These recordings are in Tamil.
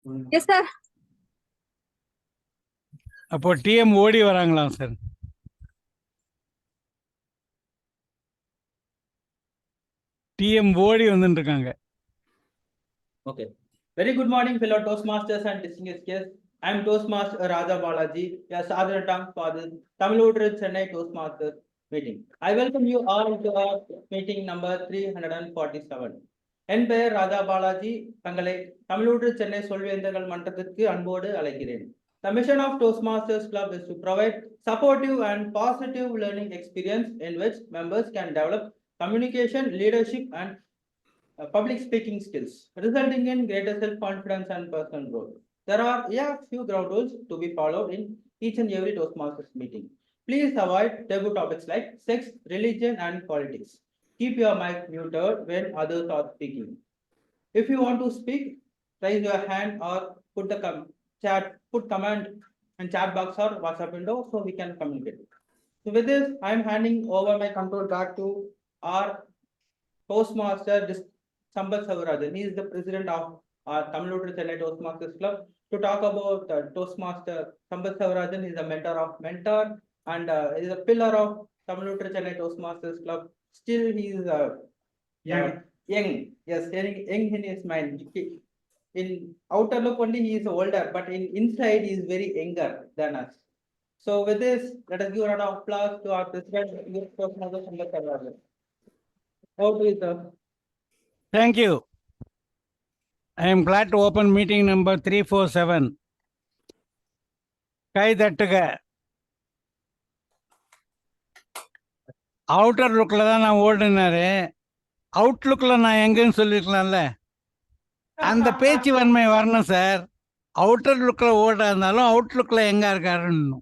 Yes, sir. அப்போ டிஎம் ஓடி வராங்களாம் சார். டிஎம் ஓடி வந்துட்டு இருக்காங்க. Okay. Very good morning, fellow Toastmasters and distinguished guests. I am Toastmaster Raja Balaji, your Sergeant Tank for the Tamil Nadu Chennai Toastmasters meeting. I welcome you all to our meeting number 347. என் பெயர் ராஜா பாலாஜி. தங்களை தமிழ்நாடு சென்னை சொல்வேந்தர்கள் மன்றத்திற்கு அன்போடு அழைக்கிறேன். The mission of Toastmasters Club is to provide supportive and positive learning experience in which members can develop communication, leadership, and public speaking skills, resulting in greater self-confidence and personal growth. There are few ground rules to be followed in each and every Toastmasters meeting. Please avoid taboo topics like sex, religion, and politics. Keep your mic muted when others are speaking. If you want to speak, raise your hand or put the command and chat box or WhatsApp window so we can communicate. So with this, I am handing over my control back to our Toastmaster Sambat Savarajan. He is the president of our Tamil Nadu Chennai Toastmasters Club. To talk about Toastmaster Sambat Savarajan, he is a mentor of mentor and is a pillar of Tamil Nadu Chennai Toastmasters Club. Still, he is young. Yes, young in his mind. In outer look only he is older, but in inside he is very younger than us. So with this, let us give a round of applause to our president, Toastmaster Sambat Savarajan. Over to you, sir. Thank you. I am glad to open meeting number 347. Guy தட்டுக. Outer லுக்கில் தான் நான் ஓடினாரு, அவுட்லுக்கில் நான் எங்கன்னு சொல்லியிருக்கலாம்ல. அந்த பேச்சு வன்மை வரணும் சார். அவுட்டர் லுக்கில் ஓட இருந்தாலும் அவுட்லுக்கில் எங்கே இருக்காருன்னு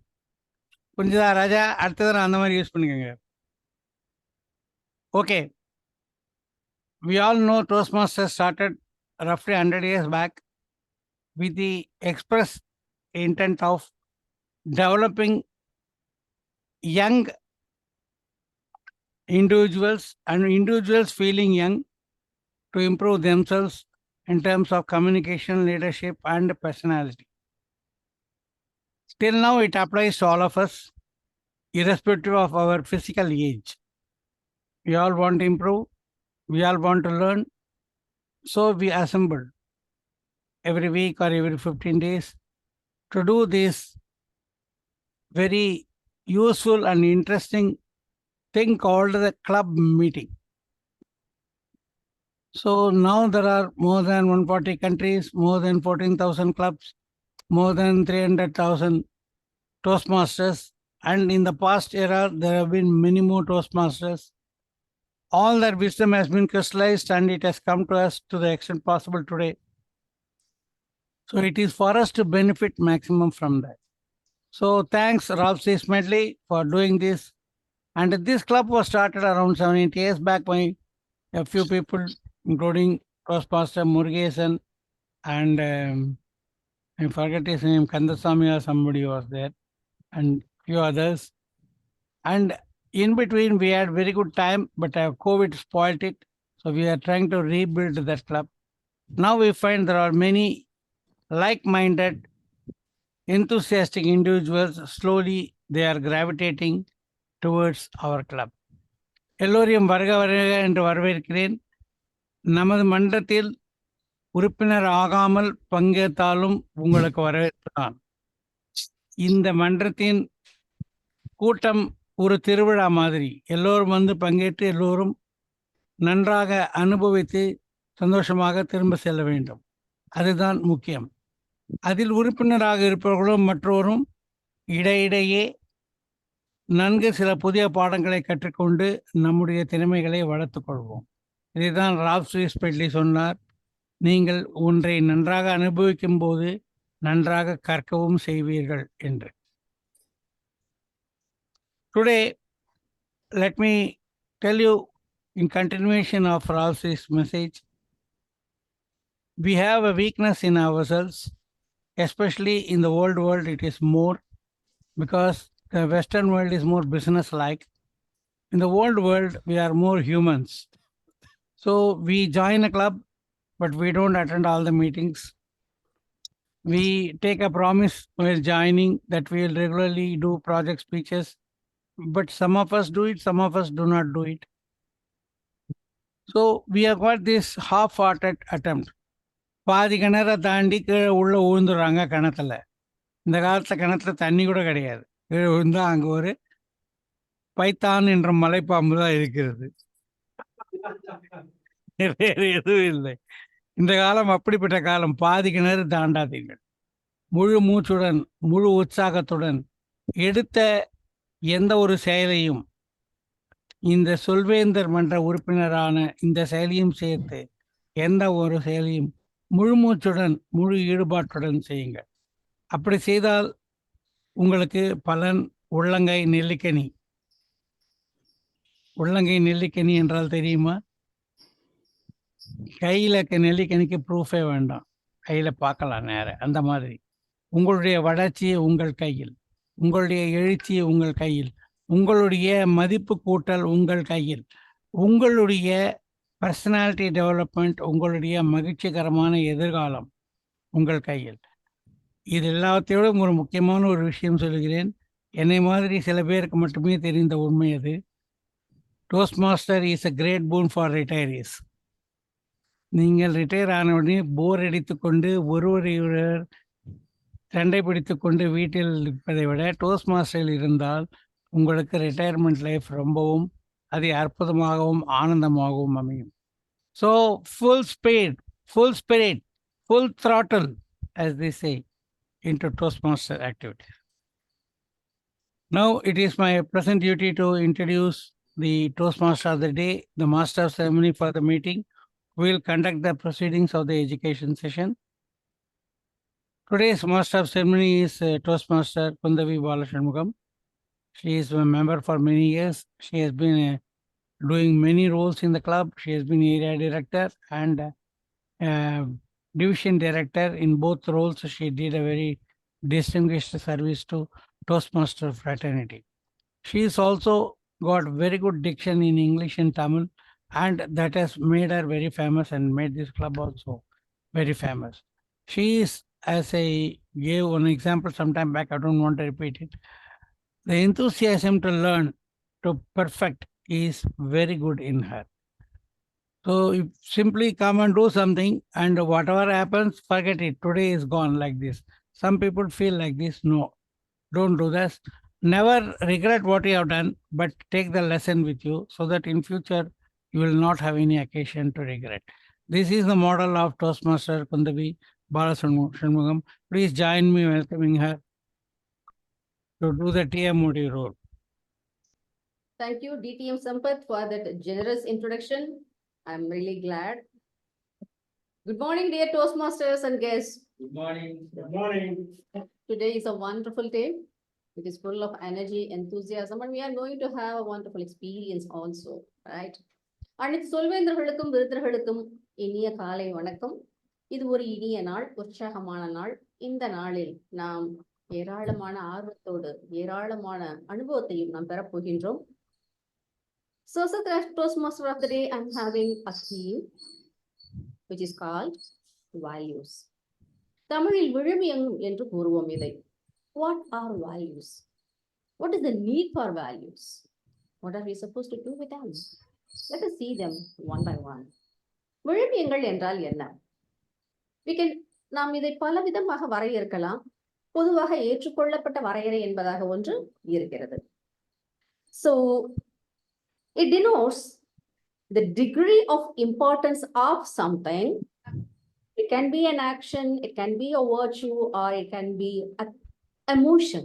புரிஞ்சுதா ராஜா? அடுத்தது அந்த மாதிரி யூஸ் பண்ணிக்கோங்க. Okay. We all know Toastmasters started roughly 100 years back with the express intent of developing young individuals and individuals feeling young to improve themselves in terms of communication, leadership, and personality. Still now it applies to all of us, irrespective of our physical age. We all want to improve. We all want to learn. So we assemble every week or every 15 days to do this very useful and interesting thing called the club meeting. So now there are more than 140 countries, more than 14,000 clubs, more than 300,000 Toastmasters, and in the past era there have been many more Toastmasters. All that wisdom has been crystallized and it has come to us to the extent possible today. So it is for us to benefit maximum from that. So thanks Ralph C. Smedley for doing this. And this club was started around 7-8 years back by a few people, including Toastmaster Murugesan and I forget his name, Kandasamy or somebody was there, and few others. And in between, we had very good time, but COVID spoiled it. So we are trying to rebuild that club. Now we find there are many like-minded, enthusiastic individuals. Slowly, they are gravitating towards our club. எல்லோரையும் வருக வருக என்று வரவேற்கிறேன். நமது மன்றத்தில் உறுப்பினர் ஆகாமல் பங்கேற்றாலும் உங்களுக்கு வரவேற்கிறான். இந்த மன்றத்தின் கூட்டம் ஒரு திருவிழா மாதிரி. எல்லோரும் வந்து பங்கேற்று எல்லோரும் நன்றாக அனுபவித்து சந்தோஷமாக திரும்ப செல்ல வேண்டும். அதுதான் முக்கியம். அதில் உறுப்பினராக இருப்பவர்களும் மற்றவரும் இடையிடையே நன்கு சில புதிய பாடங்களை கற்றுக்கொண்டு நம்முடைய திறமைகளை வளர்த்துக் கொள்வோம். இதைதான் ரால்ஃப் சி. ஸ்மெட்லி சொன்னார், நீங்கள் ஒன்றை நன்றாக அனுபவிக்கும் போது நன்றாக கற்கவும் செய்வீர்கள் என்று. Today, let me tell you in continuation of Ralph's message, we have a weakness in ourselves, especially in the old world it is more, because the Western world is more business-like. In the old world, we are more humans. So we join a club, but we don't attend all the meetings. We take a promise while joining that we will regularly do project speeches, but some of us do it, some of us do not do it. So we have got this half-hearted attempt. பாதி கிணற தாண்டி கீழே உள்ள ஊழ்ந்துடுறாங்க கிணத்துல. இந்த காலத்துல கிணத்துல தண்ணி கூட கிடையாது. கீழே விழுந்தா அங்க ஒரு பைத்தான் என்ற மலைப்பாம்பு தான் இருக்கிறது. வேறு எதுவும் இல்லை. இந்த காலம் அப்படிப்பட்ட காலம். பாதி கிணறு தாண்டாதீர்கள். முழு மூச்சுடன், முழு உற்சாகத்துடன் எடுத்த எந்த ஒரு செயலையும் இந்த சொல்வேந்தர் மன்ற உறுப்பினரான இந்த செயலையும் சேர்த்து எந்த ஒரு செயலையும் முழு மூச்சுடன், முழு ஈடுபாட்டுடன் செய்யுங்க. அப்படி செய்தால் உங்களுக்கு பலன் உள்ளங்கை நெல்லிக்கனி. உள்ளங்கை நெல்லிக்கனி என்றால் தெரியுமா? கையில நெல்லிக்கனிக்கு ப்ரூஃபே வேண்டாம். கையில பார்க்கலாம் நேர. அந்த மாதிரி உங்களுடைய வளர்ச்சி உங்கள் கையில், உங்களுடைய எழுச்சி உங்கள் கையில், உங்களுடைய மதிப்பு கூட்டல் உங்கள் கையில், உங்களுடைய பர்சனாலிட்டி டெவலப்மெண்ட், உங்களுடைய மகிழ்ச்சிகரமான எதிர்காலம் உங்கள் கையில். இது எல்லாத்தையோடும் ஒரு முக்கியமான ஒரு விஷயம் சொல்கிறேன். என்னை மாதிரி சில பேருக்கு மட்டுமே தெரிந்த உண்மை அது. Toastmaster is a great boon for retirees. நீங்கள் ரிட்டையர் ஆன உடனே போர் அடித்துக்கொண்டு ஒருவர் சண்டை பிடித்துக்கொண்டு வீட்டில் இருப்பதை விட டோஸ்ட் மாஸ்டரில் இருந்தால் உங்களுக்கு ரிட்டையர்மெண்ட் லைஃப் ரொம்பவும் அது அற்புதமாகவும் ஆனந்தமாகவும் அமையும். So full speed, full spirit, full throttle, as they say, into Toastmaster activities. Now it is my present duty to introduce the Toastmaster of the day, the master of ceremony for the meeting, who will conduct the proceedings of the education session. Today's master of ceremony is Toastmaster Kundavi Balashanmugam. She is a member for many years. She has been doing many roles in the club. She has been area director and division director. In both roles, she did a very distinguished service to Toastmaster fraternity. She has also got very good diction in English and Tamil, and that has made her very famous and made this club also very famous. She is, as I gave one example sometime back, I don't want to repeat it. The enthusiasm to learn, to perfect is very good in her. So you simply come and do something and whatever happens, forget it. Today is gone like this. Some people feel like this. No, don't do this. Never regret what you have done, but take the lesson with you so that in future you will not have any occasion to regret. This is the model of Toastmaster Kundavi Balashanmugam. Please join me welcoming her to do the TMOD role. Thank you, DTM Sampath, for that generous introduction. I'm really glad. Good morning, dear Toastmasters and guests. Good morning. Good morning. Today is a wonderful day. It is full of energy, enthusiasm, and we are going to have a wonderful experience also, right? அனைத்து சொல்வேந்தர்களுக்கும் விருத்தர்களுக்கும் இனிய காலை வணக்கம். இது ஒரு இனிய நாள், உற்சாகமான நாள். இந்த நாளில் நாம் ஏராளமான ஆர்வத்தோடு ஏராளமான அனுபவத்தையும் நாம் பெறப்போகின்றோம். So, as the Toastmaster of the day, I'm having a theme which is called values. தமிழில் விழுமியம் என்று கூறுவோம் இதை. What are values? What is the need for values? What are we supposed to do with them? Let us see them one by one. விழுமியங்கள் என்றால் என்ன? நாம் இதை பலவிதமாக வரையறுக்கலாம். பொதுவாக ஏற்றுக்கொள்ளப்பட்ட வரையறை என்பதாக ஒன்று இருக்கிறது. So, it denotes the degree of importance of something. It can be an action, it can be a virtue, or it can be an emotion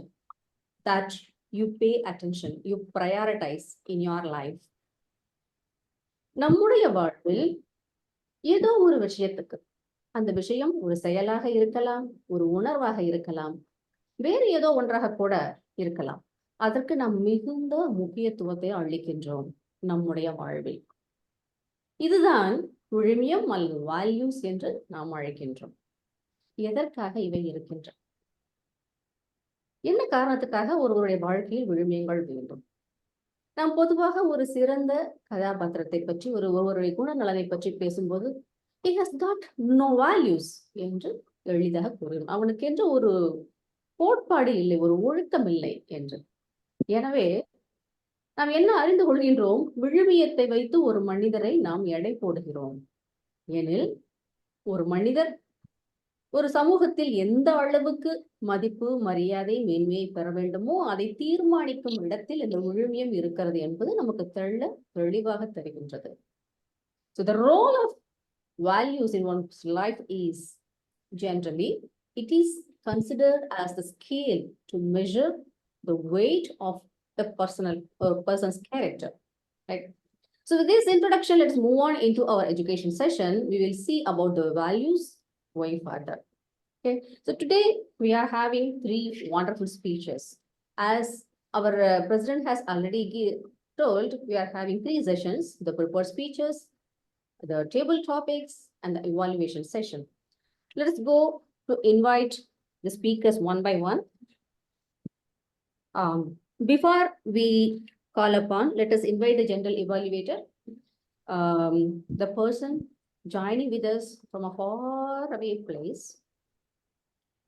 that you pay attention, you prioritize in your life. நம்முடைய வாழ்வில் ஏதோ ஒரு விஷயத்துக்கு, அந்த விஷயம் ஒரு செயலாக இருக்கலாம், ஒரு உணர்வாக இருக்கலாம், வேறு ஏதோ ஒன்றாக கூட இருக்கலாம். அதற்கு நாம் மிகுந்த முக்கியத்துவத்தை அளிக்கின்றோம் நம்முடைய வாழ்வில். இதுதான் விழுமியம் அல்லது வேல்யூஸ் என்று நாம் அழைக்கின்றோம். எதற்காக இவை இருக்கின்றன? என்ன காரணத்துக்காக ஒருவருடைய வாழ்க்கையில் விழுமியங்கள் வேண்டும்? நாம் பொதுவாக ஒரு சிறந்த கதாபாத்திரத்தை பற்றி, ஒருவருடைய குணநலனை பற்றி பேசும்போது he has got no values என்று எளிதாக கூறுகிறோம். அவனுக்கென்று ஒரு கோட்பாடு இல்லை, ஒரு ஒழுக்கம் இல்லை என்று. எனவே நாம் என்ன அறிந்து கொள்கின்றோம்? விழுமியத்தை வைத்து ஒரு மனிதரை நாம் எடை போடுகிறோம். எனில் ஒரு மனிதர் ஒரு சமூகத்தில் எந்த அளவுக்கு மதிப்பு, மரியாதை, மேன்மையை பெற வேண்டுமோ அதை தீர்மானிக்கும் இடத்தில் இந்த விழுமியம் இருக்கிறது என்பது நமக்கு தெளிவாக தெரிகின்றது. So the role of values in one's life is generally, it is considered as the scale to measure the weight of the person's character, right? So with this introduction, let's move on into our education session. We will see about the values going further. Okay, so today we are having 3 wonderful speeches. As our president has already told, we are having 3 sessions: the prepared speeches, the table topics, and the evaluation session. Let us go to invite the speakers one by one. Before we call upon, let us invite the general evaluator, the person joining with us from a far away place,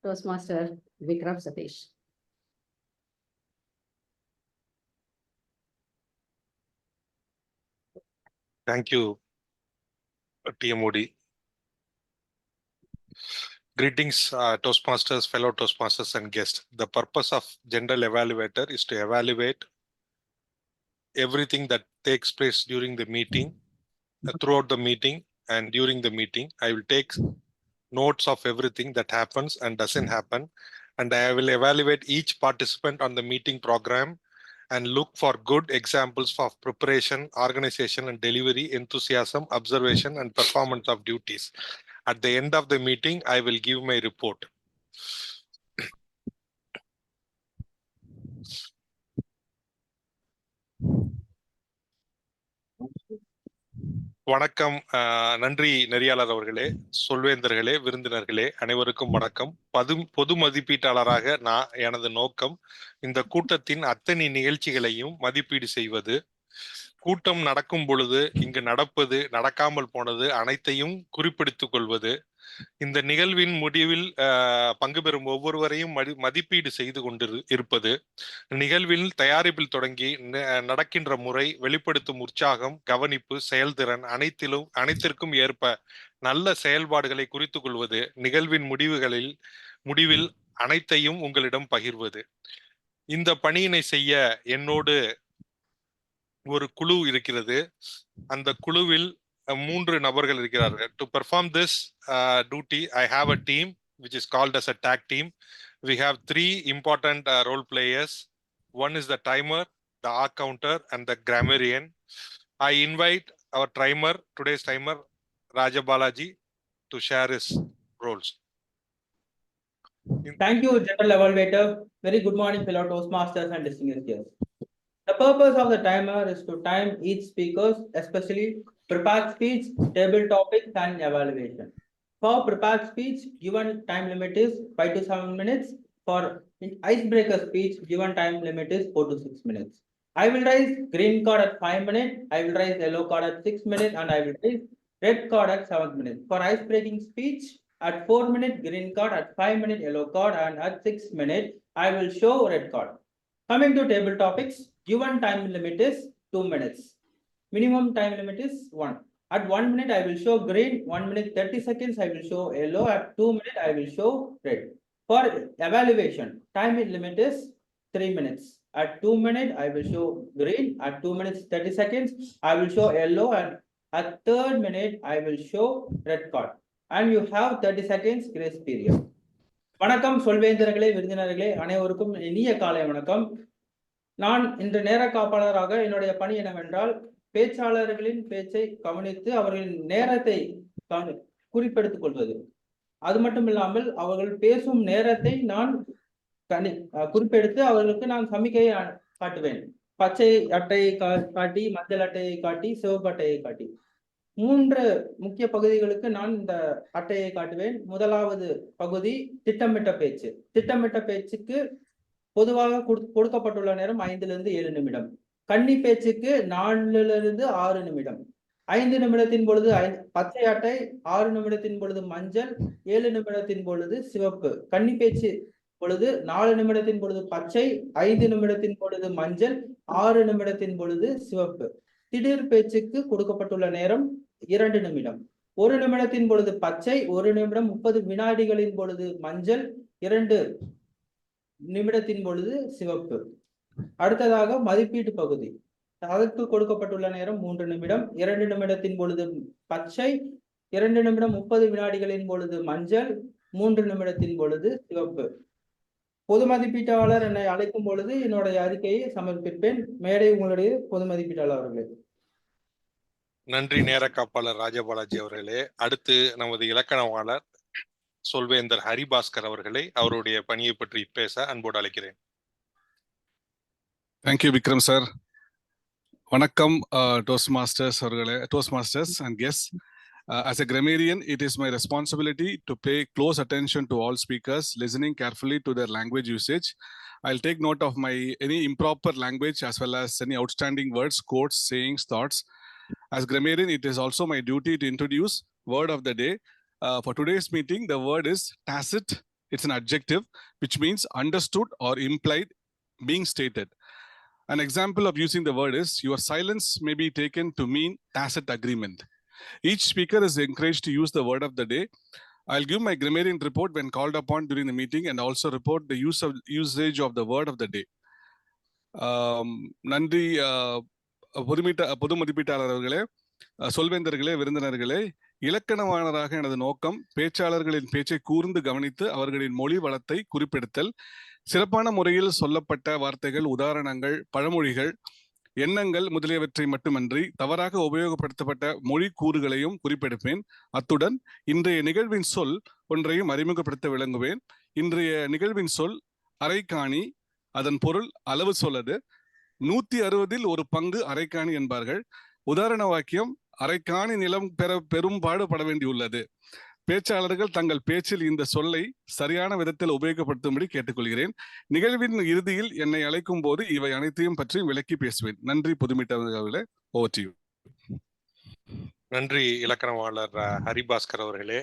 Toastmaster Vikram Satish. Thank you, TMOD. Greetings, Toastmasters, fellow Toastmasters and guests. The purpose of General Evaluator is to evaluate everything that takes place during the meeting, throughout the meeting and during the meeting. I will take notes of everything that happens and doesn't happen, and I will evaluate each participant on the meeting program and look for good examples of preparation, organization and delivery, enthusiasm, observation and performance of duties. At the end of the meeting, I will give my report. வணக்கம், நன்றி நெறியாளர் அவர்களே, சொல்வேந்தர்களே, விருந்தினர்களே, அனைவருக்கும் வணக்கம். பொது மதிப்பீட்டாளராக எனது நோக்கம் இந்த கூட்டத்தின் அத்தனை நிகழ்ச்சிகளையும் மதிப்பீடு செய்வது, கூட்டம் நடக்கும் பொழுது இங்கு நடப்பது, நடக்காமல் போனது அனைத்தையும் குறிப்பிடுத்திக் கொள்வது, இந்த நிகழ்வின் முடிவில் பங்கு பெறும் ஒவ்வொருவரையும் மதிப்பீடு செய்து கொண்டு இருப்பது, நிகழ்வில் தயாரிப்பில் தொடங்கி நடக்கின்ற முறை, வெளிப்படுத்தும் உற்சாகம், கவனிப்பு, செயல்திறன் அனைத்திற்கும் ஏற்ப நல்ல செயல்பாடுகளை குறித்துக் கொள்வது, நிகழ்வின் முடிவில் அனைத்தையும் உங்களிடம் பகிர்வது. இந்த பணியினை செய்ய என்னோடு ஒரு குழு இருக்கிறது. அந்த குழுவில் 3 நபர்கள் இருக்கிறார்கள். To perform this duty, I have a team which is called as a tag team. We have 3 important role players. One is the timer, the arc counter and the grammarian. I invite our timer, today's timer, Raja Balaji, to share his roles. Thank you, General Evaluator. Very good morning, fellow Toastmasters and distinguished guests. The purpose of the timer is to time each speakers, especially prepared speech, table topics, and evaluation. For prepared speech, given time limit is 5 to 7 minutes. For icebreaker speech, given time limit is 4 to 6 minutes. I will raise green card at 5 minutes, I will raise yellow card at 6 minutes, and I will raise red card at 7 minutes. For icebreaking speech, at 4 minutes, green card, at 5 minutes, yellow card, and at 6 minutes, I will show red card. Coming to table topics, given time limit is 2 minutes. Minimum time limit is 1. At 1 minute, I will show green. 1 minute 30 seconds, I will show yellow. At 2 minutes, I will show red. For evaluation, time limit is 3 minutes. At 2 minutes, I will show green. At 2 minutes 30 seconds, I will show yellow. And at 3rd minute, I will show red card. And you have 30 seconds grace period. வணக்கம் சொல்வேந்தர்களே, விருந்தினர்களே, அனைவருக்கும் இனிய காலை வணக்கம். நான் இன்று நேர காப்பாளராக என்னுடைய பணி என்னவென்றால், பேச்சாளர்களின் பேச்சை கவனித்து அவர்களின் நேரத்தை குறிப்பெடுத்துக் கொள்வது. அது மட்டும் இல்லாமல் அவர்கள் பேசும் நேரத்தை நான் குறிப்பெடுத்து அவர்களுக்கு நான் சமிக்கையை காட்டுவேன். பச்சை அட்டையை காட்டி, மஞ்சள் அட்டையை காட்டி, சிவப்பு அட்டையை காட்டி 3 முக்கிய பகுதிகளுக்கு நான் இந்த அட்டையை காட்டுவேன். முதலாவது பகுதி திட்டமிட்ட பேச்சு. திட்டமிட்ட பேச்சுக்கு பொதுவாக கொடுக்கப்பட்டுள்ள நேரம் 5 to 7 நிமிடம். கன்னி பேச்சுக்கு 4 to 6 நிமிடம். 5 நிமிடத்தின் பொழுது பச்சை அட்டை, 6 நிமிடத்தின் பொழுது மஞ்சள், 7 நிமிடத்தின் பொழுது சிவப்பு. கன்னி பேச்சு பொழுது 4 நிமிடத்தின் பொழுது பச்சை, 5 நிமிடத்தின் பொழுது மஞ்சள், 6 நிமிடத்தின் பொழுது சிவப்பு. திடீர் பேச்சுக்கு கொடுக்கப்பட்டுள்ள நேரம் 2 நிமிடம். 1 நிமிடத்தின் பொழுது பச்சை, 1 நிமிடம் 30 வினாடிகளின் பொழுது மஞ்சள், 2 நிமிடத்தின் பொழுது சிவப்பு. அடுத்ததாக மதிப்பீட்டு பகுதி. அதற்கு கொடுக்கப்பட்டுள்ள நேரம் 3 நிமிடம். 2 நிமிடத்தின் பொழுது பச்சை, 2 நிமிடம் 30 வினாடிகளின் பொழுது மஞ்சள், 3 நிமிடத்தின் பொழுது சிவப்பு. பொது மதிப்பீட்டாளர் என்னை அழைக்கும் பொழுது என்னுடைய அறிக்கையை சமர்ப்பிப்பேன். மேடை உங்களுடைய பொது மதிப்பீட்டாளர் அவர்களே. நன்றி நேர காப்பாளர் ராஜபாலாஜி அவர்களே. அடுத்து நமது இலக்கணவாளர் சொல்வேந்தர் ஹரிபாஸ்கர் அவர்களை அவருடைய பணியை பற்றி பேச அன்போடு அழைக்கிறேன். Thank you, Vikram sir. Vanakkam, Toastmasters and guests. As a grammarian, it is my responsibility to pay close attention to all speakers, listening carefully to their language usage. I'll take note of any improper language as well as any outstanding words, quotes, sayings, thoughts. As grammarian, it is also my duty to introduce word of the day. For today's meeting, the word is tacit. It's an adjective, which means understood or implied, being stated. An example of using the word is, your silence may be taken to mean tacit agreement. Each speaker is encouraged to use the word of the day. I'll give my grammarian report when called upon during the meeting and also report the usage of the word of the day. நன்றி பொது மதிப்பீட்டாளர் அவர்களே, சொல்வேந்தர்களே, விருந்தினர்களே. இலக்கணவாளராக எனது நோக்கம் பேச்சாளர்களின் பேச்சை கூர்ந்து கவனித்து அவர்களின் மொழி வளத்தை குறிப்பெடுத்தல், சிறப்பான முறையில் சொல்லப்பட்ட வார்த்தைகள், உதாரணங்கள், பழமொழிகள், எண்ணங்கள் முதலியவற்றை மட்டுமன்றி தவறாக உபயோகப்படுத்தப்பட்ட மொழி கூறுகளையும் குறிப்பெடுப்பேன். அத்துடன் இன்றைய நிகழ்வின் சொல் ஒன்றையும் அறிமுகப்படுத்த விளங்குவேன். இன்றைய நிகழ்வின் சொல் அரைக்காணி. அதன் பொருள் அளவு சொல்லது. 160 ஒரு பங்கு அரைக்காணி என்பார்கள். உதாரண வாக்கியம், அரைக்காணி நிலம் பெற பெரும் பாடுபட வேண்டியுள்ளது. பேச்சாளர்கள் தங்கள் பேச்சில் இந்த சொல்லை சரியான விதத்தில் உபயோகப்படுத்தும்படி கேட்டுக்கொள்கிறேன். நிகழ்வின் இறுதியில் என்னை அழைக்கும் போது இவை அனைத்தையும் பற்றி விளக்கி பேசுவேன். நன்றி பொதுமீட்டவர்களே. Over to you. நன்றி இலக்கணவாளர் ஹரிபாஸ்கர் அவர்களே.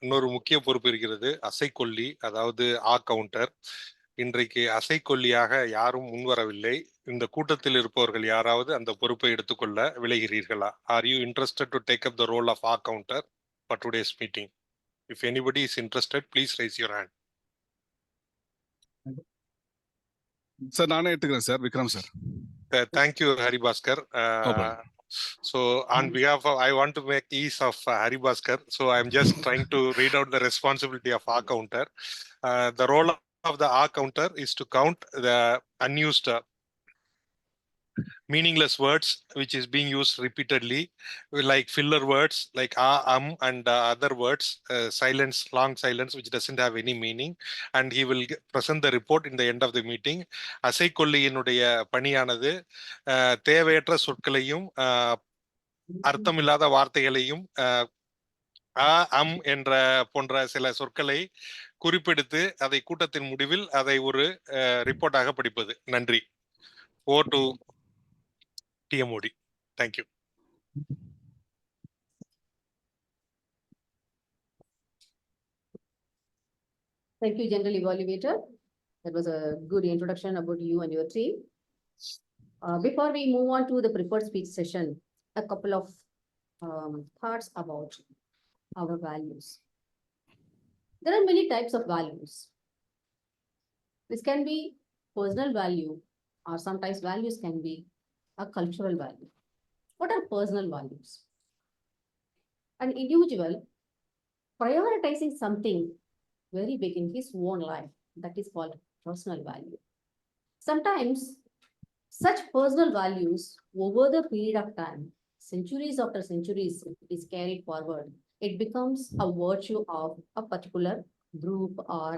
இன்னொரு முக்கிய பொறுப்பு இருக்கிறது, அசைக்கொல்லி, அதாவது கவுண்டர். இன்றைக்கு அசைக்கொல்லியாக யாரும் முன்வரவில்லை. இந்த கூட்டத்தில் இருப்பவர்கள் யாராவது அந்த பொறுப்பை எடுத்துக்கொள்ள விளைகிறீர்களா? Are you interested to take up the role of counter for today's meeting? If anybody is interested, please raise your hand. Sir, நானே எடுத்துக்கிறேன் sir. Vikram sir. Thank you, Haribaskar. So on behalf of, I want to make ease of Haribaskar. So I'm just trying to read out the responsibility of counter. The role of the counter is to count the unused meaningless words which is being used repeatedly, like filler words like and other words, silence, long silence which doesn't have any meaning, and he will present the report in the end of the meeting. அசைக்கொல்லியினுடைய பணியானது தேவையற்ற சொற்களையும் அர்த்தமில்லாத வார்த்தைகளையும் என்ற போன்ற சில சொற்களை குறிப்பெடுத்து அதை கூட்டத்தின் முடிவில் அதை ஒரு ரிப்போர்ட்டாக படிப்பது. நன்றி. Over to TMOD. Thank you. Thank you, General Evaluator. That was a good introduction about you and your team. Before we move on to the prepared speech session, a couple of thoughts about our values. There are many types of values. This can be personal value, or sometimes values can be a cultural value. What are personal values? An individual prioritizing something very big in his own life, that is called personal value. Sometimes such personal values over the period of time, centuries after centuries, is carried forward. It becomes a virtue of a particular group or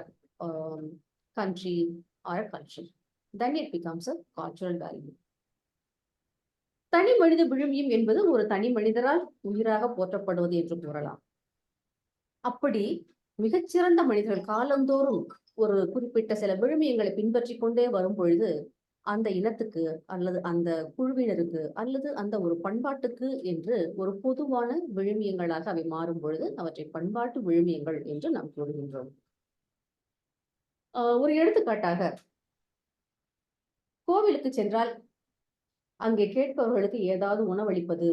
country or a culture. Then it becomes a cultural value. தனி மனித விழுமியம் என்பது ஒரு தனி மனிதரால் உயிராக போற்றப்படுவது என்று கூறலாம். அப்படி மிகச்சிறந்த மனிதர்கள் காலந்தோறும் ஒரு குறிப்பிட்ட சில விழுமியங்களை பின்பற்றி கொண்டே வரும் பொழுது அந்த இனத்துக்கு அல்லது அந்த குழுவினருக்கு அல்லது அந்த ஒரு பண்பாட்டுக்கு என்று ஒரு பொதுவான விழுமியங்களாக அவை மாறும் பொழுது அவற்றை பண்பாட்டு விழுமியங்கள் என்று நாம் கூறுகின்றோம். ஒரு எடுத்துக்காட்டாக, கோவிலுக்கு சென்றால் அங்கே கேட்பவர்களுக்கு ஏதாவது உணவளிப்பது,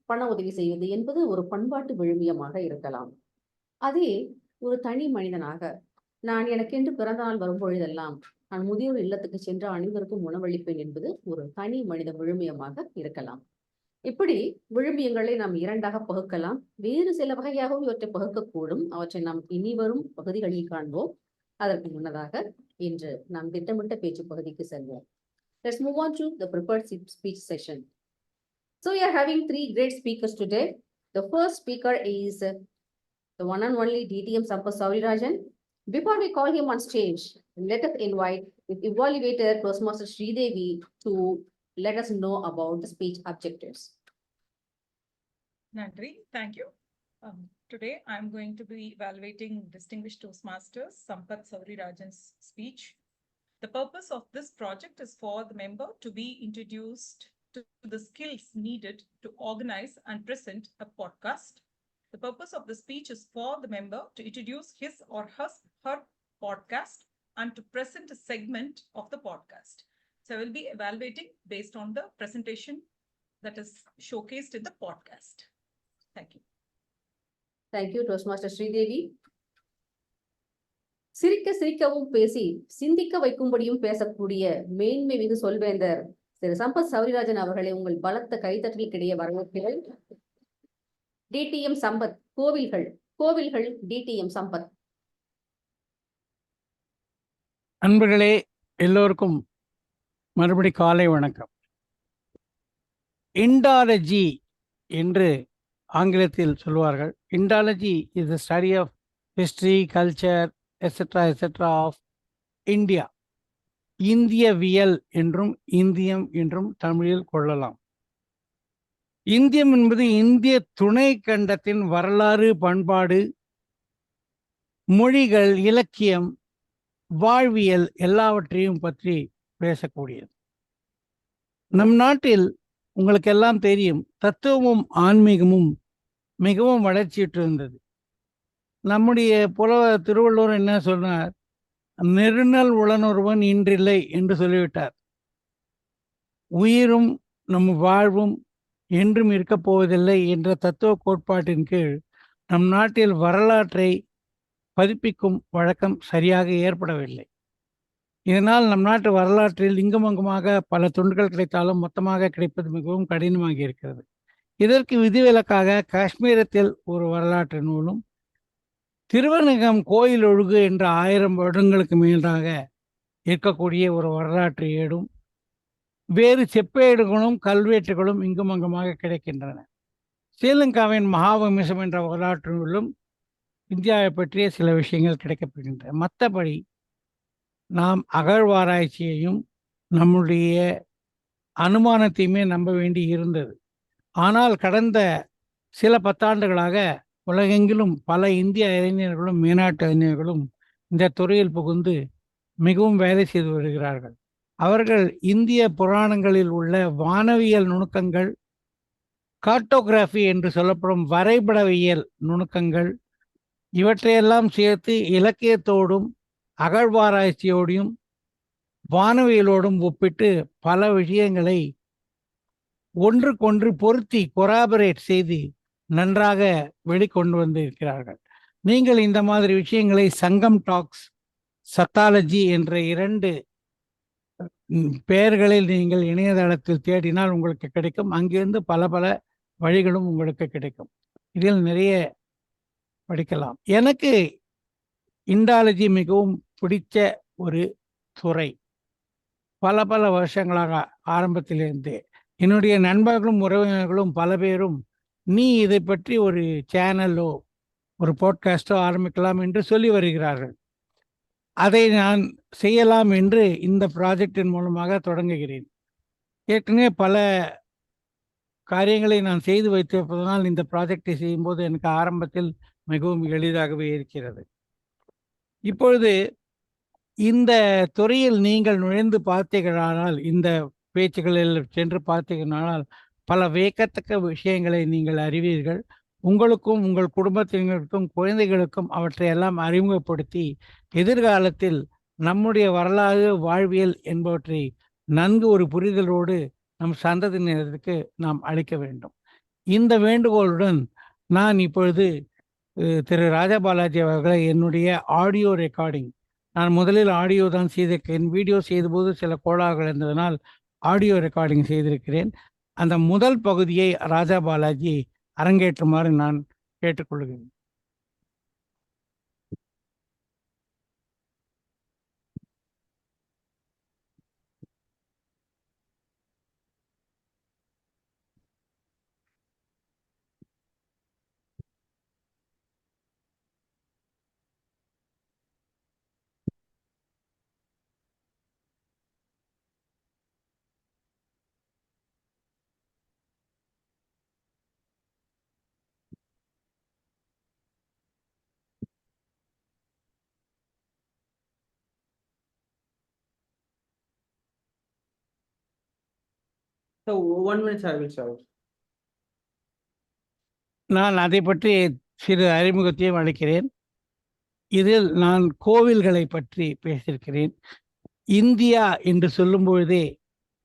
பண உதவி செய்வது என்பது ஒரு பண்பாட்டு விழுமியமாக இருக்கலாம். அதே ஒரு தனி மனிதனாக, நான் எனக்கென்று பிறந்த நாள் வரும் பொழுதெல்லாம் நான் முதியோர் இல்லத்துக்கு சென்று அனைவருக்கும் உணவளிப்பேன் என்பது ஒரு தனி மனித விழுமியமாக இருக்கலாம். இப்படி விழுமியங்களை நாம் இரண்டாக பகுக்கலாம். வேறு சில வகையாகவும் இவற்றை பகுக்கக்கூடும். அவற்றை நாம் இனி வரும் பகுதிகளில் காண்போம். அதற்கு முன்னதாக இன்று நாம் திட்டமிட்ட பேச்சு பகுதிக்கு செல்வோம். Let's move on to the prepared speech session. So we are having 3 great speakers today. The first speaker is the one and only DTM Sampath Saurirajan. Before we call him on stage, let us invite the evaluator Toastmaster Sridevi to let us know about the speech objectives. Nandri, thank you. Today I'm going to be evaluating distinguished Toastmasters Sampath Saurirajan's speech. The purpose of this project is for the member to be introduced to the skills needed to organize and present a podcast. The purpose of the speech is for the member to introduce his or her podcast and to present a segment of the podcast. So I will be evaluating based on the presentation that is showcased in the podcast. Thank you. Thank you, Toastmaster Sridevi. சிரிக்க சிரிக்கவும் பேசி சிந்திக்க வைக்கும்படியும் பேசக்கூடிய மேன்மை மிகு சொல்வேந்தர் திரு சம்பத் சௌரிராஜன் அவர்களை உங்கள் பலத்த கைத்தட்டலுக்கிடையே வரவேற்கிறேன். டிடிஎம் சம்பத், கோவில்கள் டிடிஎம் சம்பத். அன்பர்களே, எல்லோருக்கும் மறுபடி காலை வணக்கம். இண்டாலஜி என்று ஆங்கிலத்தில் சொல்வார்கள். Indology is the study of history, culture, etcetera of India. இந்தியவியல் என்றும் இந்தியம் என்றும் தமிழில் கொள்ளலாம். இந்தியம் என்பது இந்திய துணை கண்டத்தின் வரலாறு, பண்பாடு, மொழிகள், இலக்கியம், வாழ்வியல் எல்லாவற்றையும் பற்றி பேசக்கூடியது. நம் நாட்டில் உங்களுக்கு எல்லாம் தெரியும், தத்துவமும் ஆன்மீகமும் மிகவும் வளர்ச்சியுற்று இருந்தது. நம்முடைய புலவர் திருவள்ளுவர் என்ன சொன்னார்? நெருநல் உளனொருவன் இன்றில்லை என்று சொல்லிவிட்டார். உயிரும் நம் வாழ்வும் என்றும் இருக்கப் போவதில்லை என்ற தத்துவ கோட்பாட்டின் கீழ் நம் நாட்டில் வரலாற்றை பதிப்பிக்கும் வழக்கம் சரியாக ஏற்படவில்லை. இதனால் நம் நாட்டு வரலாற்றில் இங்குமங்குமாக பல துண்டுகள் கிடைத்தாலும் மொத்தமாக கிடைப்பது மிகவும் கடினமாகி இருக்கிறது. இதற்கு விதிவிலக்காக காஷ்மீரத்தில் ஒரு வரலாற்று நூலும், திருவரங்கம் கோயில் ஒழுகு என்ற 1000 வருடங்களுக்கு மேலாக இருக்கக்கூடிய ஒரு வரலாற்று ஏடும், வேறு செப்பேடுகளும் கல்வெட்டுகளும் இங்குமங்குமாக கிடைக்கின்றன. ஸ்ரீலங்காவின் மகாவம்சம் என்ற வரலாற்று நூலும் இந்தியாவை பற்றிய சில விஷயங்கள் கிடைக்கப்படுகின்றன. மற்றபடி நாம் அகழ்வாராய்ச்சியையும் நம்முடைய அனுமானத்தையுமே நம்ப வேண்டி இருந்தது. ஆனால் கடந்த சில 10 ஆண்டுகளாக உலகெங்கிலும் பல இந்திய அறிஞர்களும் மேனாட்டு அறிஞர்களும் இந்த துறையில் புகுந்து மிகவும் வேலை செய்து வருகிறார்கள். அவர்கள் இந்திய புராணங்களில் உள்ள வானவியல் நுணுக்கங்கள், கார்ட்டோகிராஃபி என்று சொல்லப்படும் வரைபடவியல் நுணுக்கங்கள், இவற்றையெல்லாம் சேர்த்து இலக்கியத்தோடும் அகழ்வாராய்ச்சியோடையும் வானவியலோடும் ஒப்பிட்டு பல விஷயங்களை ஒன்றுக்கொன்று பொருத்தி கொராபரேட் செய்து நன்றாக வெளிக்கொண்டு வந்திருக்கிறார்கள். நீங்கள் இந்த மாதிரி விஷயங்களை சங்கம் டாக்ஸ், சத்தாலஜி என்ற 2 பெயர்களில் நீங்கள் இணையதளத்தில் தேடினால் உங்களுக்கு கிடைக்கும். அங்கிருந்து பல வழிகளும் உங்களுக்கு கிடைக்கும். இதில் நிறைய படிக்கலாம். எனக்கு இண்டாலஜி மிகவும் பிடித்த ஒரு துறை. பல வருஷங்களாக ஆரம்பத்திலிருந்தே என்னுடைய நண்பர்களும் உறவினர்களும் பல பேரும், நீ இதை பற்றி ஒரு சேனலோ ஒரு பாட்காஸ்டோ ஆரம்பிக்கலாம் என்று சொல்லி வருகிறார்கள். அதை நான் செய்யலாம் என்று இந்த ப்ராஜெக்டின் மூலமாக தொடங்குகிறேன். ஏற்கனவே பல காரியங்களை நான் செய்து வைத்திருப்பதனால் இந்த ப்ராஜெக்டை செய்யும்போது எனக்கு ஆரம்பத்தில் மிகவும் எளிதாகவே இருக்கிறது. இப்பொழுது இந்த துறையில் நீங்கள் நுழைந்து பார்த்தீர்களானால், இந்த பேச்சுகளில் சென்று பார்த்தீர்களானால், பல வியக்கத்தக்க விஷயங்களை நீங்கள் அறிவீர்கள். உங்களுக்கும், உங்கள் குடும்பத்தினருக்கும், குழந்தைகளுக்கும் அவற்றையெல்லாம் அறிமுகப்படுத்தி, எதிர்காலத்தில் நம்முடைய வரலாறு, வாழ்வியல் என்பவற்றை நன்கு ஒரு புரிதலோடு நம் சந்ததியினருக்கு நாம் அளிக்க வேண்டும். இந்த வேண்டுகோளுடன் நான் இப்பொழுது திரு ராஜா பாலாஜி அவர்களை என்னுடைய ஆடியோ ரெக்கார்டிங், நான் முதலில் ஆடியோ தான் செய்திருக்கேன். வீடியோ செய்தபோது சில கோளாறுகள் இருந்ததனால் ஆடியோ ரெக்கார்டிங் செய்திருக்கிறேன். அந்த முதல் பகுதியை ராஜா பாலாஜி அரங்கேற்றுமாறு நான் கேட்டுக்கொள்கிறேன். So 1 minute I will start. நான் அதை பற்றி சிறு அறிமுகத்தையும் அளிக்கிறேன். இதில் நான் கோவில்களை பற்றி பேசியிருக்கிறேன். இந்தியா என்று சொல்லும் பொழுதே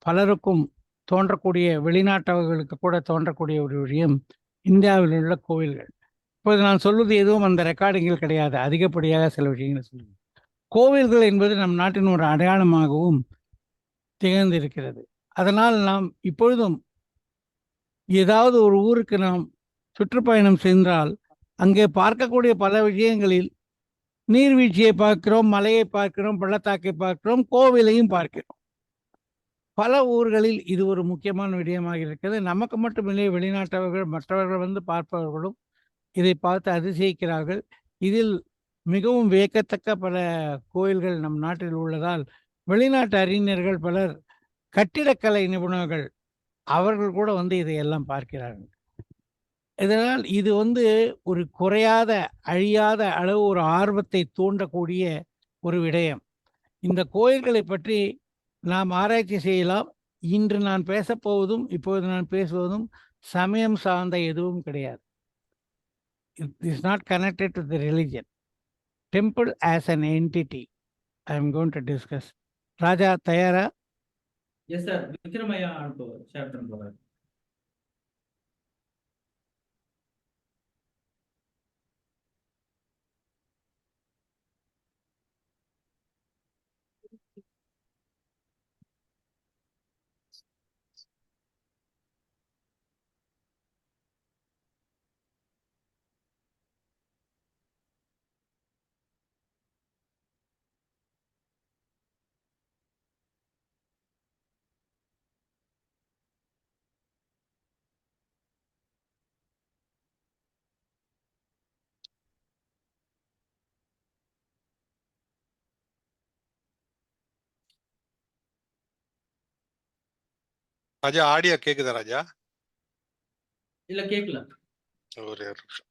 பலருக்கும் தோன்றக்கூடிய, வெளிநாட்டவர்களுக்கு கூட தோன்றக்கூடிய ஒரு விஷயம் இந்தியாவில் உள்ள கோவில்கள். இப்போது நான் சொல்வது எதுவும் அந்த ரெக்கார்டிங்கில் கிடையாது. அதிகப்படியாக சில விஷயங்களை சொல்லுவேன். கோவில்கள் என்பது நம் நாட்டின் ஒரு அடையாளமாகவும் திகழ்ந்திருக்கிறது. அதனால் நாம் இப்பொழுதும் ஏதாவது ஒரு ஊருக்கு நாம் சுற்றுப்பயணம் சென்றால் அங்கே பார்க்கக்கூடிய பல விஷயங்களில் நீர்வீழ்ச்சியை பார்க்கிறோம், மலையை பார்க்கிறோம், பள்ளத்தாக்கை பார்க்கிறோம், கோவிலையும் பார்க்கிறோம். பல ஊர்களில் இது ஒரு முக்கியமான விடயமாக இருக்கிறது. நமக்கு மட்டுமில்லை, வெளிநாட்டவர்கள் மற்றவர்கள் வந்து பார்ப்பவர்களும் இதை பார்த்து அதிசயிக்கிறார்கள். இதில் மிகவும் வியக்கத்தக்க பல கோயில்கள் நம் நாட்டில் உள்ளதால் வெளிநாட்டு அறிஞர்கள் பலர், கட்டிடக்கலை நிபுணர்கள், அவர்கள் கூட வந்து இதையெல்லாம் பார்க்கிறார்கள். இதனால் இது ஒரு குறையாத, அழியாத அளவு ஒரு ஆர்வத்தை தூண்டக்கூடிய ஒரு விடயம். இந்த கோயில்களை பற்றி நாம் ஆராய்ச்சி செய்யலாம். இன்று நான் பேசப்போவதும் இப்போது நான் பேசுவதும் சமயம் சார்ந்த எதுவும் கிடையாது. It is not connected to the religion. Temple as an entity, I am going to discuss. ராஜா தயாரா? Yes sir, Vikramaya anto chapter number. ராஜா ஆடியோ கேக்குதா ராஜா? இல்ல கேக்கல. ஒரே ஒரு நிமிஷம்.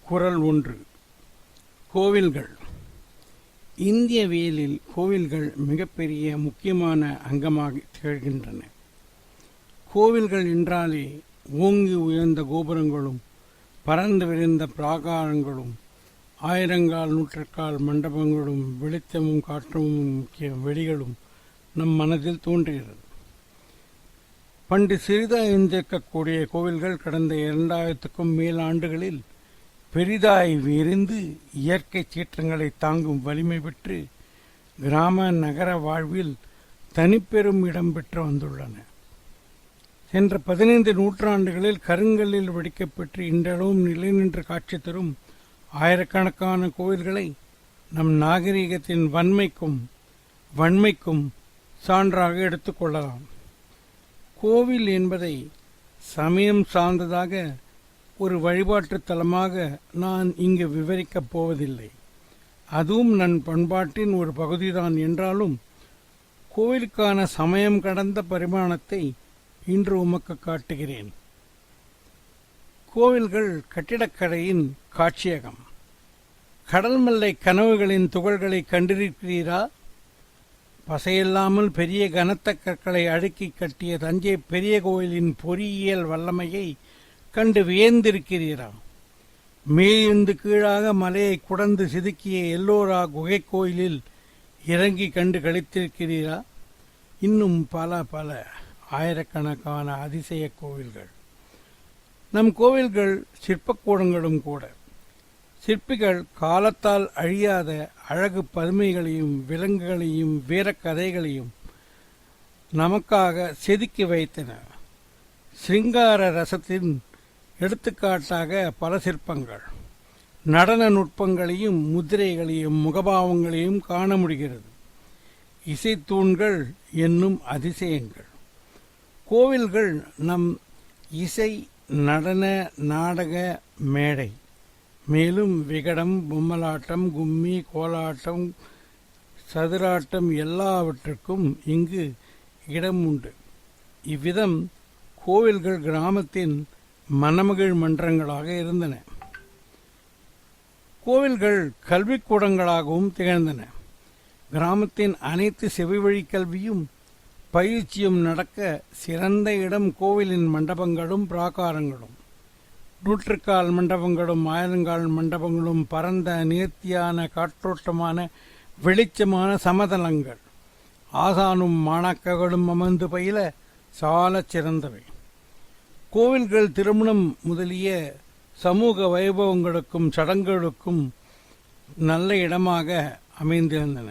குறள் 1. கோவில்கள். இந்தியவியலில் கோவில்கள் மிகப்பெரிய முக்கியமான அங்கமாக திகழ்கின்றன. கோவில்கள் என்றாலே ஓங்கி உயர்ந்த கோபுரங்களும், பரந்து விரிந்த பிராகாரங்களும், ஆயிரங்கால் நூற்றுக்கால் மண்டபங்களும், வெளிச்சமும் காற்றமும் முக்கிய வெளிகளும் நம் மனதில் தோன்றுகிறது. பண்டு சிறிதாய் இருந்திருக்கக்கூடிய கோவில்கள் கடந்த 2000க்கும் மேல் ஆண்டுகளில் பெரிதாய் விரிந்து இயற்கை சீற்றங்களை தாங்கும் வலிமை பெற்று கிராம நகர வாழ்வில் தனிப்பெரும் இடம் பெற்று வந்துள்ளன. சென்ற 15 நூற்றாண்டுகளில் கருங்கல்லில் வடிக்கப்பட்டு இன்றளவும் நிலை நின்று காட்சி தரும் ஆயிரக்கணக்கான கோவில்களை நம் நாகரிகத்தின் வன்மைக்கும் சான்றாக எடுத்துக்கொள்ளலாம். கோவில் என்பதை சமயம் சார்ந்ததாக ஒரு வழிபாட்டு தலமாக நான் இங்கு விவரிக்கப் போவதில்லை. அதுவும் நம் பண்பாட்டின் ஒரு பகுதிதான் என்றாலும் கோவிலுக்கான சமயம் கடந்த பரிமாணத்தை இன்று உமக்கு காட்டுகிறேன். கோவில்கள் கட்டிடக்கலையின் காட்சியகம். கடல் மல்லை கனவுகளின் துகள்களை கண்டிருக்கிறீரா? பசையில்லாமல் பெரிய கனத்த கற்களை அடுக்கி கட்டிய தஞ்சை பெரிய கோயிலின் பொறியியல் வல்லமையை கண்டு வியந்திருக்கிறீரா? மேலிருந்து கீழாக மலையை குடந்து செதுக்கிய எல்லோரா குகை கோயிலில் இறங்கி கண்டு களித்திருக்கிறீரா? இன்னும் பல பல ஆயிரக்கணக்கான அதிசய கோவில்கள். நம் கோவில்கள் சிற்பக்கூடங்களும் கூட. சிற்பிகள் காலத்தால் அழியாத அழகு பதுமைகளையும் விலங்குகளையும் வீரக்கதைகளையும் நமக்காக செதுக்கி வைத்தனர். சிருங்கார ரசத்தின் எடுத்துக்காட்டாக பல சிற்பங்கள் நடன நுட்பங்களையும் முத்திரைகளையும் முகபாவங்களையும் காண முடிகிறது. இசைத்தூண்கள் என்னும் அதிசயங்கள். கோவில்கள் நம் இசை நடன நாடக மேடை. மேலும் விகடம், பொம்மலாட்டம், கும்மி, கோலாட்டம், சதுராட்டம் எல்லாவற்றுக்கும் இங்கு இடம் உண்டு. இவ்விதம் கோவில்கள் கிராமத்தின் மணமகிழ் மன்றங்களாக இருந்தன. கோவில்கள் கல்விக்கூடங்களாகவும் திகழ்ந்தன. கிராமத்தின் அனைத்து செவிவழி கல்வியும் பயிற்சியும் நடக்க சிறந்த இடம் கோவிலின் மண்டபங்களும் பிராகாரங்களும். நூற்றுக்கால் மண்டபங்களும் ஆயிரங்கால் மண்டபங்களும் பரந்த நேர்த்தியான காற்றோட்டமான வெளிச்சமான சமதளங்கள். ஆசானும் மாணாக்கர்களும் அமர்ந்து பயில சாலச் சிறந்தவை. கோவில்கள் திருமணம் முதலிய சமூக வைபவங்களுக்கும் சடங்குகளுக்கும் நல்ல இடமாக அமைந்திருந்தன.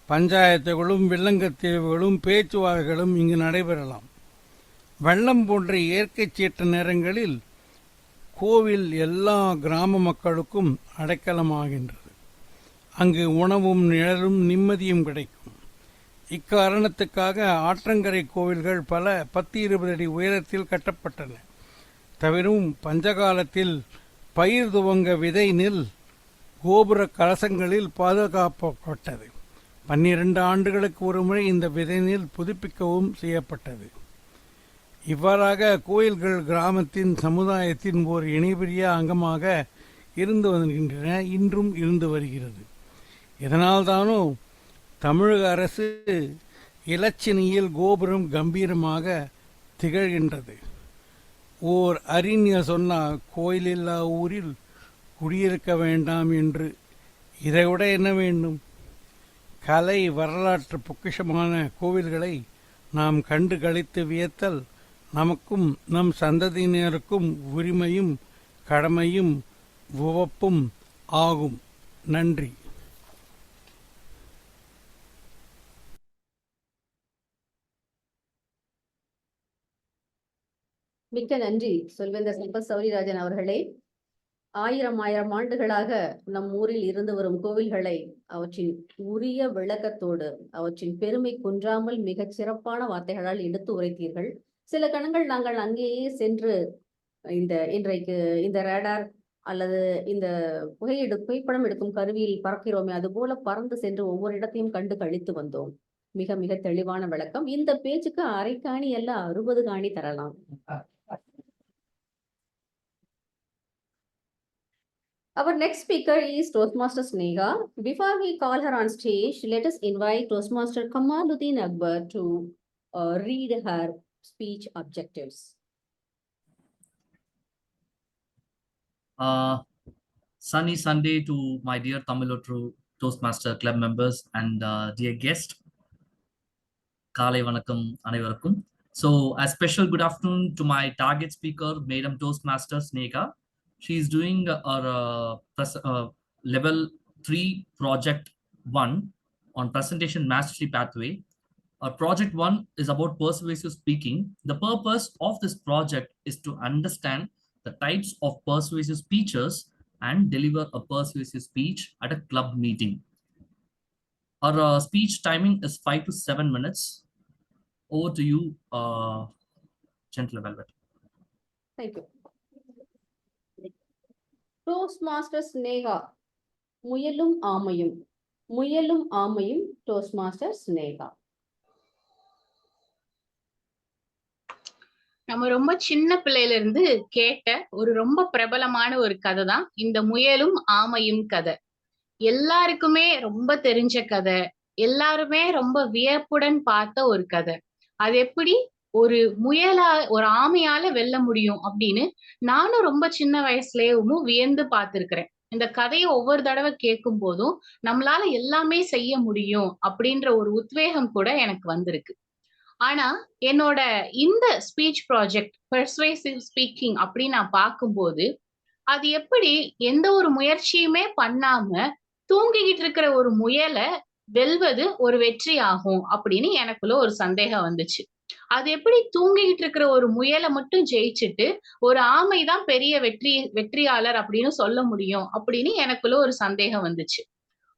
பஞ்சாயத்துகளும் வில்லங்கத்தீவுகளும் பேச்சுவார்த்தைகளும் இங்கு நடைபெறலாம். வெள்ளம் போன்ற இயற்கை சீற்ற நேரங்களில் கோவில் எல்லா கிராம மக்களுக்கும் அடைக்கலமாகின்றது. அங்கு உணவும் நிழலும் நிம்மதியும் கிடைக்கும். இக்காரணத்துக்காக ஆற்றங்கரை கோவில்கள் பல 10-20 அடி உயரத்தில் கட்டப்பட்டன. தவிரவும் பஞ்சகாலத்தில் பயிர் துவங்க விதை நெல் கோபுர கலசங்களில் பாதுகாக்கப்பட்டது. 12 ஆண்டுகளுக்கு ஒருமுறை இந்த விதை நெல் புதுப்பிக்கவும் செய்யப்பட்டது. இவ்வாறாக கோயில்கள் கிராமத்தின் சமுதாயத்தின் ஓர் இணைபிரிய அங்கமாக இருந்து வருகின்றன, இன்றும் இருந்து வருகிறது. இதனால்தானோ தமிழக அரசு இலச்சினையில் கோபுரம் கம்பீரமாக திகழ்கின்றது. ஓர் அறிஞர் சொன்னார், கோயிலில்லா ஊரில் குடியிருக்க வேண்டாம் என்று. இதைவிட என்ன வேண்டும்? கலை வரலாற்று பொக்கிஷமான கோவில்களை நாம் கண்டு களித்து வியத்தல் நமக்கும் நம் சந்ததியினருக்கும் உரிமையும் கடமையும் உவப்பும் ஆகும். நன்றி. மிக்க நன்றி சொல்வேந்தர் சம்பத் சௌரிராஜன் அவர்களே. ஆயிரம் ஆண்டுகளாக நம் ஊரில் இருந்து வரும் கோவில்களை அவற்றின் உரிய விளக்கத்தோடு அவற்றின் பெருமை குன்றாமல் மிகச் சிறப்பான வார்த்தைகளால் எடுத்து உரைத்தீர்கள். சில கணங்கள் நாங்கள் அங்கேயே சென்று இன்றைக்கு இந்த ரேடார் அல்லது இந்த புகைப்படம் எடுக்கும் கருவியில் பறக்கிறோமே, அது போல பறந்து சென்று ஒவ்வொரு இடத்தையும் கண்டு கழித்து வந்தோம். மிக மிக தெளிவான விளக்கம். இந்த பேச்சுக்கு அரைக்காணி அல்ல 60 காணி தரலாம். Our next speaker is Toastmaster Sneha. Before we call her on stage, let us invite Toastmaster Kamaluddin Akbar to read her speech objectives. Sunny Sunday to my dear Tamilotru Toastmaster Club members and dear guest. Kaalai vanakkam anaivarukkum. So a special good afternoon to my target speaker, Madam Toastmaster Sneha. She is doing our level 3 project 1 on presentation mastery pathway. Our project 1 is about persuasive speaking. The purpose of this project is to understand the types of persuasive speeches and deliver a persuasive speech at a club meeting. Our speech timing is 5 to 7 minutes. Over to you, Gentle Velvet. Thank you. Toastmaster Sneha. முயலும் ஆமையும் Toastmaster Sneha. நம்ம ரொம்ப சின்ன பிள்ளையில இருந்து கேட்ட ஒரு ரொம்ப பிரபலமான ஒரு கதை தான் இந்த முயலும் ஆமையும் கதை. எல்லாருக்குமே ரொம்ப தெரிஞ்ச கதை. எல்லாருமே ரொம்ப வியப்புடன் பார்த்த ஒரு கதை. அது எப்படி ஒரு ஒரு ஆமையால வெல்ல முடியும் அப்படின்னு நானும் ரொம்ப சின்ன வயசுலயும் வியந்து பார்த்திருக்கிறேன். இந்த கதையை ஒவ்வொரு தடவை கேட்கும் போதும் நம்மளால எல்லாமே செய்ய முடியும் அப்படின்ற ஒரு உத்வேகம் கூட எனக்கு வந்திருக்கு. ஆனா என்னோட இந்த ஸ்பீச் ப்ராஜெக்ட் பெர்சுவேசிவ் ஸ்பீக்கிங் அப்படின்னு நான் பார்க்கும்போது அது எப்படி எந்த ஒரு முயற்சியுமே பண்ணாம தூங்கிக்கிட்டு இருக்கிற ஒரு முயலை வெல்வது ஒரு வெற்றி ஆகும் அப்படின்னு எனக்குள்ள ஒரு சந்தேகம் வந்துச்சு. அது எப்படி தூங்கிக்கிட்டு இருக்கிற ஒரு முயலை மட்டும் ஜெயிச்சுட்டு ஒரு ஆமைதான் பெரிய வெற்றியாளர் அப்படின்னு சொல்ல முடியும் அப்படின்னு எனக்குள்ள ஒரு சந்தேகம் வந்துச்சு.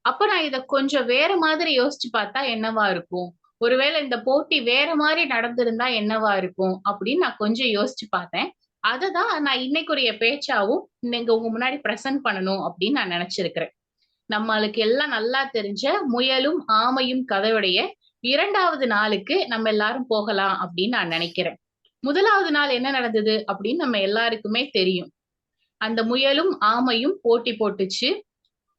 அப்ப நான் இத கொஞ்சம் வேற மாதிரி யோசிச்சு பார்த்தா என்னவா இருக்கும், ஒருவேளை இந்த போட்டி வேற மாதிரி நடந்திருந்தா என்னவா இருக்கும் அப்படின்னு நான் கொஞ்சம் யோசிச்சு பார்த்தேன். அததான் நான் இன்னைக்குரிய பேச்சாவும் இன்னைக்கு உங்க முன்னாடி பிரசன்ட் பண்ணணும் அப்படின்னு நான் நினைச்சிருக்கிறேன். நம்மளுக்கு எல்லாம் நல்லா தெரிஞ்ச முயலும் ஆமையும் கதையுடைய 2வது நாளுக்கு நம்ம எல்லாரும் போகலாம் அப்படின்னு நான் நினைக்கிறேன். முதலாவது நாள் என்ன நடந்தது அப்படின்னு நம்ம எல்லாருக்குமே தெரியும். அந்த முயலும் ஆமையும் போட்டி போட்டுச்சு.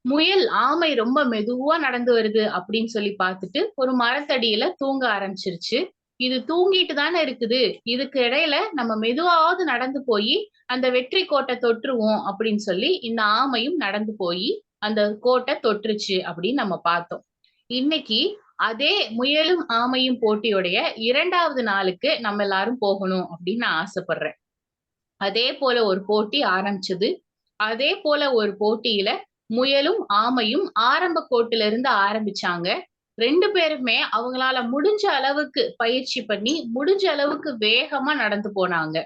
முயல் ஆமை ரொம்ப மெதுவா நடந்து வருது அப்படின்னு சொல்லி பார்த்துட்டு ஒரு மரத்தடியில தூங்க ஆரம்பிச்சிருச்சு. இது தூங்கிட்டு தானே இருக்குது, இதுக்கு இடையில நம்ம மெதுவாவது நடந்து போய் அந்த வெற்றி கோட்டை தொற்றுவோம் அப்படின்னு சொல்லி இந்த ஆமையும் நடந்து போய் அந்த கோட்டை தொற்றுச்சு அப்படின்னு நம்ம பார்த்தோம். இன்னைக்கு அதே முயலும் ஆமையும் போட்டியுடைய 2வது நாளுக்கு நம்ம எல்லாரும் போகணும் அப்படின்னு நான் ஆசைப்படுறேன். அதே போல ஒரு போட்டி ஆரம்பிச்சது. அதே போல ஒரு போட்டியில முயலும் ஆமையும் ஆரம்ப கோட்டில இருந்து ஆரம்பிச்சாங்க. 2 பேருமே அவங்களால முடிஞ்ச அளவுக்கு பயிற்சி பண்ணி முடிஞ்ச அளவுக்கு வேகமா நடந்து போனாங்க.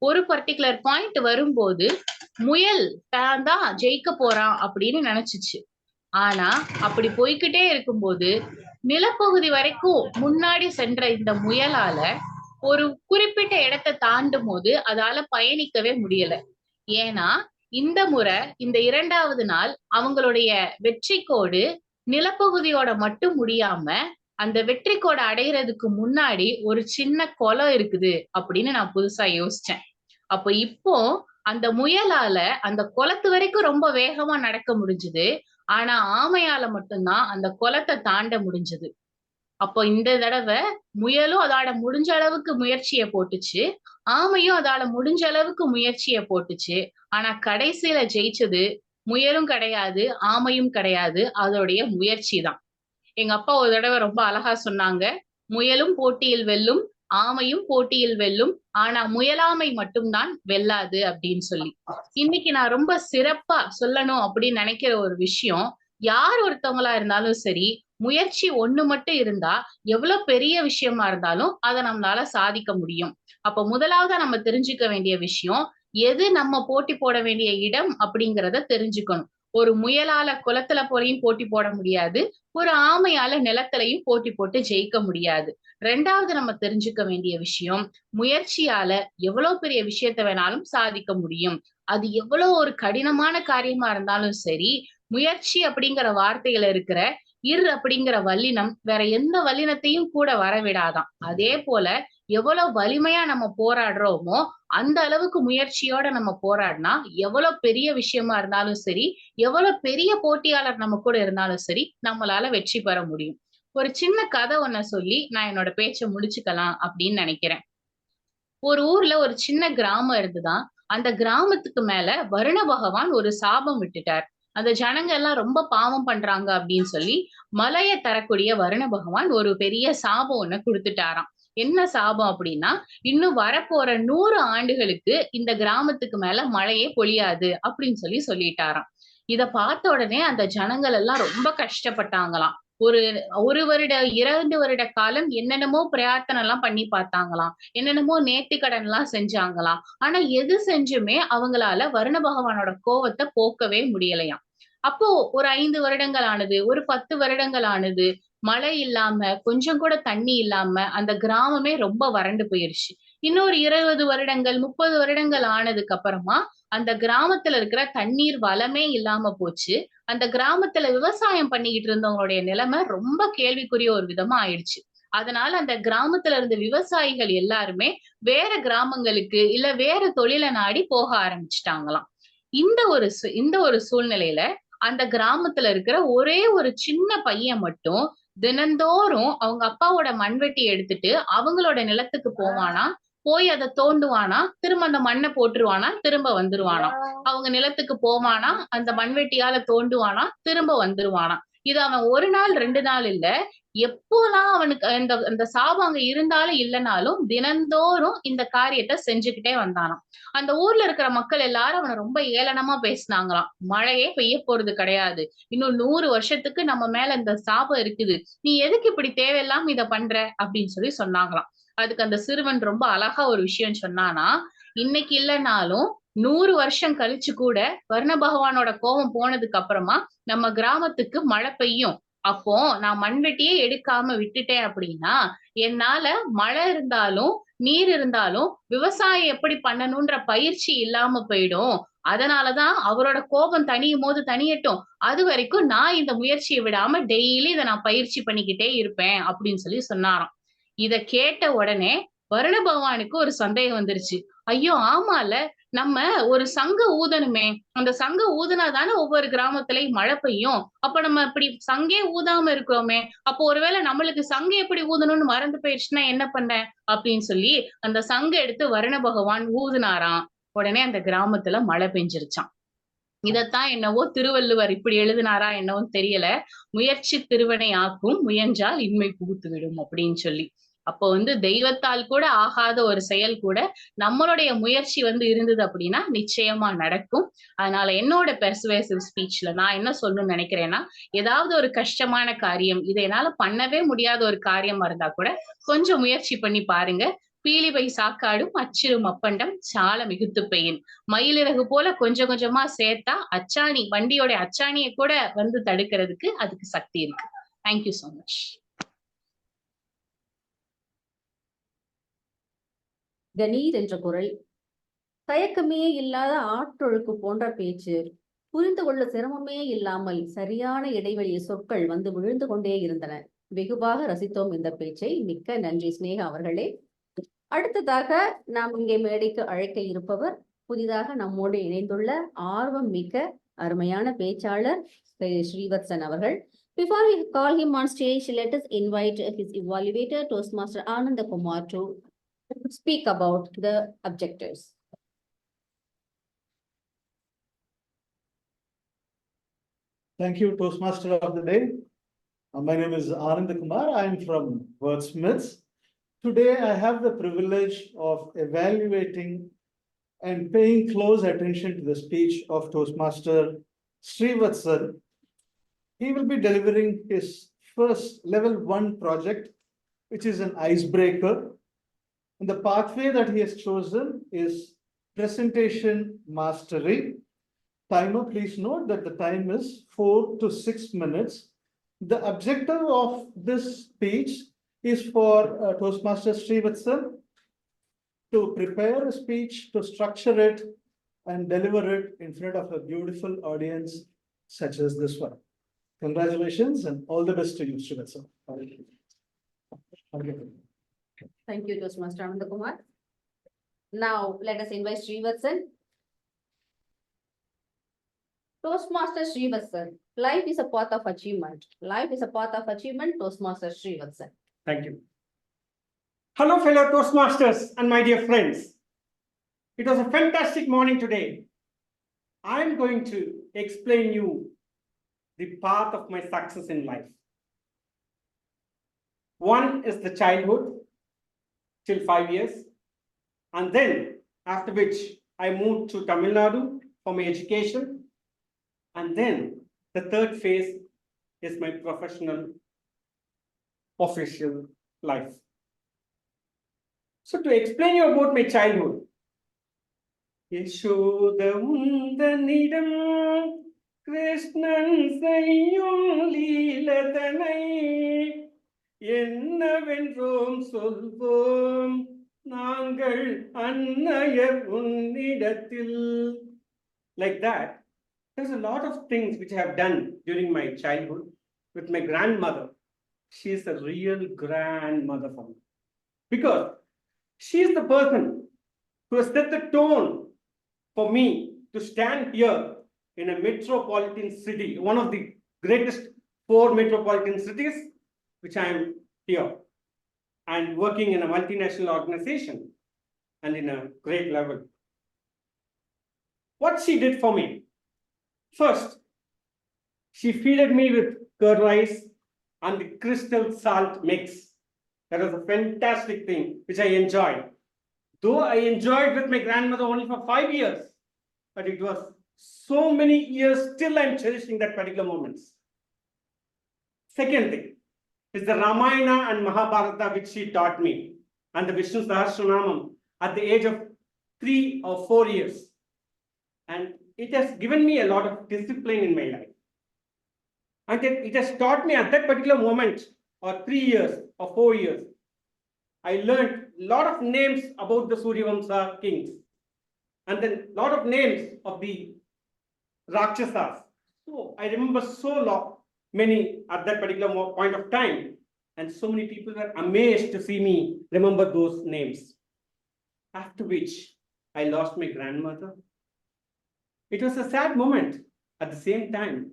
ஒரு பர்டிகுலர் பாயிண்ட் வரும்போது முயல் தான் ஜெயிக்க போறான் அப்படின்னு நினைச்சுச்சு. ஆனா அப்படி போய்கிட்டே இருக்கும்போது நிலப்பகுதி வரைக்கும் முன்னாடி சென்ற இந்த முயலால ஒரு குறிப்பிட்ட இடத்தை தாண்டும் போது அதால பயணிக்கவே முடியல. ஏன்னா இந்த முறை இந்த 2வது நாள் அவங்களுடைய வெற்றி கோடு நிலப்பகுதியோட மட்டும் முடியாம அந்த வெற்றி கோடை அடைகிறதுக்கு முன்னாடி ஒரு சின்ன குளம் இருக்குது அப்படின்னு நான் புதுசா யோசிச்சேன். அப்ப இப்போ அந்த முயலால அந்த குளத்து வரைக்கும் ரொம்ப வேகமா நடக்க முடிஞ்சது. ஆனா ஆமையால மட்டும்தான் அந்த குளத்தை தாண்ட முடிஞ்சது. அப்போ இந்த தடவை முயலும் அதால முடிஞ்ச அளவுக்கு முயற்சியை போட்டுச்சு, ஆமையும் அதால முடிஞ்ச அளவுக்கு முயற்சியை போட்டுச்சு. ஆனா கடைசியில ஜெயிச்சது முயலும் கிடையாது, ஆமையும் கிடையாது, அதோடைய முயற்சி தான். எங்க அப்பா ஒரு தடவை ரொம்ப அழகா சொன்னாங்க, முயலும் போட்டியில் வெல்லும், ஆமையும் போட்டியில் வெல்லும், ஆனா முயலாமை மட்டும்தான் வெல்லாது அப்படின்னு சொல்லி. இன்னைக்கு நான் ரொம்ப சிறப்பா சொல்லணும் அப்படின்னு நினைக்கிற ஒரு விஷயம், யார் ஒருத்தவங்களா இருந்தாலும் சரி, முயற்சி ஒண்ணு மட்டும் இருந்தா எவ்வளவு பெரிய விஷயமா இருந்தாலும் அதை நம்மளால சாதிக்க முடியும். அப்ப முதலாவதா நம்ம தெரிஞ்சுக்க வேண்டிய விஷயம், எது நம்ம போட்டி போட வேண்டிய இடம் அப்படிங்கிறத தெரிஞ்சுக்கணும். ஒரு முயலால குளத்துல போலையும் போட்டி போட முடியாது, ஒரு ஆமையால நிலத்திலையும் போட்டி போட்டு ஜெயிக்க முடியாது. 2வது நம்ம தெரிஞ்சுக்க வேண்டிய விஷயம், முயற்சியால எவ்வளவு பெரிய விஷயத்த வேணாலும் சாதிக்க முடியும். அது எவ்வளவு ஒரு கடினமான காரியமா இருந்தாலும் சரி, முயற்சி அப்படிங்கிற வார்த்தையில இருக்கிற அப்படிங்கிற வல்லினம் வேற எந்த வல்லினத்தையும் கூட வரவிடாதாம். அதே போல எவ்வளவு வலிமையா நம்ம போராடுறோமோ அந்த அளவுக்கு முயற்சியோட நம்ம போராடினா எவ்வளவு பெரிய விஷயமா இருந்தாலும் சரி, எவ்வளவு பெரிய போட்டியாளர் நம்ம கூட இருந்தாலும் சரி, நம்மளால வெற்றி பெற முடியும். ஒரு சின்ன கதை ஒன்ன சொல்லி நான் என்னோட பேச்சை முடிச்சுக்கலாம் அப்படின்னு நினைக்கிறேன். ஒரு ஊர்ல ஒரு சின்ன கிராமம் இருந்துதான். அந்த கிராமத்துக்கு மேல வருண பகவான் ஒரு சாபம் விட்டுட்டார். அந்த ஜனங்க எல்லாம் ரொம்ப பாவம் பண்றாங்க அப்படின்னு சொல்லி மலையை தரக்கூடிய வருண பகவான் ஒரு பெரிய சாபம் ஒண்ணு கொடுத்துட்டாராம். என்ன சாபம் அப்படின்னா, இன்னும் வரப்போற 100 ஆண்டுகளுக்கு இந்த கிராமத்துக்கு மேல மழையே பொழியாது அப்படின்னு சொல்லிட்டாராம். இத பார்த்த உடனே அந்த ஜனங்கள் எல்லாம் ரொம்ப கஷ்டப்பட்டாங்களாம். ஒரு வருட 2 வருட காலம் என்னென்னமோ பிரார்த்தனை எல்லாம் பண்ணி பார்த்தாங்களாம், என்னென்னமோ நேர்த்திக்கடன் எல்லாம் செஞ்சாங்களாம். ஆனா எது செஞ்சுமே அவங்களால வருண பகவானோட கோவத்தை போக்கவே முடியலையாம். அப்போ ஒரு 5 வருடங்கள் ஆனது, ஒரு 10 வருடங்கள் ஆனது, மழை இல்லாம கொஞ்சம் கூட தண்ணி இல்லாம அந்த கிராமமே ரொம்ப வறண்டு போயிருச்சு. இன்னொரு 20 வருடங்கள் 30 வருடங்கள் ஆனதுக்கு அப்புறமா அந்த கிராமத்துல இருக்கிற தண்ணீர் வளமே இல்லாம போச்சு. அந்த கிராமத்துல விவசாயம் பண்ணிக்கிட்டு இருந்தவங்களுடைய நிலைமை ரொம்ப கேள்விக்குரிய ஒரு விதமா ஆயிடுச்சு. அதனால அந்த கிராமத்துல இருந்த விவசாயிகள் எல்லாருமே வேற கிராமங்களுக்கு இல்ல வேற தொழிலை நாடி போக ஆரம்பிச்சுட்டாங்களாம். இந்த ஒரு சூழ்நிலையில அந்த கிராமத்துல இருக்கிற ஒரே ஒரு சின்ன பையன் மட்டும் தினந்தோறும் அவங்க அப்பாவோட மண்வெட்டி எடுத்துட்டு அவங்களோட நிலத்துக்கு போவானா, போய் அதை தோண்டுவானா, திரும்ப அந்த மண்ணை போட்டுருவானா, திரும்ப வந்துருவானா. அவங்க நிலத்துக்கு போவானா, அந்த மண்வெட்டியால தோண்டுவானா, திரும்ப வந்துருவானா. இது அவன் ஒரு நாள் 2 நாள் இல்ல, எப்போலாம் அவனுக்கு அந்த சாபம் அங்க இருந்தாலும் இல்லைனாலும் தினந்தோறும் இந்த காரியத்தை செஞ்சுக்கிட்டே வந்தானாம். அந்த ஊர்ல இருக்கிற மக்கள் எல்லாரும் அவனை ரொம்ப ஏளனமா பேசினாங்களாம். மழையே பெய்ய போறது கிடையாது, இன்னும் 100 வருஷத்துக்கு நம்ம மேல இந்த சாபம் இருக்குது, நீ எதுக்கு இப்படி தேவையில்லாம இத பண்ற அப்படின்னு சொல்லி சொன்னாங்களாம். அதுக்கு அந்த சிறுவன் ரொம்ப அழகா ஒரு விஷயம் சொன்னானா, இன்னைக்கு இல்லைனாலும் 100 வருஷம் கழிச்சு கூட வருண பகவானோட கோபம் போனதுக்கு அப்புறமா நம்ம கிராமத்துக்கு மழை பெய்யும். அப்போ நான் மண்வெட்டியே எடுக்காம விட்டுட்டேன் அப்படின்னா என்னால மழை இருந்தாலும் நீர் இருந்தாலும் விவசாயம் எப்படி பண்ணணும்ன்ற பயிற்சி இல்லாம போயிடும். அதனாலதான் அவரோட கோபம் தணியும் போது தணியட்டும், அது வரைக்கும் நான் இந்த முயற்சியை விடாம டெய்லி இதை நான் பயிற்சி பண்ணிக்கிட்டே இருப்பேன் அப்படின்னு சொல்லி சொன்னாராம். இத கேட்ட உடனே வருண பகவானுக்கு ஒரு சந்தேகம் வந்துருச்சு. ஐயோ ஆமால, நம்ம ஒரு சங்க ஊதணுமே, அந்த சங்க ஊதுனாதானே ஒவ்வொரு கிராமத்திலயும் மழை பெய்யும். அப்ப நம்ம இப்படி சங்கே ஊதாம இருக்கிறோமே, அப்போ ஒருவேளை நம்மளுக்கு சங்க எப்படி ஊதணும்னு மறந்து போயிடுச்சுன்னா என்ன பண்ண அப்படின்னு சொல்லி அந்த சங்க எடுத்து வருண பகவான் ஊதுனாராம். உடனே அந்த கிராமத்துல மழை பெஞ்சிருச்சான். இதத்தான் என்னவோ திருவள்ளுவர் இப்படி எழுதினாரா என்னவோ தெரியல, முயற்சி திருவினை ஆக்கும், முயன்றால் இன்மை புகுத்து விடும் அப்படின்னு சொல்லி. அப்போ தெய்வத்தால் கூட ஆகாத ஒரு செயல் கூட நம்மளுடைய முயற்சி இருந்தது அப்படின்னா நிச்சயமா நடக்கும். அதனால என்னோட பெர்சுவேசிவ் ஸ்பீச்ல நான் என்ன சொல்லணும்னு நினைக்கிறேன்னா, ஏதாவது ஒரு கஷ்டமான காரியம், இதை என்னால பண்ணவே முடியாத ஒரு காரியமா இருந்தா கூட கொஞ்சம் முயற்சி பண்ணி பாருங்க. பீலிவை சாக்காடும் அச்சிரும் அப்பண்டம் சால மிகுத்து பெயின். மயிலிறகு போல கொஞ்சம் கொஞ்சமா சேர்த்தா அச்சாணி, வண்டியோட அச்சாணியை கூட தடுக்கிறதுக்கு அதுக்கு சக்தி இருக்கு. Thank you so much. கணீர் என்ற குரல், தயக்கமே இல்லாத ஆற்றொழுக்கு போன்ற பேச்சு, புரிந்து கொள்ள சிரமமே இல்லாமல் சரியான இடைவெளியில் சொற்கள் விழுந்து கொண்டே இருந்தன. வெகுவாக ரசித்தோம் இந்த பேச்சை. மிக்க நன்றி ஸ்னேகா அவர்களே. அடுத்ததாக நாம் இங்கே மேடைக்கு அழைக்க இருப்பவர் புதிதாக நம்மோடு இணைந்துள்ள ஆர்வம் மிக்க அருமையான பேச்சாளர் ஸ்ரீவத்சன் அவர்கள். Before we call him on stage, let us invite his evaluator, Toastmaster Ananda Kumar, to speak about the objectives. Thank you, Toastmaster of the Day. My name is Ananda Kumar. I am from Wordsmiths. Today, I have the privilege of evaluating and paying close attention to the speech of Toastmaster Srivatsan. He will be delivering his first level 1 project, which is an icebreaker. And the pathway that he has chosen is presentation mastery. Timer, please note that the time is 4 to 6 minutes. The objective of this speech is for Toastmaster Srivatsan to prepare a speech, to structure it, and deliver it in front of a beautiful audience such as this one. Congratulations and all the best to you, Srivatsan. Thank you, Toastmaster Ananda Kumar. Now, let us invite Srivatsan. Toastmaster Srivatsan, life is a path of achievement. Life is a path of achievement, Toastmaster Srivatsan. Thank you. Hello, fellow Toastmasters and my dear friends. It was a fantastic morning today. I'm going to explain you the path of my success in life. One is the childhood till 5 years, and then after which I moved to Tamil Nadu for my education, and then the third phase is my professional official life. So to explain you about my childhood, Yashoda undanidam Krishnan seyyum leeladhanai ennavendrom solvom naangal annayar unnidathil. Like that, there's a lot of things which I have done during my childhood with my grandmother. she is a real grandmother for me. Because she is the person who has set the tone for me to stand here in a metropolitan city, one of the greatest 4 metropolitan cities, which I am here, and working in a multinational organization and in a great level. What she did for me? First, she feeded me with curd rice and the crystal salt mix. That was a fantastic thing, which I enjoyed. Though I enjoyed with my grandmother only for 5 years, but it was so many years, still I'm cherishing that particular moments. Second thing is the Ramayana and Mahabharata, which she taught me, and the Vishnu Sahasranamam at the age of 3 or 4 years. And it has given me a lot of discipline in my life. And it has taught me at that particular moment, or 3 years or 4 years, I learned a lot of names about the Suryavamsa kings, and then a lot of names of the Rakshasas. So I remember many at that particular point of time, and so many people were amazed to see me remember those names. After which I lost my grandmother. It was a sad moment. At the same time,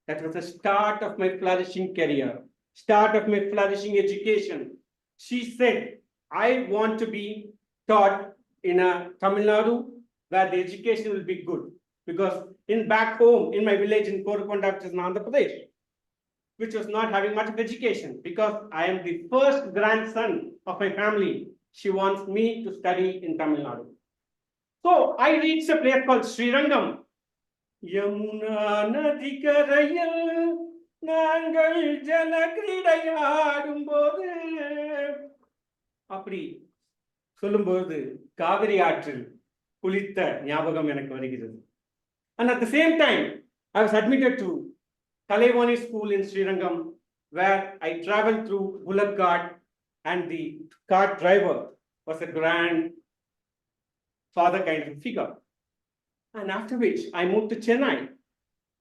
that was the start of my flourishing career, start of my flourishing education. She said, I want to be taught in a Tamil Nadu where the education will be good. Because in back home, in my village in Korukonda, which is in Andhra Pradesh, which was not having much of education, because I am the first grandson of my family, she wants me to study in Tamil Nadu. So I reached a place called Srirangam. Yamuna Nadikarayal Nangal Jalakridayadum Bodhe. அப்படி சொல்லும்போது காவிரி ஆற்றில் குளித்த ஞாபகம் எனக்கு வருகிறது. And at the same time, I was admitted to Kalaivani School in Srirangam, where I traveled through Bullock Cart, and the cart driver was a grandfather kind of figure. And after which I moved to Chennai.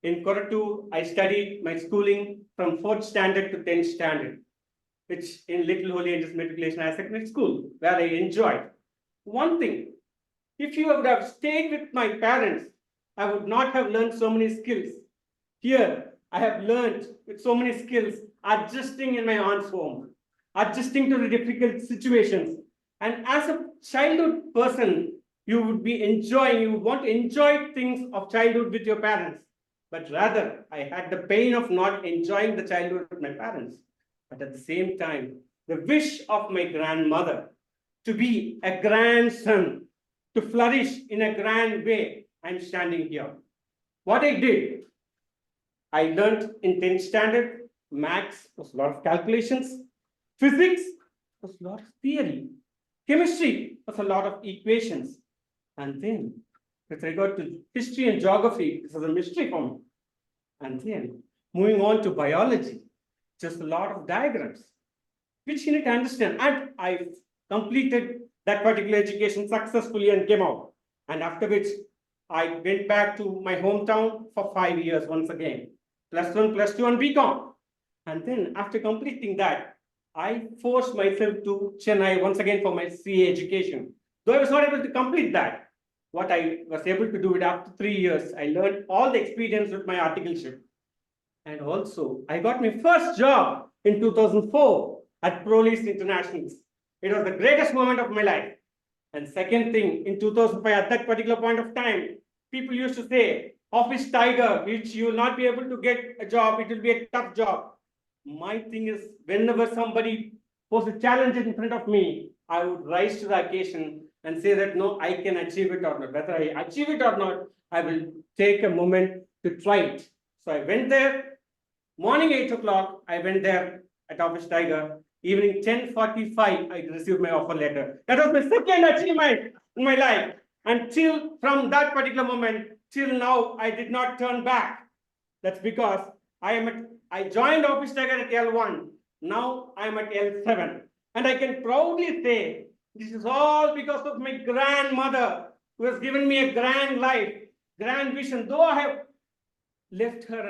In Korattur, I studied my schooling from 4th standard to 10th standard, which in Little Holy Angels Matriculation Higher Secondary School, where I enjoyed. One thing, if you would have stayed with my parents, I would not have learned so many skills. Here, I have learned with so many skills, adjusting in my aunt's home, adjusting to the difficult situations. And as a childhood person, you would be enjoying, you would want to enjoy things of childhood with your parents. But rather, I had the pain of not enjoying the childhood with my parents. But at the same time, the wish of my grandmother to be a grandson, to flourish in a grand way, I'm standing here. What I did, I learned in 10th standard, maths was a lot of calculations, physics was a lot of theory, chemistry was a lot of equations. And then, with regard to history and geography, this was a mystery for me. And then, moving on to biology, just a lot of diagrams, which you need to understand. And I completed that particular education successfully and came out. And after which, I went back to my hometown for 5 years once again, +1, +2 and BCom. And then after completing that, I forced myself to Chennai once again for my CA education. Though I was not able to complete that, what I was able to do it after 3 years, I learned all the experience with my articleship. And also, I got my first job in 2004 at Prolis Internationals. It was the greatest moment of my life. And second thing, in 2005, at that particular point of time, people used to say, office tiger, which you will not be able to get a job, it will be a tough job. My thing is, whenever somebody posed a challenge in front of me, I would rise to the occasion and say that, no, I can achieve it or not. Whether I achieve it or not, I will take a moment to try it. So I went there, morning 8 o'clock, I went there at Office Tiger. Evening 10:45, I received my offer letter. That was my second achievement in my life. And from that particular moment, till now, I did not turn back. That's because I joined Office Tiger at L1. Now I am at L7. And I can proudly say, this is all because of my grandmother, who has given me a grand life, grand vision. Though I have left her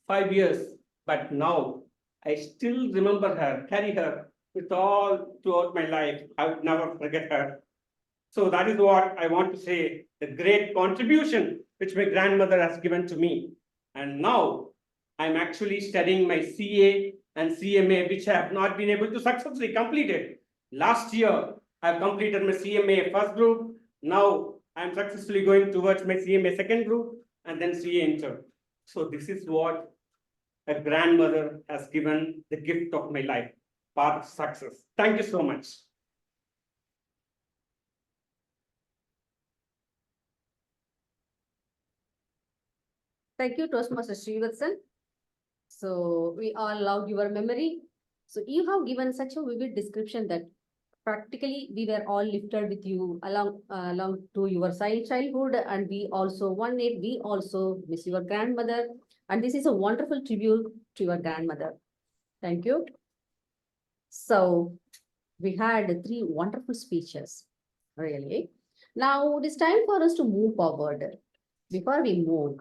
5 years, but now I still remember her, carry her with all throughout my life. I would never forget her. So that is what I want to say, the great contribution which my grandmother has given to me. And now I'm actually studying my CA and CMA, which I have not been able to successfully complete it. Last year, I've completed my CMA first group. Now I'm successfully going towards my CMA second group and then CA inter. So this is what a grandmother has given the gift of my life, path of success. Thank you so much. Thank you, Toastmaster Srivatsan. So we all loved your memory. So you have given such a vivid description that practically we were all lifted with you along to your childhood, and we also we also miss your grandmother, and this is a wonderful tribute to your grandmother. Thank you. So we had 3 wonderful speeches, really. Now it is time for us to move forward. Before we move,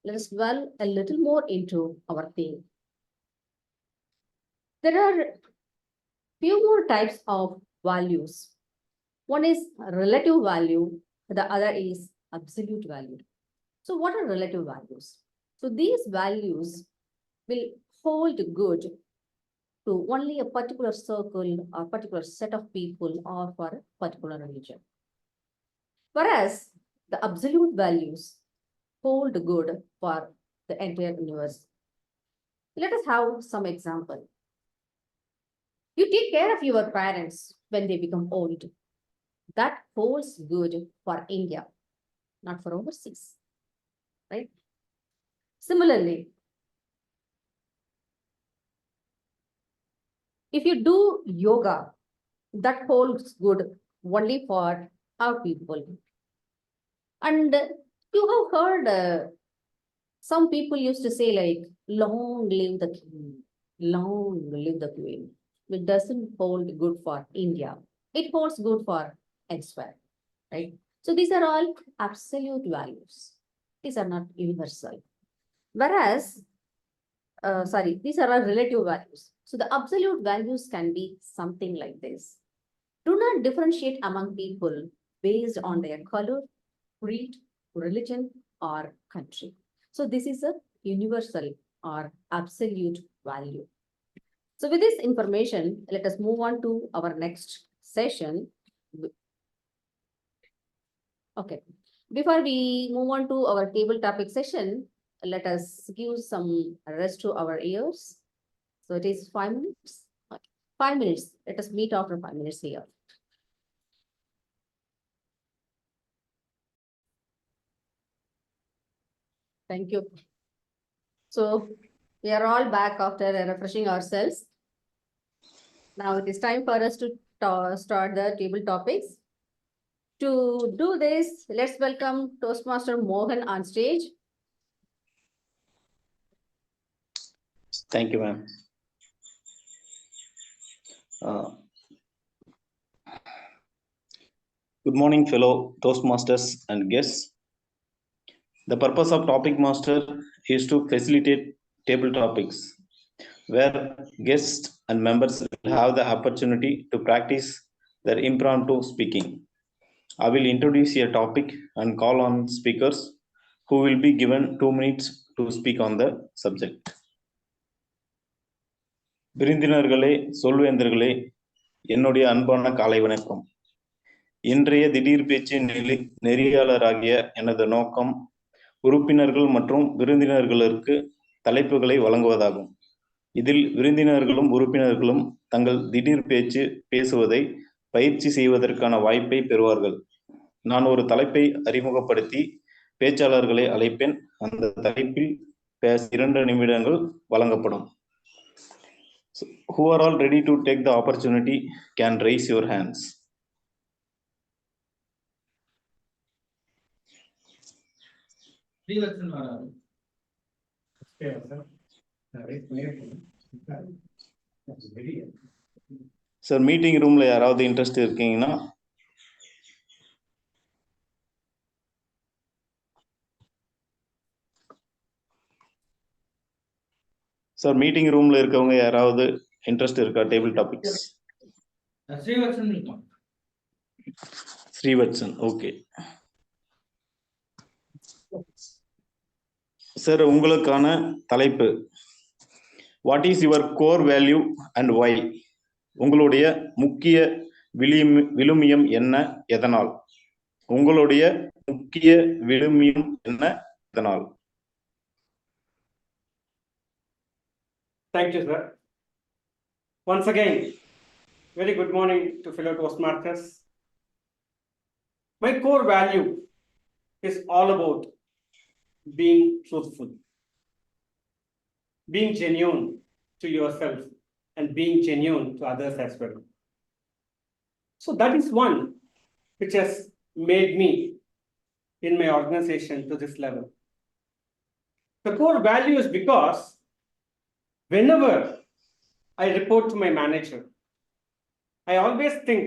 let us dwell a little more into our theme. There are few more types of values. One is relative value, the other is absolute value. So what are relative values? So these values will hold good to only a particular circle or particular set of people or for a particular religion. Whereas the absolute values hold good for the entire universe. Let us have some example. You take care of your parents when they become old. That holds good for India, not for overseas, right? Similarly, if you do yoga, that holds good only for our people. And you have heard some people used to say like, long live the king, long live the queen. It doesn't hold good for India. It holds good for elsewhere, right? So these are all absolute values. These are not universal. Whereas, these are all relative values. So the absolute values can be something like this. Do not differentiate among people based on their color, creed, religion, or country. So this is a universal or absolute value. So with this information, let us move on to our next session. Okay. Before we move on to our table topic session, let us give some rest to our ears. So it is 5 minutes. Okay. 5 minutes. Let us meet after 5 minutes here. Thank you. So we are all back after refreshing ourselves. Now it is time for us to start the table topics. To do this, let's welcome Toastmaster Mohan on stage. Thank you, ma'am. Good morning, fellow Toastmasters and guests. The purpose of Topic Master is to facilitate table topics, where guests and members will have the opportunity to practice their impromptu speaking. I will introduce a topic and call on speakers who will be given 2 minutes to speak on the subject. விருந்தினர்களே, சொல்வேந்தர்களே, என்னுடைய அன்பான காலை வணக்கம். இன்றைய திடீர் பேச்சு நெறியாளராகிய எனது நோக்கம் உறுப்பினர்கள் மற்றும் விருந்தினர்களுக்கு தலைப்புகளை வழங்குவதாகும். இதில் விருந்தினர்களும் உறுப்பினர்களும் தங்கள் திடீர் பேச்சு பேசுவதை பயிற்சி செய்வதற்கான வாய்ப்பை பெறுவார்கள். நான் ஒரு தலைப்பை அறிமுகப்படுத்தி பேச்சாளர்களை அழைப்பேன். அந்த தலைப்பில் பேச 2 நிமிடங்கள் வழங்கப்படும். So, who are all ready to take the opportunity can raise your hands. Sir, meeting roomல யாராவது இன்ட்ரெஸ்ட் இருக்கீங்கன்னா சார் மீட்டிங் ரூம்ல இருக்கவங்க யாராவது இன்ட்ரெஸ்ட் இருக்கா டேபிள் டாபிக்ஸ்? ஸ்ரீவத்சன் இருப்பான். ஸ்ரீவத்சன், ஓகே. சார் உங்களுக்கான தலைப்பு what is your core value and why? உங்களுடைய முக்கிய விழுமியம் என்ன, எதனால்? உங்களுடைய முக்கிய விழுமியம் என்ன, எதனால்? Thank you, sir. Once again, very good morning to fellow Toastmasters. My core value is all about being truthful, being genuine to yourself, and being genuine to others as well. So that is one which has made me in my organization to this level. The core value is because whenever I report to my manager, I always think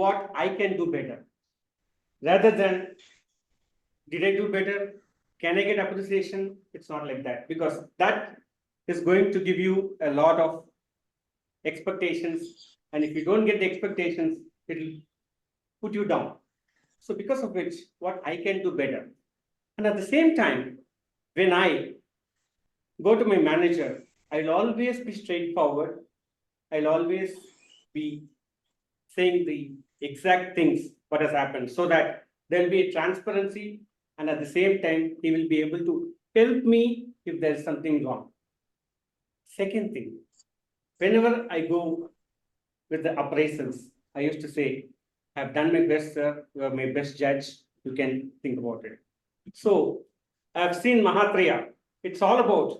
what I can do better rather than did I do better? Can I get appreciation? It's not like that, because that is going to give you a lot of expectations. And if you don't get the expectations, it will put you down. So because of which, what I can do better. And at the same time, when I go to my manager, I'll always be straightforward. I'll always be saying the exact things what has happened, so that there'll be a transparency, and at the same time, he will be able to help me if there's something wrong. Second thing, whenever I go with the appraisals, I used to say, I've done my best, sir. You are my best judge. You can think about it. So I've seen Mahatria. It's all about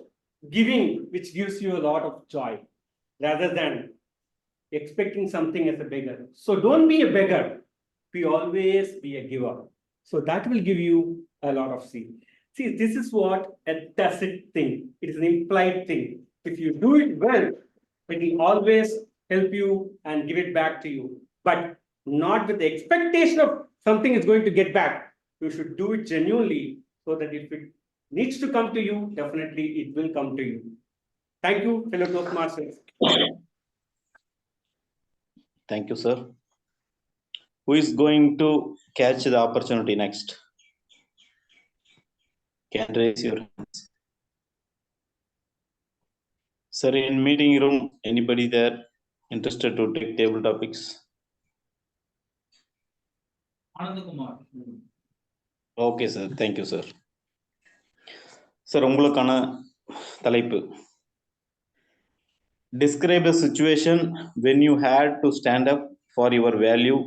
giving, which gives you a lot of joy, rather than expecting something as a beggar. So don't be a beggar. Be always be a giver. So that will give you a lot of see. See, this is what a tacit thing. It is an implied thing. If you do it well, it will always help you and give it back to you. But not with the expectation of something is going to get back. You should do it genuinely, so that if it needs to come to you, definitely it will come to you. Thank you, fellow Toastmasters. Thank you, sir. Who is going to catch the opportunity next? Can raise your hands. Sir, in meeting room, anybody there interested to take table topics? Anandakumar. Okay, sir. Thank you, sir. Sir, உங்களுக்கான தலைப்பு describe a situation when you had to stand up for your value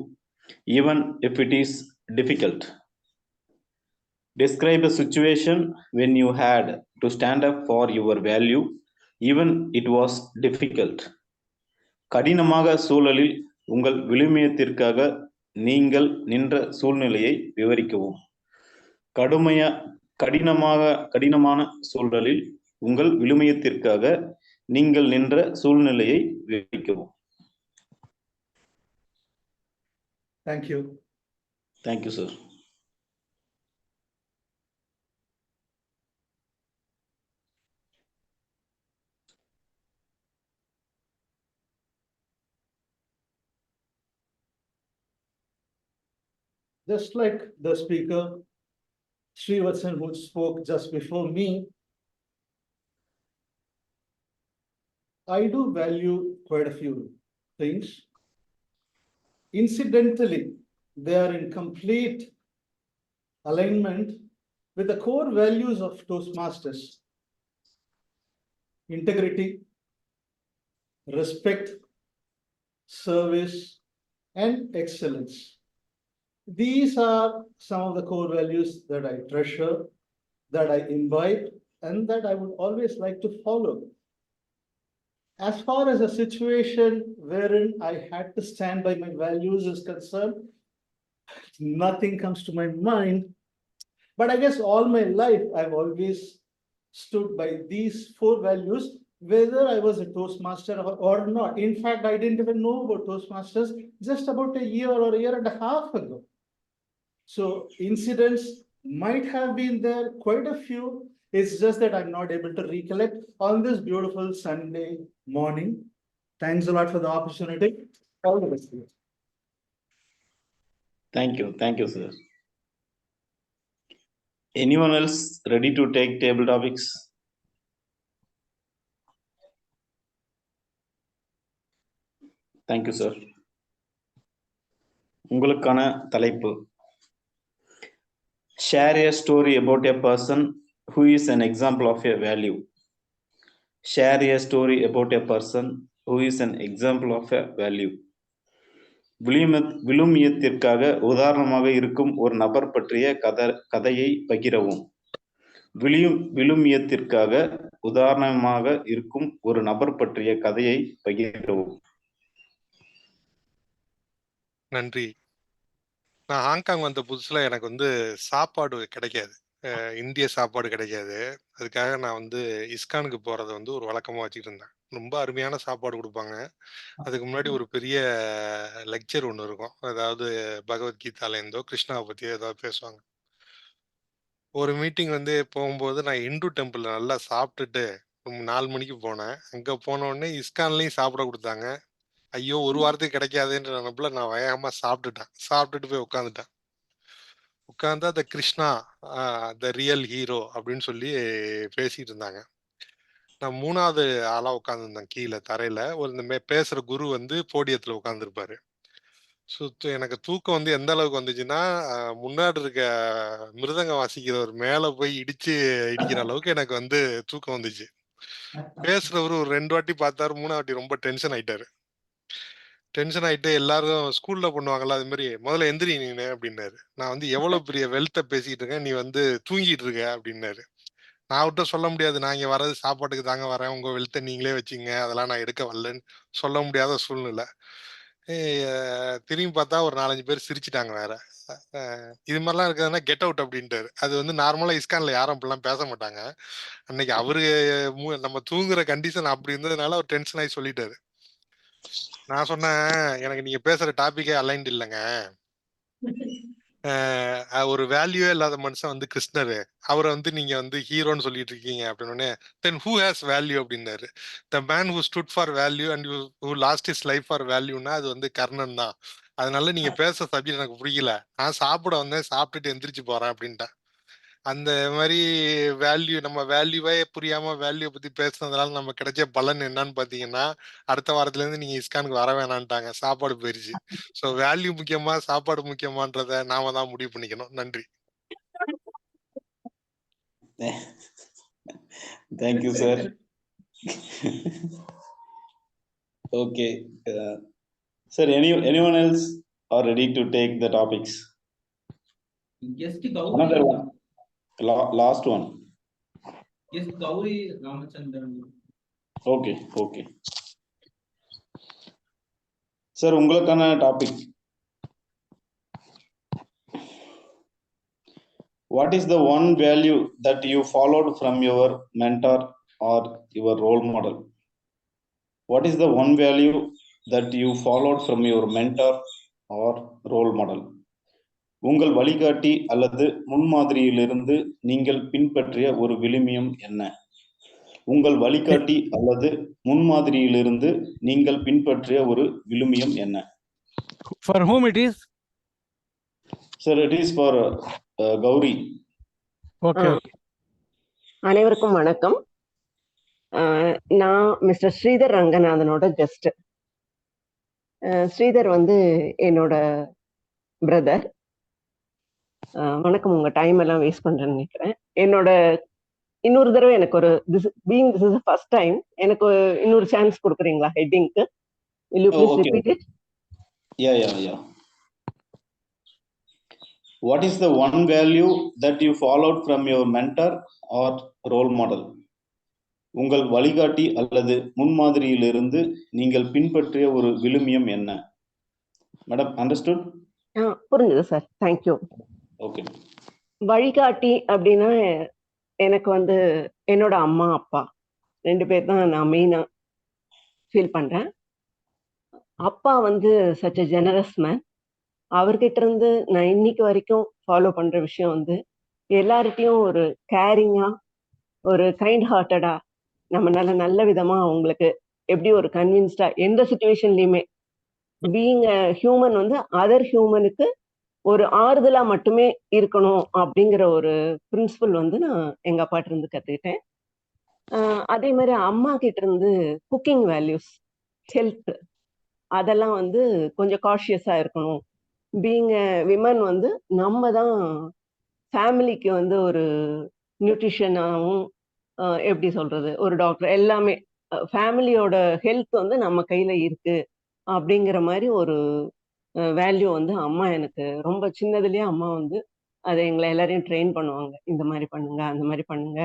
even if it is difficult. Describe a situation when you had to stand up for your value even it was difficult. கடினமாக சூழலில் உங்கள் விழுமியத்திற்காக நீங்கள் நின்ற சூழ்நிலையை விவரிக்கவும். கடினமான சூழலில் உங்கள் விழுமியத்திற்காக நீங்கள் நின்ற சூழ்நிலையை விவரிக்கவும். Thank you. Thank you, sir. Just like the speaker, Srivatsan, who spoke just before me, I do value quite a few things. Incidentally, they are in complete alignment with the core values of Toastmasters: integrity, respect, service, and excellence. These are some of the core values that I treasure, that I imbibe, and that I would always like to follow. As far as a situation wherein I had to stand by my values is concerned, nothing comes to my mind. But I guess all my life, I've always stood by these four values, whether I was a Toastmaster or not. In fact, I didn't even know about Toastmasters just about a year or a year and a half ago. So incidents might have been there, quite a few. It's just that I'm not able to recollect on this beautiful Sunday morning. Thanks a lot for the opportunity. All the best to you. Thank you, sir. Anyone else ready to take table topics? Thank you, sir. உங்களுக்கான தலைப்பு share a story about a person who is an example of a value. Share a story about a person who is an example of a value. விழுமியத்திற்காக உதாரணமாக இருக்கும் ஒரு நபர் பற்றிய கதையை பகிரவும். விழுமியத்திற்காக உதாரணமாக இருக்கும் ஒரு நபர் பற்றிய கதையை பகிரவும். நன்றி. நான் ஹாங்காங் வந்த புதுசுல எனக்கு வந்து சாப்பாடு கிடைக்காது. இந்திய சாப்பாடு கிடைக்காது. அதுக்காக நான் வந்து இஸ்கானுக்கு போறத வந்து ஒரு வழக்கமா வச்சுக்கிட்டு இருந்தேன். ரொம்ப அருமையான சாப்பாடு கொடுப்பாங்க. அதுக்கு முன்னாடி ஒரு பெரிய லெக்சர் ஒன்று இருக்கும். அதாவது பகவத்கீதால இருந்தோ கிருஷ்ணாவை பத்தி ஏதாவது பேசுவாங்க. ஒரு மீட்டிங் வந்து போகும்போது நான் இந்து டெம்பிள் நல்லா சாப்பிட்டுட்டு 4 மணிக்கு போனேன். அங்க போன உடனே இஸ்கான்லயும் சாப்பிட கொடுத்தாங்க. ஐயோ, ஒரு வாரத்துக்கு கிடைக்காதுன்ற நினைப்புல நான் வேகமா சாப்பிட்டுட்டு போய் உட்காந்துட்டேன். உட்கார்ந்தா த கிருஷ்ணா த ரியல் ஹீரோ அப்படின்னு சொல்லி பேசிட்டு இருந்தாங்க. நான் 3வது ஆளா உட்காந்துருந்தேன் கீழே தரையில. இந்த பேசுற குரு வந்து போடியத்துல உட்காந்துருப்பாரு. எனக்கு தூக்கம் வந்து எந்த அளவுக்கு வந்துச்சுன்னா, முன்னாடி இருக்க மிருதங்க வாசிக்கிறவர் மேல போய் இடிக்கிற அளவுக்கு எனக்கு வந்து தூக்கம் வந்துச்சு. பேசுறவரு ஒரு 2 வாட்டி பார்த்தாரு, 3வது வாட்டி ரொம்ப டென்ஷன் ஆயிட்டாரு. டென்ஷன் ஆயிட்டு எல்லாரும் ஸ்கூல்ல பண்ணுவாங்கல்ல, அது மாதிரி முதல்ல எந்திரி நீனு அப்படின்னாரு. நான் வந்து எவ்வளவு பெரிய வெல்த்த பேசிட்டு இருக்கேன், நீ வந்து தூங்கிட்டு இருக்க அப்படின்னாரு. நான் அவர்கிட்ட சொல்ல முடியாது, நான் இங்க வர்றது சாப்பாட்டுக்கு தாங்க வரேன், உங்க வெல்த்த நீங்களே வச்சுங்க, அதெல்லாம் நான் எடுக்க வரலன்னு சொல்ல முடியாத சூழ்நிலை. திரும்பி பார்த்தா ஒரு 4-5 பேர் சிரிச்சிட்டாங்க வேற. இது மாதிரிலாம் இருக்கிறதுனா கெட் அவுட் அப்படின்ட்டாரு. அது வந்து நார்மலா இஸ்கான்ல யாரும் அப்படிலாம் பேச மாட்டாங்க. அன்னைக்கு அவரு நம்ம தூங்குற கண்டிஷன் அப்படி இருந்ததுனால அவர் டென்ஷன் ஆகி சொல்லிட்டாரு. நான் சொன்னேன், எனக்கு நீங்க பேசுற டாபிக்கே அலைன்ட் இல்லைங்க. ஒரு வேல்யூவே இல்லாத மனுஷன் வந்து கிருஷ்ணரு, அவரை வந்து நீங்க வந்து ஹீரோன்னு சொல்லிட்டு இருக்கீங்க அப்படின்னு. தென் ஹூ ஹேஸ் வேல்யூ அப்படின்னாரு. The man who stood for value and who lost his life for வேல்யூனா அது வந்து கர்ணன் தான். அதனால நீங்க பேச சப்ஜெக்ட் எனக்கு புரியல, நான் சாப்பிட வந்தேன், சாப்பிட்டுட்டு எந்திரிச்சு போறேன் அப்படின்ட்டேன். அந்த மாதிரி வேல்யூ, நம்ம வேல்யூவே புரியாம வேல்யூ பத்தி பேசுனதுனால நம்ம கிடைச்ச பலன் என்னன்னு பாத்தீங்கன்னா, அடுத்த வாரத்துல இருந்து நீங்க இஸ்கானுக்கு வர வேணான்ட்டாங்க, சாப்பாடு போயிருச்சு. சோ வேல்யூ முக்கியமா சாப்பாடு முக்கியமான்றத நாம தான் முடிவு பண்ணிக்கணும். நன்றி. Thank you sir. Okay sir, anyone else are ready to take the topics? Yes, Another one. Last one. Yes, Gauri Ramachandran. Okay. Sir, உங்களுக்கான topic, what is the one value that you followed from your mentor or your role model? What is the one value that you followed from your mentor or role model? உங்கள் வழிகாட்டி அல்லது முன்மாதிரியிலிருந்து நீங்கள் பின்பற்றிய ஒரு விழுமியம் என்ன? உங்கள் வழிகாட்டி அல்லது முன்மாதிரியிலிருந்து நீங்கள் பின்பற்றிய ஒரு விழுமியம் என்ன? For whom it is? Sir, it is for Gauri. Okay. அனைவருக்கும் வணக்கம். நான் மிஸ்டர் ஸ்ரீதர் ரங்கநாதனோட கெஸ்ட். ஸ்ரீதர் வந்து என்னோட பிரதர். வணக்கம். உங்க டைம் எல்லாம் வேஸ்ட் பண்றேன்னு நினைக்கிறேன். என்னோட இன்னொரு தடவை எனக்கு ஒரு திஸ் இஸ் ஃபர்ஸ்ட் டைம், எனக்கு இன்னொரு சான்ஸ் கொடுக்குறீங்களா ஹெட்டிங்க்கு? Will you please repeat it? Yeah. What is the one value that you followed from your mentor or role model? உங்கள் வழிகாட்டி அல்லது முன்மாதிரியிலிருந்து நீங்கள் பின்பற்றிய ஒரு விழுமியம் என்ன? Madam, understood? புரிஞ்சுது சார், தேங்க்யூ. ஓகே. வழிகாட்டி அப்படின்னா எனக்கு வந்து என்னோட அம்மா அப்பா 2 பேர் தான் நான் மெயினா ஃபீல் பண்றேன். அப்பா வந்து சச் எ ஜெனரஸ் மேன். அவர்கிட்ட இருந்து நான் இன்னைக்கு வரைக்கும் ஃபாலோ பண்ற விஷயம் வந்து எல்லார்கிட்டையும் ஒரு கேரிங்கா ஒரு கைண்ட் ஹார்ட்டடா நம்மளால நல்ல விதமா அவங்களுக்கு எப்படி ஒரு கன்வின்ஸ்டா எந்த சுச்சுவேஷன்லயுமே பீயிங் ஹியூமன் வந்து அதர் ஹியூமனுக்கு ஒரு ஆறுதலா மட்டுமே இருக்கணும் அப்படிங்கிற ஒரு பிரின்சிபல் வந்து நான் எங்க அப்பாட்ட இருந்து கத்துக்கிட்டேன். அதே மாதிரி அம்மா கிட்ட இருந்து குக்கிங் வேல்யூஸ், ஹெல்த், அதெல்லாம் வந்து கொஞ்சம் காஷியஸா இருக்கணும். பீயிங் விமன் வந்து நம்ம தான் ஃபேமிலிக்கு வந்து ஒரு நியூட்ரிஷனாகவும் எப்படி சொல்றது, ஒரு டாக்டர், எல்லாமே ஃபேமிலியோட ஹெல்த் வந்து நம்ம கையில இருக்கு அப்படிங்கிற மாதிரி ஒரு வேல்யூ வந்து அம்மா எனக்கு ரொம்ப சின்னதுலயே அம்மா வந்து அதை எங்களை எல்லாரையும் ட்ரெயின் பண்ணுவாங்க. இந்த மாதிரி பண்ணுங்க, அந்த மாதிரி பண்ணுங்க.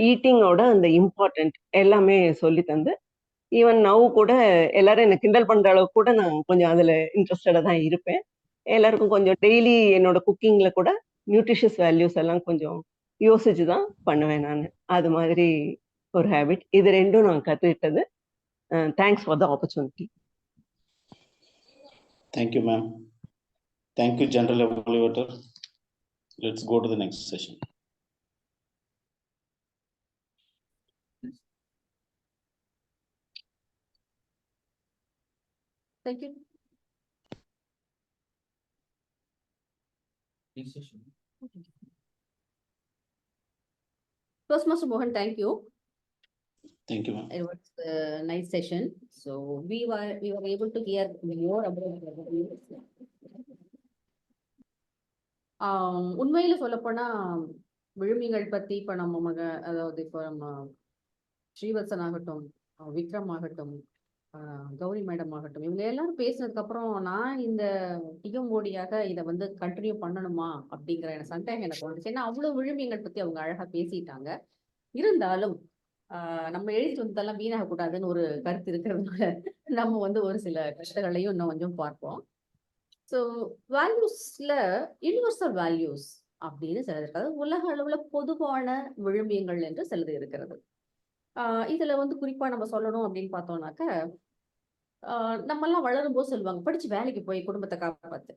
ஈட்டிங்கோட அந்த இம்பார்ட்டன்ட் எல்லாமே சொல்லி தந்து, ஈவன் நவ் கூட எல்லாரும் என்ன கிண்டல் பண்ற அளவுக்கு கூட நான் கொஞ்சம் அதுல இன்ட்ரெஸ்டடா தான் இருப்பேன். எல்லாருக்கும் கொஞ்சம் டெய்லி என்னோட குக்கிங்ல கூட நியூட்ரிஷியஸ் வேல்யூஸ் எல்லாம் கொஞ்சம் யோசிச்சு தான் பண்ணுவேன் நான். அது மாதிரி ஒரு ஹேபிட். இது ரெண்டும் நான் கத்துக்கிட்டது. Thanks for the opportunity. Thank you, ma'am. Thank you, General Evaluator. Let's go to the next session. Thank you. Toastmaster Mohan, thank you. Thank you, ma'am. It was a nice session. So we were able to hear more about உண்மையில சொல்லப்போனா விழுமியங்கள் பத்தி இப்ப நம்ம அதாவது இப்போ நம்ம ஸ்ரீவத்சன் ஆகட்டும், விக்ரம் ஆகட்டும், கௌரி மேடம் ஆகட்டும், இவங்க எல்லாரும் பேசினதுக்கு அப்புறம் நான் இந்த டிஎம்ஓடியாக இதை வந்து கண்டினியூ பண்ணணுமா அப்படிங்கிற சந்தேகம் எனக்கு வந்துச்சு. ஏன்னா அவ்வளவு விழுமியங்கள் பத்தி அவங்க அழகா பேசிட்டாங்க. இருந்தாலும் நம்ம எழுதிட்டு வந்ததெல்லாம் வீணாக கூடாதுன்னு ஒரு கருத்து இருக்கிறதுனால நம்ம வந்து ஒரு சில கஷ்டங்களையும் இன்னும் கொஞ்சம் பார்ப்போம். ஸோ வேல்யூஸ்ல யூனிவர்சல் வேல்யூஸ் அப்படின்னு சிலது இருக்காது, உலக அளவுல பொதுவான விழுமியங்கள் என்று சிலது இருக்கிறது. இதுல வந்து குறிப்பா நம்ம சொல்லணும் அப்படின்னு பார்த்தோம்னாக்க, நம்ம எல்லாம் வளரும் போது சொல்லுவாங்க, படிச்சு வேலைக்கு போய் குடும்பத்தை காப்பாத்து.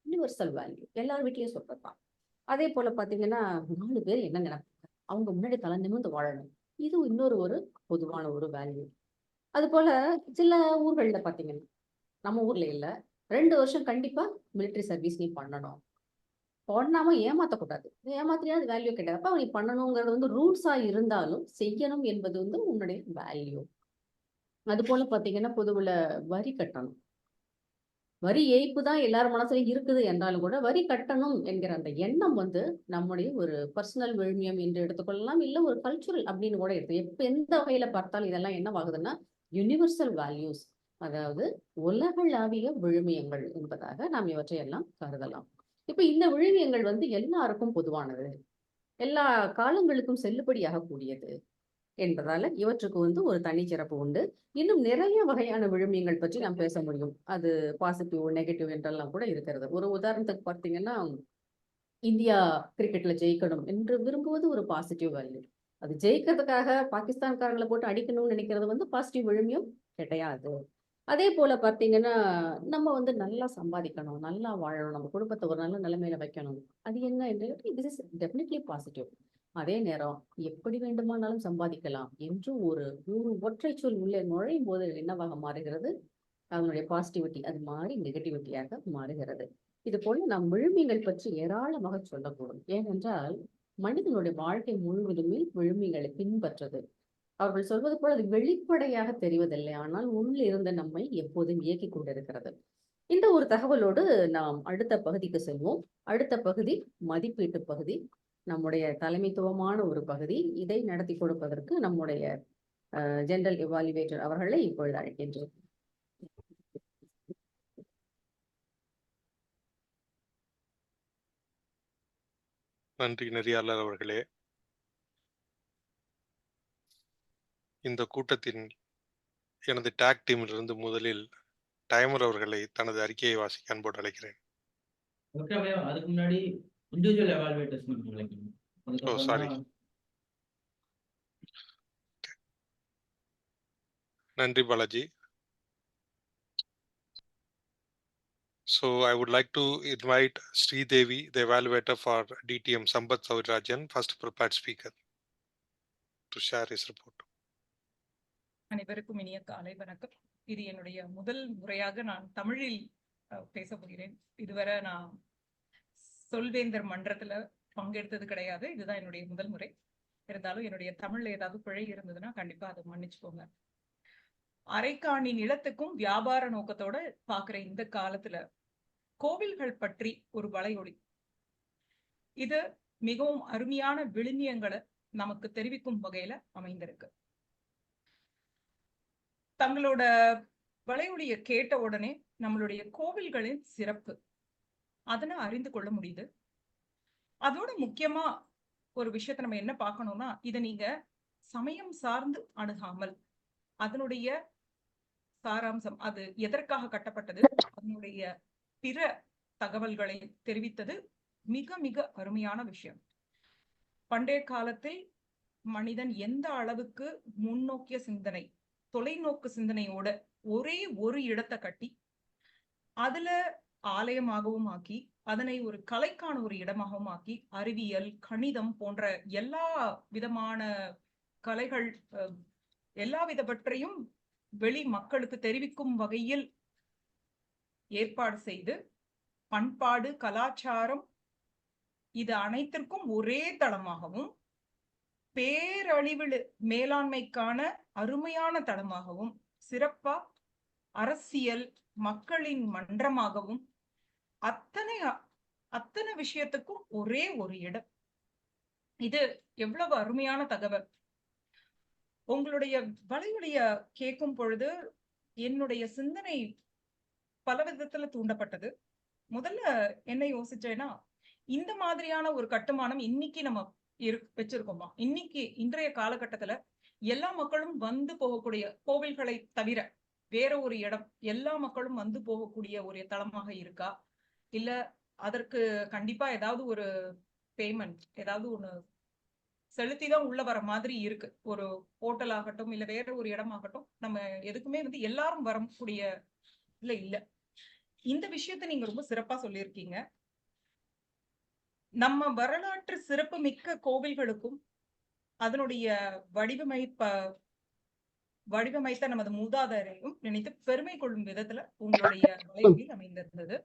யூனிவர்சல் வேல்யூ எல்லார் வீட்லயும் சொல்றதுதான். அதே போல பாத்தீங்கன்னா 4 பேர் என்ன நினைப்பாங்க, அவங்க முன்னாடி தலை நிமிர்ந்து வாழணும். இது இன்னொரு ஒரு பொதுவான ஒரு வேல்யூ. அது போல சில ஊர்கள்ல பாத்தீங்கன்னா, நம்ம ஊர்ல இல்ல, 2 வருஷம் கண்டிப்பா மிலிட்டரி சர்வீஸ் நீ பண்ணணும், பண்ணாம ஏமாத்தக்கூடாது, ஏமாத்தினா அது வேல்யூ கிடையாது. அப்ப நீ பண்ணணுங்கிறது வந்து ரூல்ஸா இருந்தாலும் செய்யணும் என்பது வந்து உன்னுடைய வேல்யூ. அது போல பாத்தீங்கன்னா பொதுவுல வரி கட்டணும். வரி ஏய்ப்பு தான் எல்லார் மனசுலயும் இருக்குது என்றாலும் கூட வரி கட்டணும் என்கிற அந்த எண்ணம் வந்து நம்முடைய ஒரு பர்சனல் விழுமியம் என்று எடுத்துக்கொள்ளலாம், இல்ல ஒரு கல்ச்சுரல் அப்படின்னு கூட எடுத்து எந்த வகையில பார்த்தாலும் இதெல்லாம் என்னவாகுதுன்னா யூனிவர்சல் வேல்யூஸ், அதாவது உலகளாவிய விழுமியங்கள் என்பதாக நாம் இவற்றையெல்லாம் கருதலாம். இப்ப இந்த விழுமியங்கள் வந்து எல்லாருக்கும் பொதுவானது, எல்லா காலங்களுக்கும் செல்லுபடியாக கூடியது என்பதால இவற்றுக்கு வந்து ஒரு தனிச்சிறப்பு உண்டு. இன்னும் நிறைய வகையான விழுமியங்கள் பற்றி நாம் பேச முடியும். அது பாசிட்டிவ், நெகட்டிவ் என்றெல்லாம் கூட இருக்கிறது. ஒரு உதாரணத்துக்கு பார்த்தீங்கன்னா, இந்தியா கிரிக்கெட்ல ஜெயிக்கணும் என்று விரும்புவது ஒரு பாசிட்டிவ் வேல்யூ. அது ஜெயிக்கிறதுக்காக பாகிஸ்தான்காரங்களை போட்டு அடிக்கணும்னு நினைக்கிறது வந்து பாசிட்டிவ் விழுமியம் கிடையாது. அதே போல பார்த்தீங்கன்னா, நம்ம வந்து நல்லா சம்பாதிக்கணும், நல்லா வாழணும், நம்ம குடும்பத்தை ஒரு நல்ல நிலைமையில வைக்கணும். அது என்ன என்று திஸ் இஸ் டெஃபினெட்லி பாசிட்டிவ். அதே நேரம் எப்படி வேண்டுமானாலும் சம்பாதிக்கலாம் என்று ஒரு ஒற்றை சொல் உள்ளே நுழையும் போது என்னவாக மாறுகிறது, அதனுடைய பாசிட்டிவிட்டி அது மாறி நெகட்டிவிட்டியாக மாறுகிறது. இது போல நாம் விழுமியங்கள் பற்றி ஏராளமாக சொல்லக்கூடும். ஏனென்றால் மனிதனுடைய வாழ்க்கை முழுவதுமே விழுமியங்களை பின்பற்றது. அவர்கள் சொல்வது போல அது வெளிப்படையாக தெரிவதில்லை, ஆனால் உள்ளிருந்து நம்மை எப்போதும் இயக்கி கொண்டிருக்கிறது. இந்த ஒரு தகவலோடு நாம் அடுத்த பகுதிக்கு செல்வோம். அடுத்த பகுதி மதிப்பீட்டு பகுதி, நம்முடைய தலைமைத்துவமான ஒரு பகுதி. இதை நடத்தி கொடுப்பதற்கு நம்முடைய ஜெனரல் எவாலுவேட்டர் அவர்களை இப்பொழுது அழைக்கின்றேன். நன்றி நெறியாளர் அவர்களே. இந்த கூட்டத்தின் எனது டாக் டீமிலிருந்து முதலில் டைமர் அவர்களை தனது அறிக்கையை வாசிக்க அன்போடு அழைக்கிறேன். அதுக்கு முன்னாடி இண்டிவிஜுவல் எவாலுவேட்டர்ஸ் மட்டும் அழைக்கணும். ஓ சாரி. நன்றி Balaji. So I would like to invite Sri Devi, the evaluator for DTM Sampath Saurirajan, first prepared speaker. to share his report. அனைவருக்கும் இனிய காலை வணக்கம். இது என்னுடைய முதல் முறையாக நான் தமிழில் பேச போகிறேன். இதுவரை நான் சொல்வேந்தர் மன்றத்துல பங்கெடுத்தது கிடையாது. இதுதான் என்னுடைய முதல் முறை. இருந்தாலும் என்னுடைய தமிழ்ல ஏதாவது பிழை இருந்ததுன்னா கண்டிப்பா அதை மன்னிச்சுக்கோங்க. அரைக்காணி நிலத்துக்கும் வியாபார நோக்கத்தோட பாக்குற இந்த காலத்துல கோவில்கள் பற்றி ஒரு வலையொலி, இது மிகவும் அருமையான விழுமியங்களை நமக்கு தெரிவிக்கும் வகையில அமைந்திருக்கு. தங்களோட வலையொலிய கேட்ட உடனே நம்மளுடைய கோவில்களின் சிறப்பு அதனை அறிந்து கொள்ள முடியுது. அதோட முக்கியமா ஒரு விஷயத்த நம்ம என்ன பார்க்கணும்னா, இதை நீங்க சமயம் சார்ந்து அணுகாமல் அதனுடைய சாராம்சம், அது எதற்காக கட்டப்பட்டது, அதனுடைய பிற தகவல்களை தெரிவித்தது மிக மிக அருமையான விஷயம். பண்டைய காலத்தில் மனிதன் எந்த அளவுக்கு முன்னோக்கிய சிந்தனை, தொலைநோக்கு சிந்தனையோட ஒரே ஒரு இடத்தை கட்டி அதுல ஆலயமாகவும் ஆக்கி, அதனை ஒரு கலைக்கான ஒரு இடமாகவும் ஆக்கி, அறிவியல், கணிதம் போன்ற எல்லா விதமான கலைகள் எல்லா விதவற்றையும் வெளி மக்களுக்கு தெரிவிக்கும் வகையில் ஏற்பாடு செய்து, பண்பாடு, கலாச்சாரம் இது அனைத்திற்கும் ஒரே தளமாகவும், பேரழிவு மேலாண்மைக்கான அருமையான தளமாகவும், சிறப்பா அரசியல் மக்களின் மன்றமாகவும், அத்தனை விஷயத்துக்கும் ஒரே ஒரு இடம். இது எவ்வளவு அருமையான தகவல். உங்களுடைய வலையொலிய கேட்கும் பொழுது என்னுடைய சிந்தனை பல விதத்துல தூண்டப்பட்டது. முதல்ல என்ன யோசிச்சேன்னா, இந்த மாதிரியான ஒரு கட்டுமானம் இன்னைக்கு நம்ம வச்சிருக்கோமா? இன்னைக்கு இன்றைய காலகட்டத்துல எல்லா மக்களும் வந்து போகக்கூடிய, கோவில்களை தவிர வேற ஒரு இடம் எல்லா மக்களும் வந்து போகக்கூடிய ஒரு தளமாக இருக்கா? இல்ல அதற்கு கண்டிப்பா ஏதாவது ஒரு பேமெண்ட், ஏதாவது ஒண்ணு செலுத்திதான் உள்ள வர மாதிரி இருக்கு. ஒரு ஹோட்டல் ஆகட்டும், இல்ல வேற ஒரு இடமாகட்டும், நம்ம எதுக்குமே வந்து எல்லாரும் வரக்கூடிய இல்ல. இந்த விஷயத்த நீங்க ரொம்ப சிறப்பா சொல்லியிருக்கீங்க. நம்ம வரலாற்று சிறப்பு மிக்க கோவில்களுக்கும் அதனுடைய வடிவமைத்த நமது மூதாதையரையும் நினைத்து பெருமை கொள்ளும் விதத்துல உங்களுடைய வலையொலி அமைந்திருந்தது.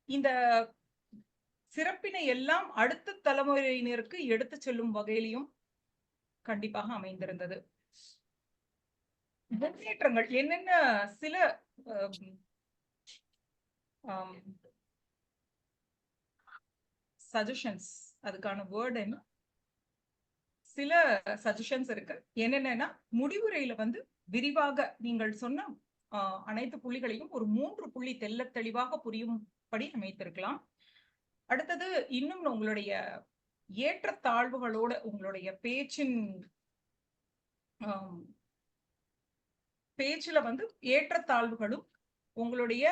இந்த சிறப்பினை எல்லாம் அடுத்த தலைமுறையினருக்கு எடுத்து செல்லும் வகையிலும் கண்டிப்பாக அமைந்திருந்தது. முன்னேற்றங்கள் என்னென்ன, சில சஜஷன்ஸ், அதுக்கான வேர்ட் என்ன, சில சஜஷன்ஸ் இருக்கு. என்னென்னா, முடிவுரையில வந்து விரிவாக நீங்கள் சொன்ன அனைத்து புள்ளிகளையும் ஒரு 3 புள்ளி தெல்ல தெளிவாக புரியும்படி அமைத்திருக்கலாம். அடுத்தது, இன்னும் உங்களுடைய ஏற்றத்தாழ்வுகளோட உங்களுடைய பேச்சுல வந்து ஏற்றத்தாழ்வுகளும், உங்களுடைய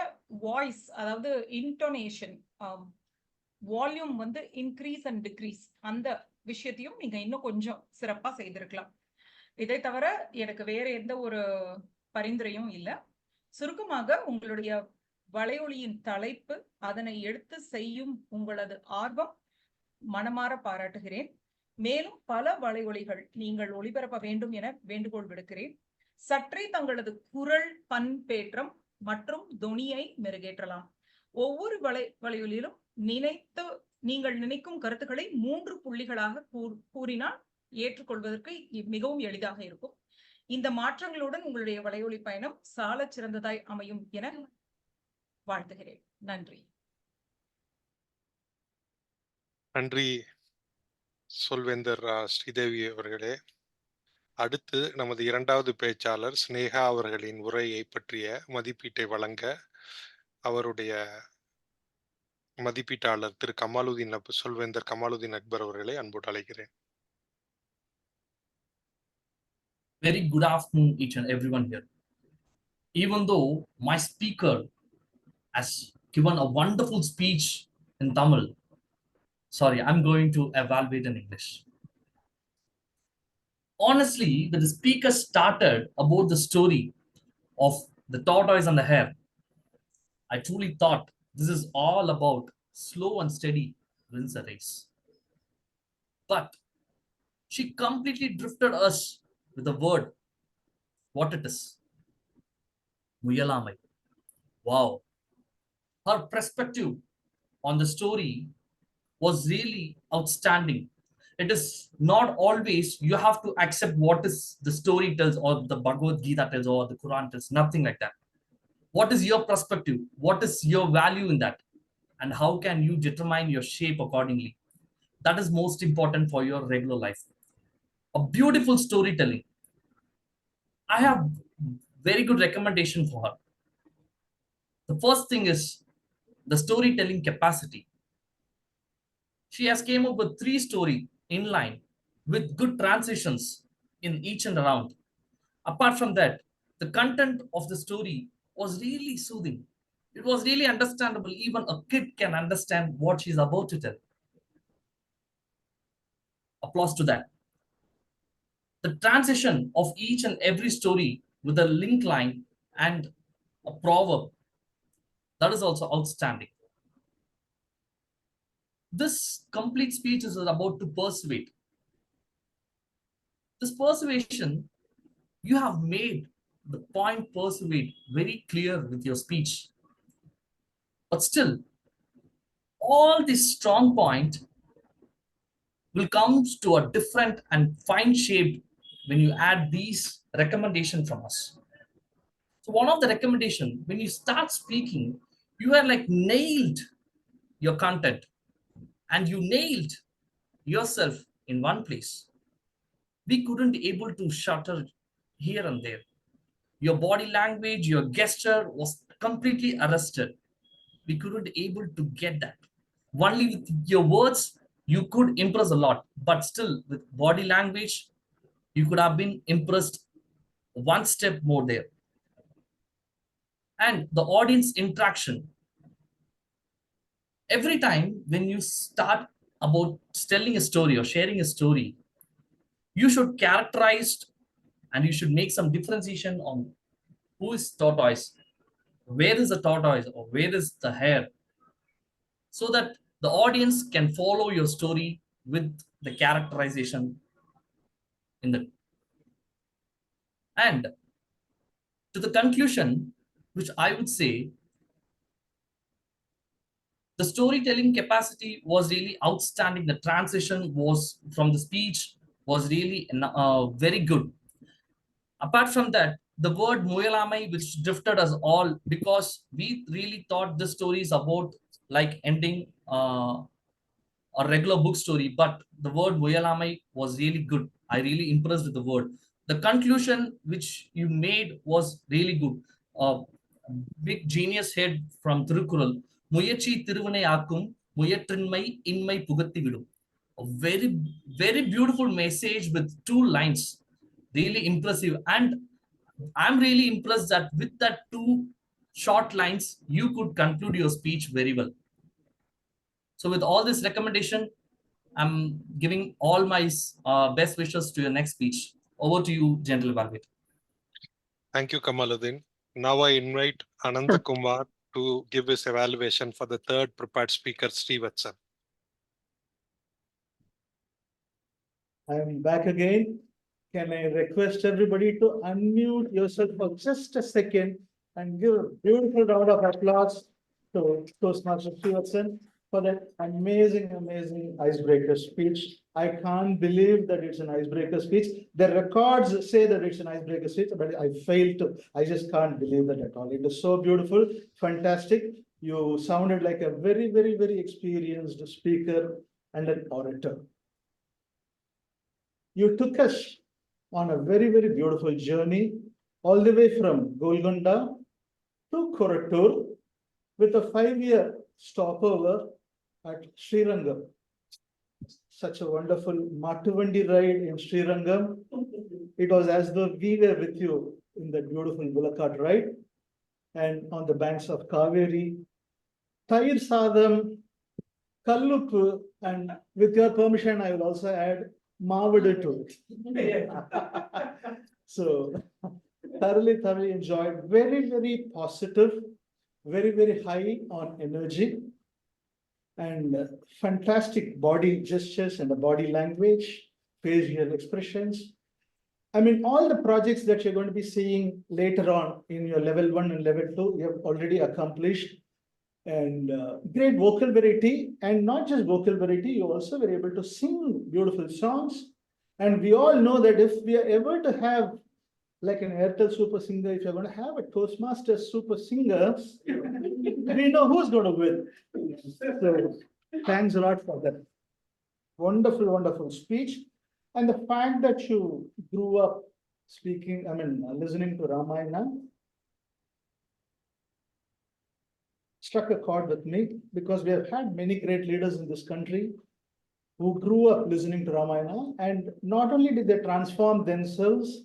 வாய்ஸ், அதாவது இன்டோனேஷன், வால்யூம் வந்து இன்க்ரீஸ் அண்ட் டிக்ரீஸ், அந்த விஷயத்தையும் நீங்க இன்னும் கொஞ்சம் சிறப்பா செய்திருக்கலாம். இதை தவிர எனக்கு வேற எந்த ஒரு பரிந்துரையும் இல்லை. சுருக்கமாக உங்களுடைய வலையொலியின் தலைப்பு, அதனை எடுத்து செய்யும் உங்களது ஆர்வம் மனமாற பாராட்டுகிறேன். மேலும் பல வலையொலிகள் நீங்கள் ஒளிபரப்ப வேண்டும் என வேண்டுகோள் விடுக்கிறேன். சற்றே தங்களது குரல் பண்பேற்றம் மற்றும் தொனியை மெருகேற்றலாம். ஒவ்வொரு வலையொலியிலும் நீங்கள் நினைக்கும் கருத்துக்களை 3 புள்ளிகளாக கூறினால் ஏற்றுக்கொள்வதற்கு மிகவும் எளிதாக இருக்கும். இந்த மாற்றங்களுடன் உங்களுடைய வலையொலி பயணம் சால சிறந்ததாய் அமையும் என வாழ்த்துகிறேன். நன்றி. நன்றி சொல்வேந்தர் ஸ்ரீதேவி அவர்களே. அடுத்து நமது 2வது பேச்சாளர் ஸ்னேகா அவர்களின் உரையை பற்றிய மதிப்பீட்டை வழங்க அவருடைய மதிப்பீட்டாளர் திரு சொல்வேந்தர் கமாலுதீன் அக்பர் அவர்களை அன்போடு அழைக்கிறேன். Very good afternoon, each and everyone here. Even though my speaker has given a wonderful speech in Tamil, sorry, I'm going to evaluate in English. Honestly, when the speaker started about the story of the tortoise and the hare, I truly thought this is all about slow and steady wins a race. But She completely drifted us with the word, what it is. Muyalamai. Wow. Her perspective on the story was really outstanding. It is not always you have to accept what is the story tells or the Bhagavad Gita tells or the Quran tells, nothing like that. What is your perspective? What is your value in that? And how can you determine your shape accordingly? That is most important for your regular life. A beautiful storytelling. I have very good recommendation for her. The first thing is the storytelling capacity. She has came up with 3 stories in line with good transitions in each and around. Apart from that, the content of the story was really soothing. It was really understandable. Even a kid can understand what she's about to tell. Applause to that. The transition of each and every story with a link line and a proverb, that is also outstanding. This complete speech is about to persuade. This persuasion, you have made the point persuade very clear with your speech. But still, all this strong point will come to a different and fine shape when you add these recommendations from us. So one of the recommendation, when you start speaking, you are like nailed your content and you nailed yourself in one place. We couldn't able to shutter here and there. Your body language, your gesture was completely arrested. We couldn't able to get that. Only with your words, you could impress a lot, but still with body language, you could have been impressed one step more there. And the audience interaction. Every time when you start about telling a story or sharing a story, you should characterize and you should make some differentiation on who is tortoise, where is the tortoise or where is the hare, so that the audience can follow your story with the characterization in the. And to the conclusion, which I would say, the storytelling capacity was really outstanding. The transition was from the speech was really very good. Apart from that, the word Muyalamai, which drifted us all, because we really thought this story is about like ending a regular book story, but the word Muyalamai was really good. I really impressed with the word. The conclusion which you made was really good. Big genius head from Thirukural, Muyachi Tiruvane Akum, Muyatrinmai Inmai Pugatti Vidum. A very, very beautiful message with 2 lines. Really impressive. And I'm really impressed that with that 2 short lines, you could conclude your speech very well. So with all this recommendation, I'm giving all my best wishes to your next speech. Over to you, General Evaluator. Thank you, Kamaluddin. Now I invite Ananda Kumar to give his evaluation for the 3rd prepared speaker, Srivatsan. I am back again. Can I request everybody to unmute yourself for just a second and give a beautiful round of applause to Toastmaster Srivatsan for that amazing, amazing icebreaker speech. I can't believe that it's an icebreaker speech. The records say that it's an icebreaker speech, but I failed to. I just can't believe that at all. It is so beautiful, fantastic. You sounded like a very, very, very experienced speaker and an orator. You took us on a very, very beautiful journey all the way from Golconda to Korattur with a 5-year stopover at Srirangam. Such a wonderful Matuvandi ride in Srirangam. It was as though we were with you in that beautiful bullock cart ride and on the banks of Kaveri. Tayir Sadam, Kallupu, and with your permission, I will also add Mavadu to it. So thoroughly enjoyed. Very, very positive, very, very high on energy, and fantastic body gestures and the body language. facial expressions. I mean, all the projects that you're going to be seeing later on in your level 1 and level 2, you have already accomplished. And great vocal variety, and not just vocal variety, you also were able to sing beautiful songs. And we all know that if we are ever to have like an Airtel super singer, if you're going to have a Toastmasters super singer, we know who's going to win. So thanks a lot for that wonderful, wonderful speech. And the fact that you grew up listening to Ramayana struck a chord with me, because we have had many great leaders in this country who grew up listening to Ramayana, and not only did they transform themselves,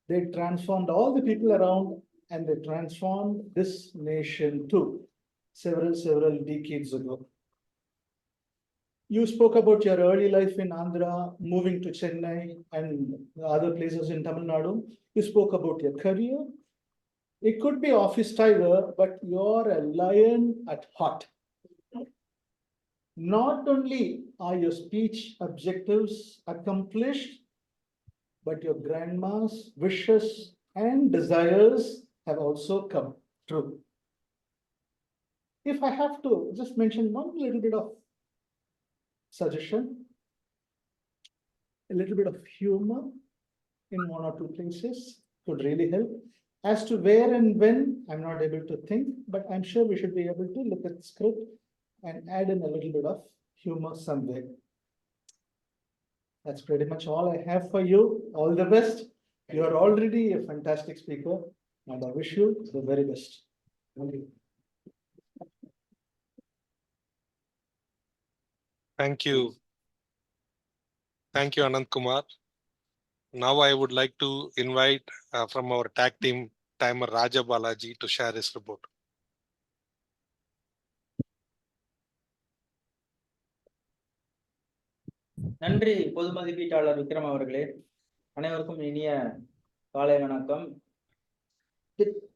they transformed all the people around, and they transformed this nation too, several decades ago. You spoke about your early life in Andhra, moving to Chennai and other places in Tamil Nadu. You spoke about your career. It could be office tiger, but you're a lion at heart. Not only are your speech objectives accomplished, but your grandma's wishes and desires have also come true. If I have to just mention one little bit of suggestion, a little bit of humor in one or two places could really help. As to where and when, I'm not able to think, but I'm sure we should be able to look at the script and add in a little bit of humor somewhere. That's pretty much all I have for you. All the best. You are already a fantastic speaker, and I wish you the very best. Thank you. Thank you. Thank you, Anand Kumar. Now I would like to invite from our tag team timer Raja Balaji to share his report. நன்றி பொது மதிப்பீட்டாளர் விக்ரம் அவர்களே. அனைவருக்கும் இனிய காலை வணக்கம்.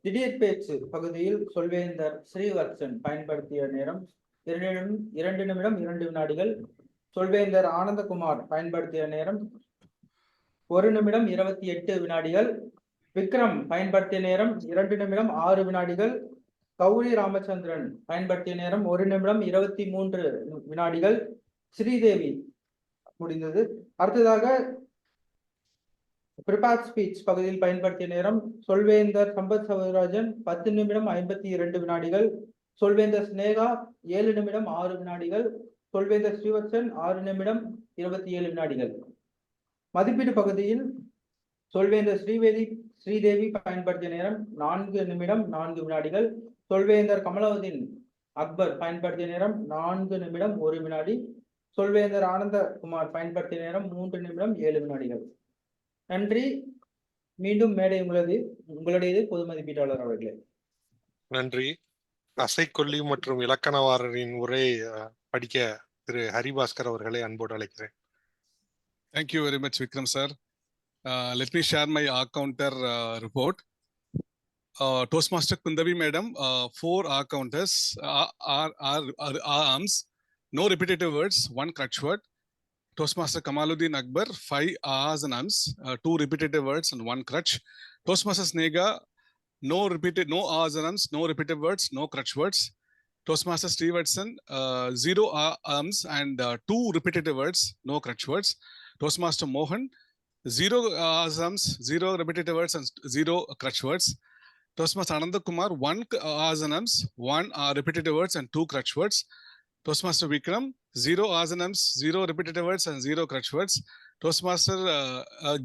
திடீர் பேச்சு பகுதியில் சொல்வேந்தர் ஸ்ரீவத்சன் பயன்படுத்திய நேரம் 2 நிமிடம் 2 வினாடிகள். சொல்வேந்தர் ஆனந்தகுமார் பயன்படுத்திய நேரம் 1 நிமிடம் 28 வினாடிகள். விக்ரம் பயன்படுத்திய நேரம் 2 நிமிடம் 6 வினாடிகள். கௌரி ராமச்சந்திரன் பயன்படுத்திய நேரம் 1 நிமிடம் 23 வினாடிகள். ஸ்ரீதேவி முடிந்தது. அடுத்ததாக ப்ரிப்பேர்ட் ஸ்பீச் பகுதியில் பயன்படுத்திய நேரம் சொல்வேந்தர் சம்பத் சௌராஜன் 10 நிமிடம் 52 வினாடிகள். சொல்வேந்தர் ஸ்னேகா 7 நிமிடம் 6 வினாடிகள். சொல்வேந்தர் ஸ்ரீவத்சன் 6 நிமிடம் 27 வினாடிகள். மதிப்பீடு பகுதியில் சொல்வேந்தர் ஸ்ரீதேவி பயன்படுத்திய நேரம் 4 நிமிடம் 4 வினாடிகள். சொல்வேந்தர் கமலவுதீன் அக்பர் பயன்படுத்திய நேரம் 4 நிமிடம் 1 வினாடி. சொல்வேந்தர் ஆனந்தகுமார் பயன்படுத்திய நேரம் 3 நிமிடம் 7 வினாடிகள். நன்றி. மீண்டும் மேடை உங்களுடையது பொது மதிப்பீட்டாளர் அவர்களே. நன்றி. அசைக்கொல்லி மற்றும் இலக்கணவாரரின் உரை படிக்க திரு ஹரிபாஸ்கர் அவர்களை அன்போடு அழைக்கிறேன். Thank you very much, Vikram sir. Let me share my R-counter report. Toastmaster Kundavi madam, 4 R-counters, arms, no repetitive words, 1 crutch word. Toastmaster Kamaluddin Akbar, 5 R's and ums, 2 repetitive words and 1 crutch. Toastmaster Snega, no R's and ums, no repetitive words, no crutch words. Toastmaster Stevenson, 0 ums and 2 repetitive words, no crutch words. Toastmaster Mohan, 0 R's, ums, 0 repetitive words and 0 crutch words. Toastmaster Ananda Kumar, 1 R's and ums, 1 repetitive words and 2 crutch words. Toastmaster Vikram, 0 R's and ums, 0 repetitive words and 0 crutch words. Toastmaster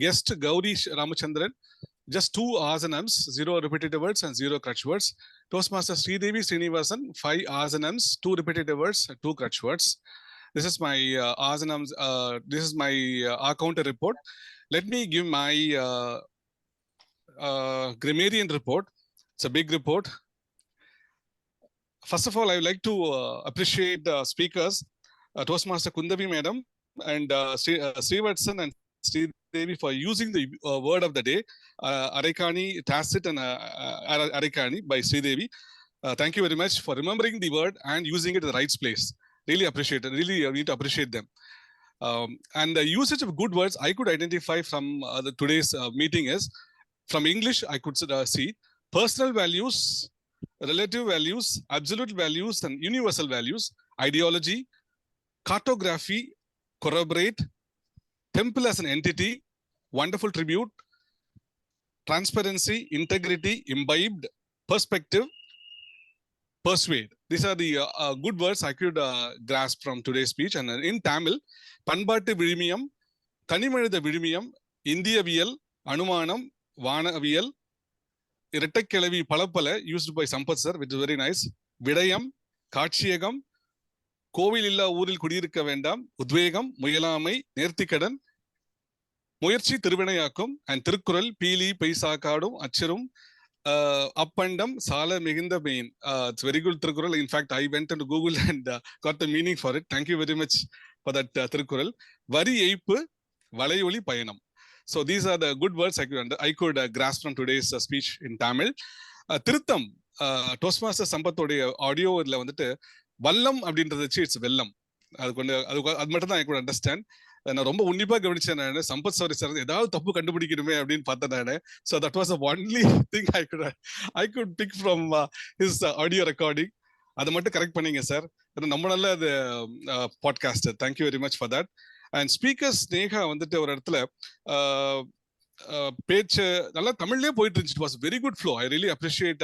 guest Gauri Ramachandran, just 2 R's and ums, 0 repetitive words and 0 crutch words. Toastmaster Sridevi Srinivasan, 5 R's and ums, 2 repetitive words, 2 crutch words. This is my R's and ums. This is my R-counter report. Let me give my grammarian report. It's a big report. First of all, I would like to appreciate the speakers, Toastmaster Kundavi madam and Srivatsan and Sridevi for using the word of the day, Arekani, tacit and Arekani by Sridevi. Thank you very much for remembering the word and using it in the right place. Really appreciate it. Really need to appreciate them. And the usage of good words I could identify from today's meeting is, from English, I could see personal values, relative values, absolute values, and universal values, ideology, cartography, corroborate, temple as an entity, wonderful tribute, transparency, integrity, imbibed, perspective, persuade. These are the good words I could grasp from today's speech. And in Tamil, Panbatu Virimiyam, Tanimanitha Virimiyam, Indiyaviyal, Anumanam, Vanaviyal, Irattakelavi Palapala, used by Sampath sir, which is very nice. Vidayam, Katshiyagam, Kovililla Uril Kudirika Vendam, Udvegam, Muyalamai, Nertikadan, Muyarchi Tiruvanayakum, and Tirukkural, Pili, Paisakadum, Acharum, Appandam, Sala Miginda Bain. It's very good Tirukkural. In fact, I went into Google and got the meaning for it. Thank you very much for that Tirukkural. Vari Eipu, Valayoli Payanam. So these are the good words I could grasp from today's speech in Tamil. Tirtham, Toastmaster Sampath audio வந்துட்டு வல்லம் அப்படின்றது it's வெல்லம். அது மட்டும் தான் I could understand. நான் ரொம்ப உன்னிப்பா கவனிச்சேன் நான் சம்பத் சார் ஏதாவது தப்பு கண்டுபிடிக்கணுமே அப்படின்னு பார்த்தேன் நான். So that was the only thing I could pick from his audio recording. அதை மட்டும் கரெக்ட் பண்ணீங்க சார். நம்ம நல்ல அது podcaster. Thank you very much for that. And speaker Sneha வந்துட்டு ஒரு இடத்துல பேச்சு நல்லா தமிழ்லயே போயிட்டு இருந்துச்சு. It was very good flow. I really appreciate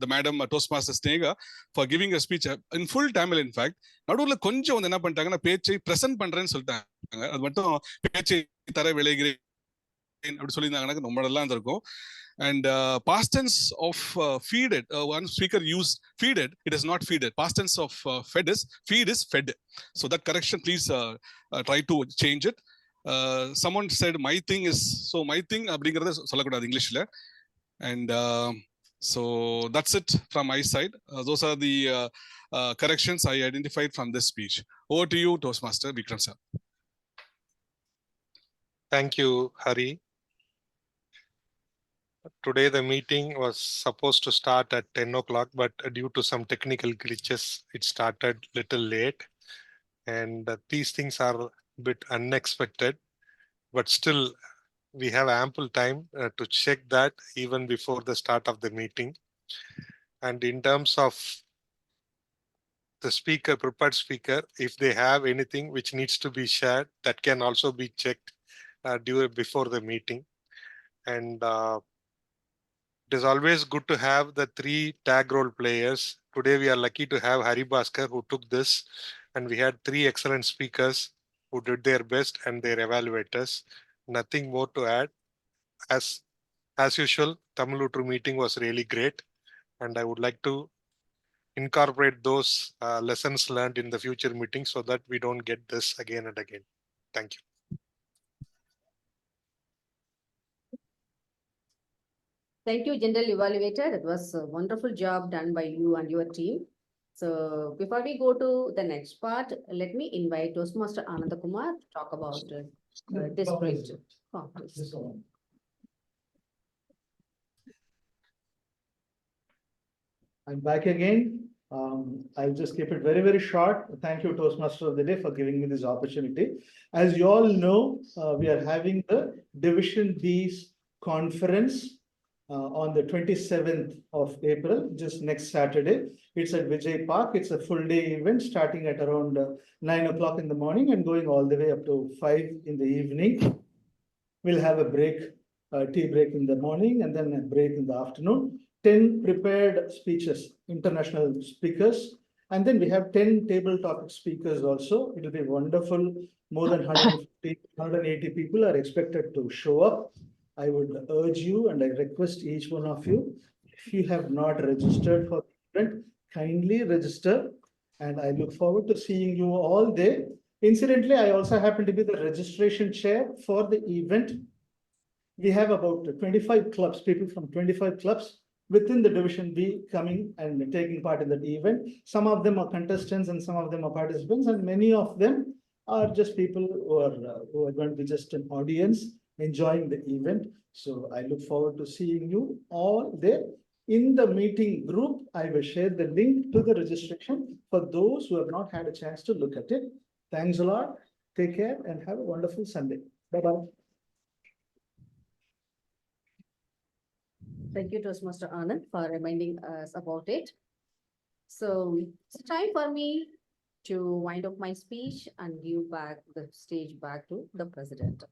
the madam Toastmaster Sneha for giving a speech in full Tamil. In fact, நடுவுல கொஞ்சம் வந்து என்ன பண்ணிட்டாங்கன்னா பேச்சை பிரசன்ட் பண்றேன்னு சொல்லிட்டாங்க. அது மட்டும் பேச்சை தர விளைகிறேன் அப்படி சொல்லியிருந்தாங்கன்னா ரொம்ப நல்லா இருந்திருக்கும். And past tense of feeded, one speaker used feeded, it is not feeded. Past tense of fed is feed is fed. So that correction, please try to change it. Someone said my thing is, so my thing அப்படிங்கறத சொல்லக்கூடாது இங்கிலீஷ்ல. And so that's it from my side. Those are the corrections I identified from this speech. Over to you, Toastmaster Vikram sir. Thank you, Hari. Today the meeting was supposed to start at 10 o'clock, but due to some technical glitches, it started little late. And these things are a bit unexpected, but still we have ample time to check that even before the start of the meeting. And in terms of the speaker, prepared speaker, if they have anything which needs to be shared, that can also be checked before the meeting. And it is always good to have the 3 tag role players. Today we are lucky to have Hari Bhaskar who took this, and we had 3 excellent speakers who did their best and their evaluators. Nothing more to add. As usual, Tamilutru meeting was really great, and I would like to incorporate those lessons learned in the future meetings so that we don't get this again and again. Thank you. Thank you, General Evaluator. It was a wonderful job done by you and your team. So before we go to the next part, let me invite Toastmaster Ananda Kumar to talk about district congress. I'm back again. I'll just keep it very, very short. Thank you, Toastmaster of the Day, for giving me this opportunity. As you all know, we are having the Division B's conference on the 27th of April, just next Saturday. It's at Vijay Park. It's a full day event starting at around 9 o'clock in the morning and going all the way up to 5 in the evening. We'll have a break, tea break in the morning and then a break in the afternoon. 10 prepared speeches, international speakers. And then we have 10 table topic speakers also. It will be wonderful. More than 150, 180 people are expected to show up. I would urge you and I request each one of you, if you have not registered for the event, kindly register. And I look forward to seeing you all there. Incidentally, I also happen to be the registration chair for the event. We have about 25 clubs, people from 25 clubs within the Division B coming and taking part in that event. Some of them are contestants and some of them are participants, and many of them are just people who are going to be just an audience enjoying the event. So I look forward to seeing you all there. In the meeting group, I will share the link to the registration for those who have not had a chance to look at it. Thanks a lot. Take care and have a wonderful Sunday. Bye-bye. Thank you, Toastmaster Anand, for reminding us about it. So it's time for me to wind up my speech and give back the stage back to the president.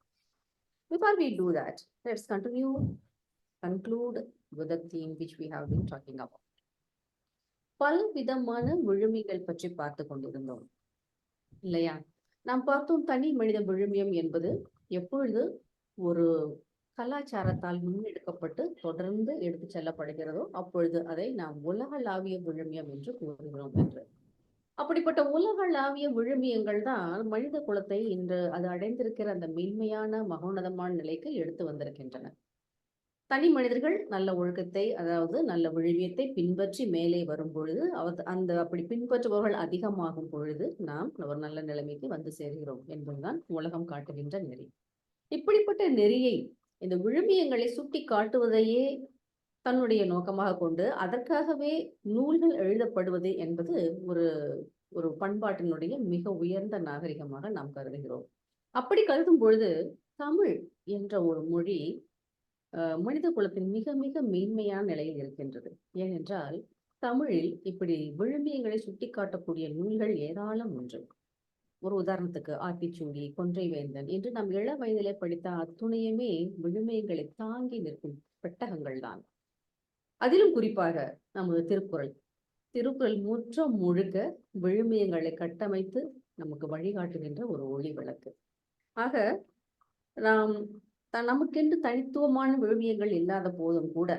Before we do that, let's conclude with the theme which we have been talking about. பல விதமான விழுமிகள் பற்றி பார்த்து கொண்டிருந்தோம் இல்லையா? நாம் பார்த்தோம் தனி மனித விழுமியம் என்பது எப்பொழுது ஒரு கலாச்சாரத்தால் முன்னெடுக்கப்பட்டு தொடர்ந்து எடுத்து செல்லப்படுகிறதோ அப்பொழுது அதை நாம் உலகளாவிய விழுமியம் என்று கூறுகிறோம் என்று. அப்படிப்பட்ட உலகளாவிய விழுமியங்கள் தான் மனித குலத்தை இன்று அது அடைந்திருக்கிற அந்த மேன்மையான மகோன்னதமான நிலைக்கு எடுத்து வந்திருக்கின்றன. தனி மனிதர்கள் நல்ல ஒழுக்கத்தை, அதாவது நல்ல விழுமியத்தை பின்பற்றி மேலே வரும் பொழுது அப்படி பின்பற்றுபவர்கள் அதிகமாகும் பொழுது நாம் ஒரு நல்ல நிலைமைக்கு வந்து சேர்கிறோம் என்பதுதான் உலகம் காட்டுகின்ற நெறி. இப்படிப்பட்ட நெறியை, இந்த விழுமியங்களை சுட்டி காட்டுவதையே தன்னுடைய நோக்கமாக கொண்டு அதற்காகவே நூல்கள் எழுதப்படுவது என்பது ஒரு பண்பாட்டினுடைய மிக உயர்ந்த நாகரிகமாக நாம் கருதுகிறோம். அப்படி கருதும் பொழுது தமிழ் என்ற ஒரு மொழி மனித குலத்தின் மிக மிக மேன்மையான நிலையில் இருக்கின்றது. ஏனென்றால் தமிழில் இப்படி விழுமியங்களை சுட்டி காட்டக்கூடிய நூல்கள் ஏராளம் உண்டு. ஒரு உதாரணத்துக்கு ஆத்திச்சூடி, கொன்றை வேந்தன் என்று நாம் இள வயதிலே படித்த அத்துணையுமே விழுமியங்களை தாங்கி நிற்கும் பெட்டகங்கள் தான். அதிலும் குறிப்பாக நமது திருக்குறள் முழுக்க விழுமியங்களை கட்டமைத்து நமக்கு வழிகாட்டுகின்ற ஒரு ஒளி விளக்கு. ஆக நமக்கென்று தனித்துவமான விழுமியங்கள் இல்லாத போதும் கூட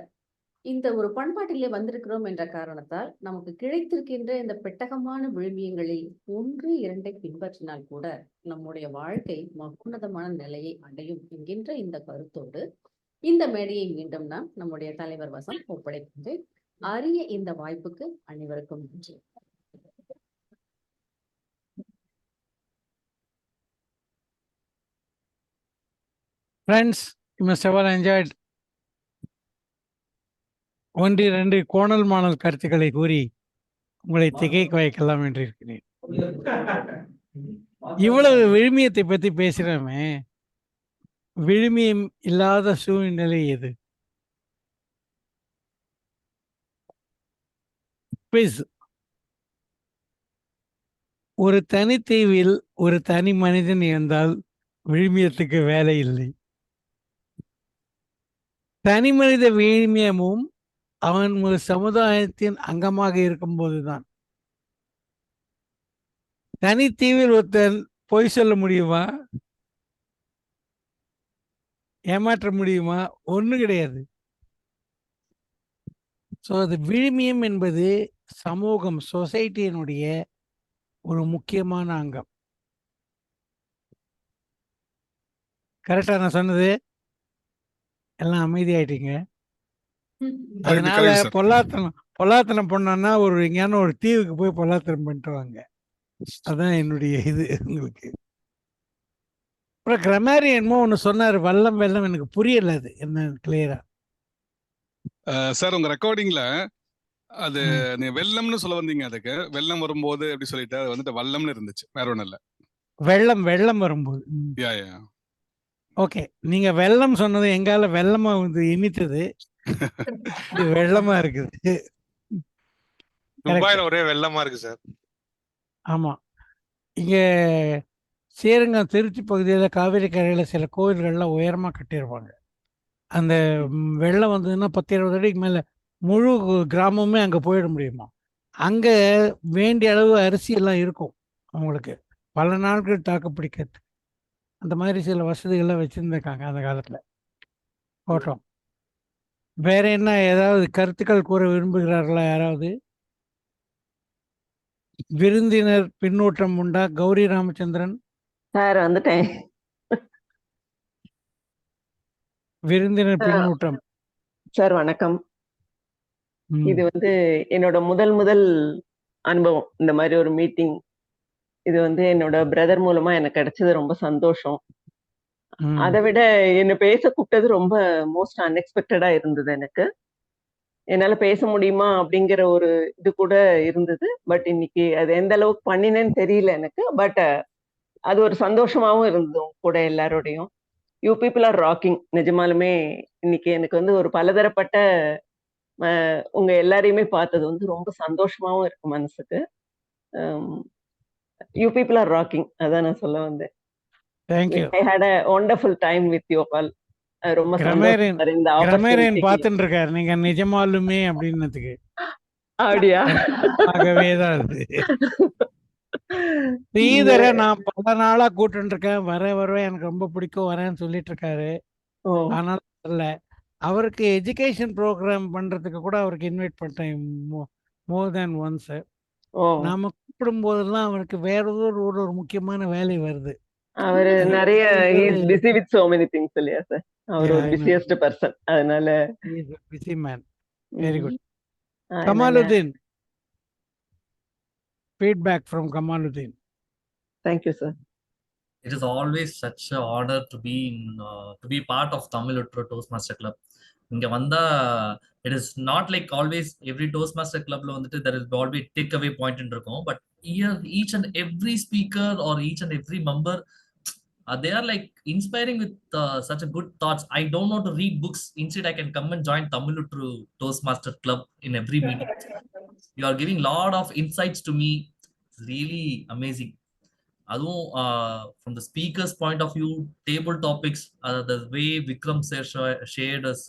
இந்த ஒரு பண்பாட்டிலே வந்திருக்கிறோம் என்ற காரணத்தால் நமக்கு கிடைத்திருக்கின்ற இந்த பெட்டகமான விழுமியங்களில் 1-2 பின்பற்றினால் கூட நம்முடைய வாழ்க்கை மகோன்னதமான நிலையை அடையும் என்கின்ற இந்த கருத்தோடு இந்த மேடையை மீண்டும் நாம் நம்முடைய தலைவர் வசம் ஒப்படைக்கின்றேன். அரிய இந்த வாய்ப்புக்கு அனைவருக்கும் நன்றி. Friends, you must have all enjoyed 1-2 கோணல் மாணல் கருத்துக்களை கூறி உங்களை திகைக்க வைக்கலாம் என்று இருக்கிறேன். இவ்வளவு விழுமியத்தை பத்தி பேசுறோமே, விழுமியம் இல்லாத சூழ்நிலை எது? ஒரு தனித்தீவில் ஒரு தனி மனிதன் இருந்தால் விழுமியத்துக்கு வேலை இல்லை. தனி மனித விழுமியமும் அவன் ஒரு சமுதாயத்தின் அங்கமாக இருக்கும் போதுதான். தனித்தீவில் ஒருத்தன் பொய் சொல்ல முடியுமா? ஏமாற்ற முடியுமா? ஒண்ணு கிடையாது. ஸோ அது விழுமியம் என்பது சமூகம், சொசைட்டியினுடைய ஒரு முக்கியமான அங்கம். கரெக்டா நான் சொன்னது? எல்லாம் அமைதியாயிட்டீங்க. அதனால பொல்லாத்தனம் பண்ணோம்னா எங்கேயான ஒரு தீவுக்கு போய் பொல்லாத்தனம் பண்ணிட்டு வாங்க. அதான் என்னுடைய இது உங்களுக்கு. அப்புறம் கிராமரியன்மோ ஒன்று சொன்னார், வல்லம் வெள்ளம். எனக்கு புரியல அது என்ன கிளியரா. சார் உங்க ரெக்கார்டிங்ல அது நீ வெள்ளம்னு சொல்ல வந்தீங்க. அதுக்கு வெள்ளம் வரும்போது எப்படி சொல்லிட்டு அது வந்துட்டு வல்லம்னு இருந்துச்சு, வேற ஒண்ணும் இல்ல. வெள்ளம் வரும்போது. ஓகே, நீங்க வெள்ளம் சொன்னது எங்கால வெள்ளமா வந்து இனித்தது. இது வெள்ளமா இருக்குது. துபாயில ஒரே வெள்ளமா இருக்கு சார். ஆமா, இங்க ஸ்ரீரங்கம் திருச்சி பகுதியில் காவிரி கரையில சில கோயில்கள்லாம் உயரமா கட்டியிருப்பாங்க. அந்த வெள்ளம் வந்ததுன்னா 10-20 அடிக்கு மேல முழு கிராமமே அங்க போயிட முடியுமா? அங்க வேண்டிய அளவு அரிசி எல்லாம் இருக்கும் அவங்களுக்கு, பல நாட்கள் தாக்கு பிடிக்கிறது. அந்த மாதிரி சில வசதிகள்லாம் வச்சிருந்திருக்காங்க அந்த காலத்துல. போட்டோம். வேற என்ன ஏதாவது கருத்துக்கள் கூற விரும்புகிறார்களா யாராவது? விருந்தினர் பின்னூட்டம் உண்டா? கௌரி ராமச்சந்திரன் சார் வந்துட்டேன். விருந்தினர் பின்னூட்டம். சார் வணக்கம். இது வந்து என்னோட முதல் அனுபவம், இந்த மாதிரி ஒரு மீட்டிங். இது வந்து என்னோட பிரதர் மூலமா எனக்கு கிடைச்சது, ரொம்ப சந்தோஷம். அதை விட என்ன பேச கூப்பிட்டது ரொம்ப மோஸ்ட் அன்எக்ஸ்பெக்டடா இருந்தது. எனக்கு என்னால பேச முடியுமா அப்படிங்கிற ஒரு இது கூட இருந்தது. பட் இன்னைக்கு அது எந்த அளவுக்கு பண்ணினேன்னு தெரியல எனக்கு. பட் அது ஒரு சந்தோஷமாவும் இருந்தது கூட எல்லாரோடையும். You people are rocking. நிஜமாலுமே இன்னைக்கு எனக்கு வந்து ஒரு பலதரப்பட்ட உங்க எல்லாரையுமே பார்த்தது வந்து ரொம்ப சந்தோஷமாவும் இருக்கு மனசுக்கு. You people are rocking. அதான் நான் சொல்ல வந்தேன். Thank you. I had a wonderful time with you all. ரொம்ப கிரமேரியன் சந்தோஷம் இந்த கிரமேரியன் ஆப்பர்ச்சுனிட்டி. பார்த்துட்டு இருக்காரு நீங்க நிஜமாலுமே அப்படின்னதுக்கு. அப்படியா? ஆகவே தான் அது. ஸ்ரீதரை நான் பல நாளா கூப்பிட்டு இருக்கேன், வருவேன், எனக்கு ரொம்ப பிடிக்கும், வரேன்னு சொல்லிட்டு இருக்காரு. ஓ, ஆனாலும் வரல. அவருக்கு எஜுகேஷன் ப்ரோக்ராம் பண்றதுக்கு கூட அவருக்கு இன்வைட் பண்ணிட்டேன் மோர் தேன் ஒன்ஸ். ஓ. நாம கூப்பிடும் போதெல்லாம் அவருக்கு வேற ஏதோ ஒரு முக்கியமான வேலை வருது. அவரு நிறைய he is busy with so many things இல்லையா சார்? அவர் ஒரு பிஸியஸ்ட் பர்சன். அதனால பிஸி மேன். Very good. அதனால Kamaluddin, feedback from Kamaluddin. thank you sir. It is always such an honor to be part of Tamil Literature Toastmaster Club. இங்க வந்தா it is not like always every Toastmaster Clubல வந்துட்டு there is always take away point இருக்கும். But here each and every speaker or each and every member they are like inspiring with such a good thoughts. I don't know to read books. Instead, I can come and join Tamil Literature Toastmaster Club in every meeting. You are giving lot of insights to me. It's really amazing. அதுவும் from the speaker's point of view, table topics, the way Vikram shared us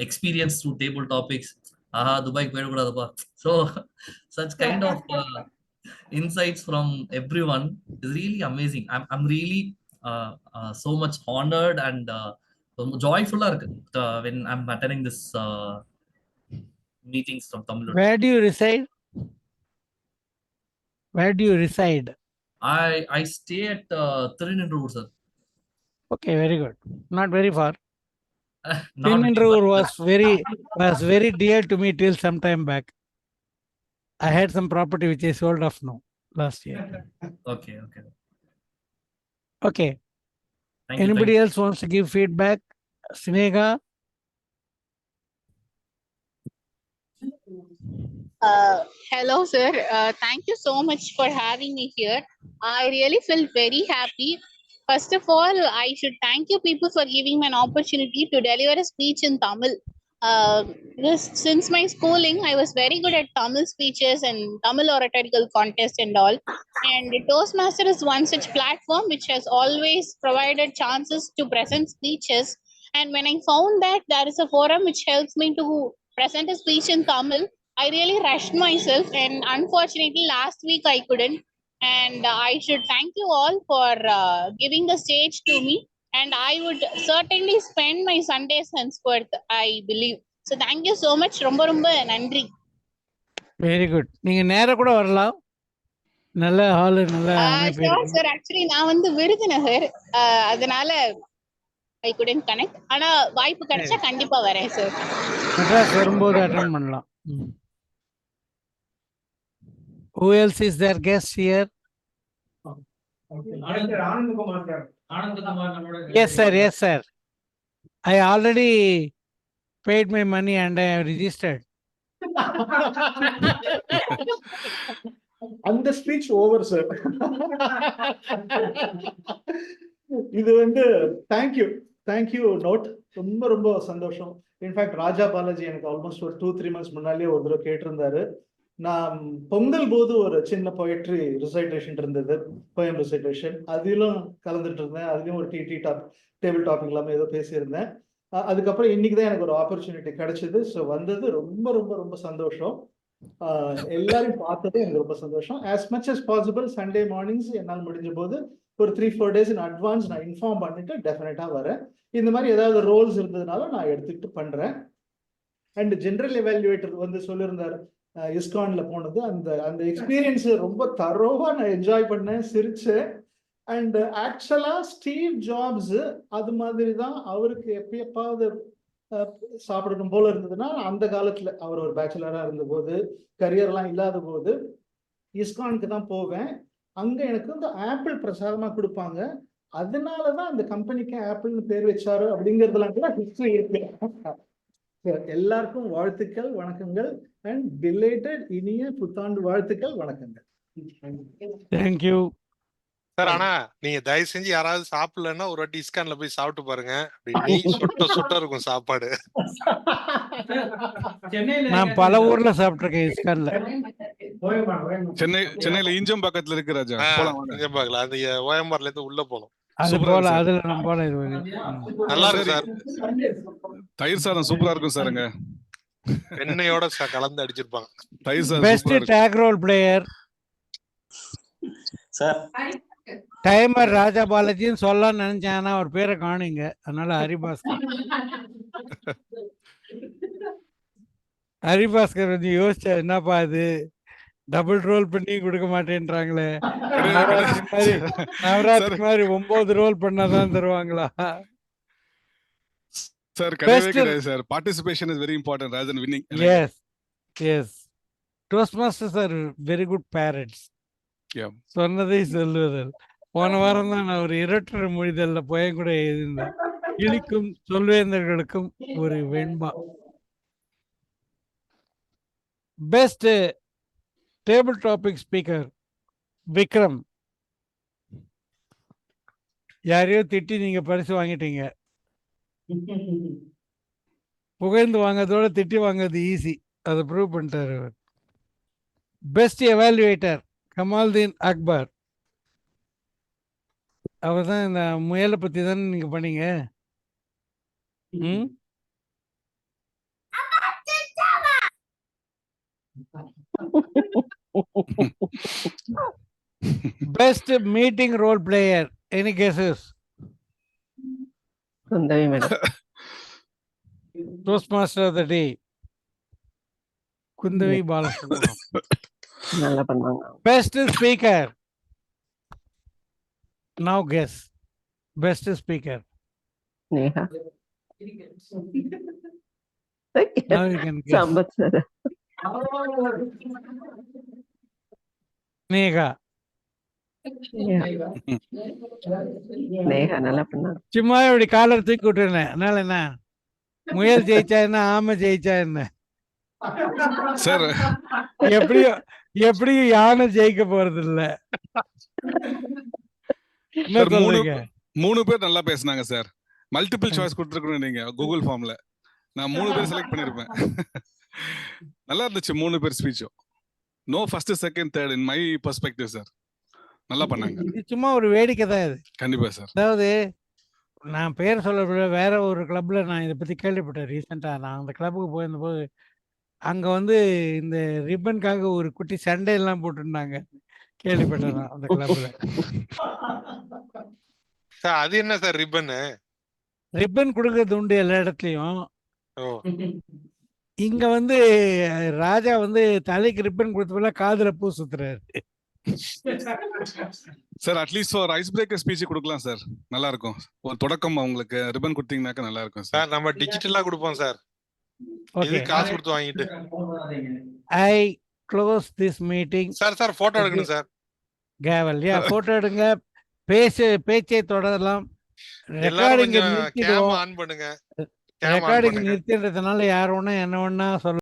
experience through table topics. Dubai போயிடக்கூடாதுப்பா. So such kind of insights from everyone is really amazing. I'm really so much honored and joyful when I'm attending this meetings from Tamil Nadu. Where do you reside? Where do you reside? I stay at Tirunelveli, sir. Okay, very good. Not very far. Not Tirunelveli was very dear to me till some time back. I had some property which I sold off now last year. Okay. Okay. Thank you. Anybody else wants to give feedback? Snega? Hello, sir. Thank you so much for having me here. I really feel very happy. First of all, I should thank you people for giving me an opportunity to deliver a speech in Tamil. Since my schooling, I was very good at Tamil speeches and Tamil oratorical contest and all. And Toastmaster is one such platform which has always provided chances to present speeches. And when I found that there is a forum which helps me to present a speech in Tamil, I really rushed myself, and unfortunately last week I couldn't. And I should thank you all for giving the stage to me. And I would certainly spend my Sundays henceforth, I believe. So thank you so much. Romba nandri. Very good. நீங்க நேரா கூட வரலாம். நல்ல ஹால், நல்ல அமைப்பு இருக்கு. Sir, actually நான் வந்து விருதுநகர், அதனால I couldn't connect. ஆனா வாய்ப்பு கிடைச்சா கண்டிப்பா வரேன் சார். மெட்ராஸ் வரும்போது அட்டெண்ட் பண்ணலாம். Who else is their guest here? Yes, sir. I already paid my money and I have registered. அந்த ஸ்பீச் ஓவர் சார். இது வந்து தேங்க்யூ நோட். ரொம்ப சந்தோஷம். இன்ஃபேக்ட் ராஜா பாலாஜி எனக்கு ஆல்மோஸ்ட் ஒரு 2-3 months முன்னாலே ஒரு தடவை கேட்டிருந்தாரு. நான் பொங்கல் போது ஒரு சின்ன பொயட்ரி ரிசைட்டேஷன் இருந்தது, போயம் ரிசைட்டேஷன், அதிலும் கலந்துட்டு இருந்தேன். அதுலயும் ஒரு டேபிள் டாபிக் இல்லாமல் ஏதோ பேசியிருந்தேன். அதுக்கப்புறம் இன்னைக்கு தான் எனக்கு ஒரு ஆப்பர்ச்சுனிட்டி கிடைச்சது. ஸோ வந்தது ரொம்ப சந்தோஷம். எல்லாரையும் பார்த்தது எனக்கு ரொம்ப சந்தோஷம். As much as possible Sunday mornings என்னால் முடிஞ்ச போது ஒரு 3-4 days இன் அட்வான்ஸ் நான் இன்ஃபார்ம் பண்ணிட்டு டெஃபினட்டா வரேன். இந்த மாதிரி ஏதாவது ரோல்ஸ் இருந்ததுனால நான் எடுத்துக்கிட்டு பண்றேன். அண்ட் ஜெனரல் எவாலுவேட்டர் வந்து சொல்லியிருந்தாரு இஸ்கான்ல போனது, அந்த எக்ஸ்பீரியன்ஸ் ரொம்ப தரோவா நான் என்ஜாய் பண்ணேன், சிரிச்சேன். அண்ட் ஆக்சுவலா ஸ்டீவ் ஜாப்ஸ் அது மாதிரி தான். அவருக்கு எப்பயாவது சாப்பிடணும் போல இருந்ததுன்னா அந்த காலத்துல அவர் ஒரு பேச்சுலரா இருந்த போது, கரியர்லாம் இல்லாத போது இஸ்கானுக்கு தான் போவேன். அங்க எனக்கு வந்து ஆப்பிள் பிரசாதமா கொடுப்பாங்க. அதனாலதான் அந்த கம்பெனிக்கு ஆப்பிள்னு பேர் வச்சாரு அப்படிங்கிறதுலாம் கூட ஹிஸ்டரி இருக்கு. எல்லாருக்கும் வாழ்த்துக்கள், வணக்கங்கள். அண்ட் பிலேட்டட் இனிய புத்தாண்டு வாழ்த்துக்கள், வணக்கங்கள். Thank you. சார் ஆனா நீங்க தயவு செஞ்சு யாராவது சாப்பிடலன்னா ஒரு வாட்டி இஸ்கான்ல போய் சாப்பிட்டு பாருங்க. அப்படி நெய் சொட்ட சொட்ட இருக்கும் சாப்பாடு. நான் பல ஊர்ல சாப்பிட்டிருக்கேன் இஸ்கான்ல. சென்னையில ஈஞ்சம் பக்கத்துல இருக்கு ராஜா. போலாம் வாங்க. இங்க பாக்கல அந்த ஓஎம்ஆர்ல இருந்து உள்ள போனோம். அது சூப்பரா போல இருக்கு அதுல நம்ம போல இது வரைக்கும். நல்லா இருக்கு சார். தயிர் சாதம் சூப்பரா இருக்கும் சாருங்க. எண்ணெயோட கலந்து அடிச்சிருப்பாங்க. தயிர் சாதம் பெஸ்ட் சூப்பரா இருக்கும். Tag role player sir timer Raja பாலாஜின்னு சொல்லலாம்னு நினைச்சேன். ஆனா அவர் பேரை காணுங்க, அதனால ஹரிபாஸ்கர். ஹரிபாஸ்கர் கொஞ்சம் யோசிச்சா என்னப்பா இது டபுள் ரோல் பண்ணி கொடுக்க மாட்டேன்றாங்களே, நவராத்திரி மாதிரி 9 ரோல் பண்ணாதான் தருவாங்களா? சார் கிடையவே Best- கிடையாது sir. Participation is very important rather than winning. Yes yes toastmasters are very good parents. Yeah. சொன்னதை சொல்லுவதல். போன வாரம் தான் நான் ஒரு இரட்டர் மொழிதல்ல போய் கூட எழுதியிருந்தேன். இழிக்கும் சொல்வேந்தர்களுக்கும் ஒரு வெண்பா. Best table topic speaker Vikram. யாரையோ திட்டி நீங்க பரிசு வாங்கிட்டீங்க. புகழ்ந்து வாங்கறதோட திட்டி வாங்குறது ஈஸி, அதை ப்ரூவ் பண்ணிட்டாரு அவர். Best evaluator Kamaldeen Akbar. அவர் தான் இந்த முயலை பத்தி தானே நீங்க பண்ணீங்க. ம் best meeting role player any guesses? Kundavai madam. Toastmaster of the day Kundavai Balasubramaniam. நல்லா பண்ணாங்க. Best speaker now guess. Best speaker Neha. now you can guess. Sampath sir. Neha. Neha நல்லா பண்ணாங்க. சும்மா இப்படி காலர் தூக்கி விட்டுருந்தேன். அதனால என்ன முயல் ஜெயிச்சா என்ன, ஆமை ஜெயிச்சா என்ன? சார் எப்படியும் யானை ஜெயிக்க போறது இல்ல. என்ன சார், சொல்றீங்க? 3 பேர் நல்லா பேசுனாங்க சார். மல்டிபிள் சாய்ஸ் கொடுத்துருக்கணும் நீங்க கூகுள் ஃபார்ம்ல. நான் 3 பேர் செலக்ட் பண்ணிருப்பேன். நல்லா இருந்துச்சு 3 பேர் ஸ்பீச்சும். No first second third in my perspective sir. நல்லா பண்ணாங்க. இது சும்மா ஒரு வேடிக்கை தான் இது. கண்டிப்பா சார். அதாவது நான் பேர் சொல்ல வேற ஒரு கிளப்ல நான் இதை பத்தி கேள்விப்பட்டேன் ரீசெண்டா. நான் அந்த கிளப்புக்கு போயிருந்தபோது அங்க வந்து இந்த ரிப்பனுக்காக ஒரு குட்டி சண்டை எல்லாம் போட்டுருந்தாங்க. கேள்விப்பட்டேன் நான் அந்த கிளப்ல. சார் அது என்ன சார் ரிப்பனு? ரிப்பன் கொடுக்கறது உண்டு எல்லா இடத்துலயும். ஓ இங்க வந்து ராஜா வந்து தலைக்கு ரிப்பன் கொடுத்தப்பல காதுல பூ சுத்துறாரு. சார் அட்லீஸ்ட் ஒரு ஐஸ் பிரேக்கர் ஸ்பீச் கொடுக்கலாம் சார். நல்லா இருக்கும். ஒரு தொடக்கம் அவங்களுக்கு ரிப்பன் கொடுத்தீங்கன்னாக்க நல்லா இருக்கும் சார். சார் நம்ம டிஜிட்டலா கொடுப்போம் சார். இது ஓகே, காசு கொடுத்து வாங்கிட்டு. I close this meeting. Sir photo எடுக்கணும் சார். கேவல் யா போட்டோ எடுங்க. பேச்சை தொடரலாம். எல்லாரும் ரெக்கார்டிங் கொஞ்சம் கேமரா நிறுத்திடுவோம். ஆன் பண்ணுங்க. ரெக்கார்டிங் நிறுத்தின்றதுனால யார் ஒண்ணா என்ன ஒண்ணா சொல்ல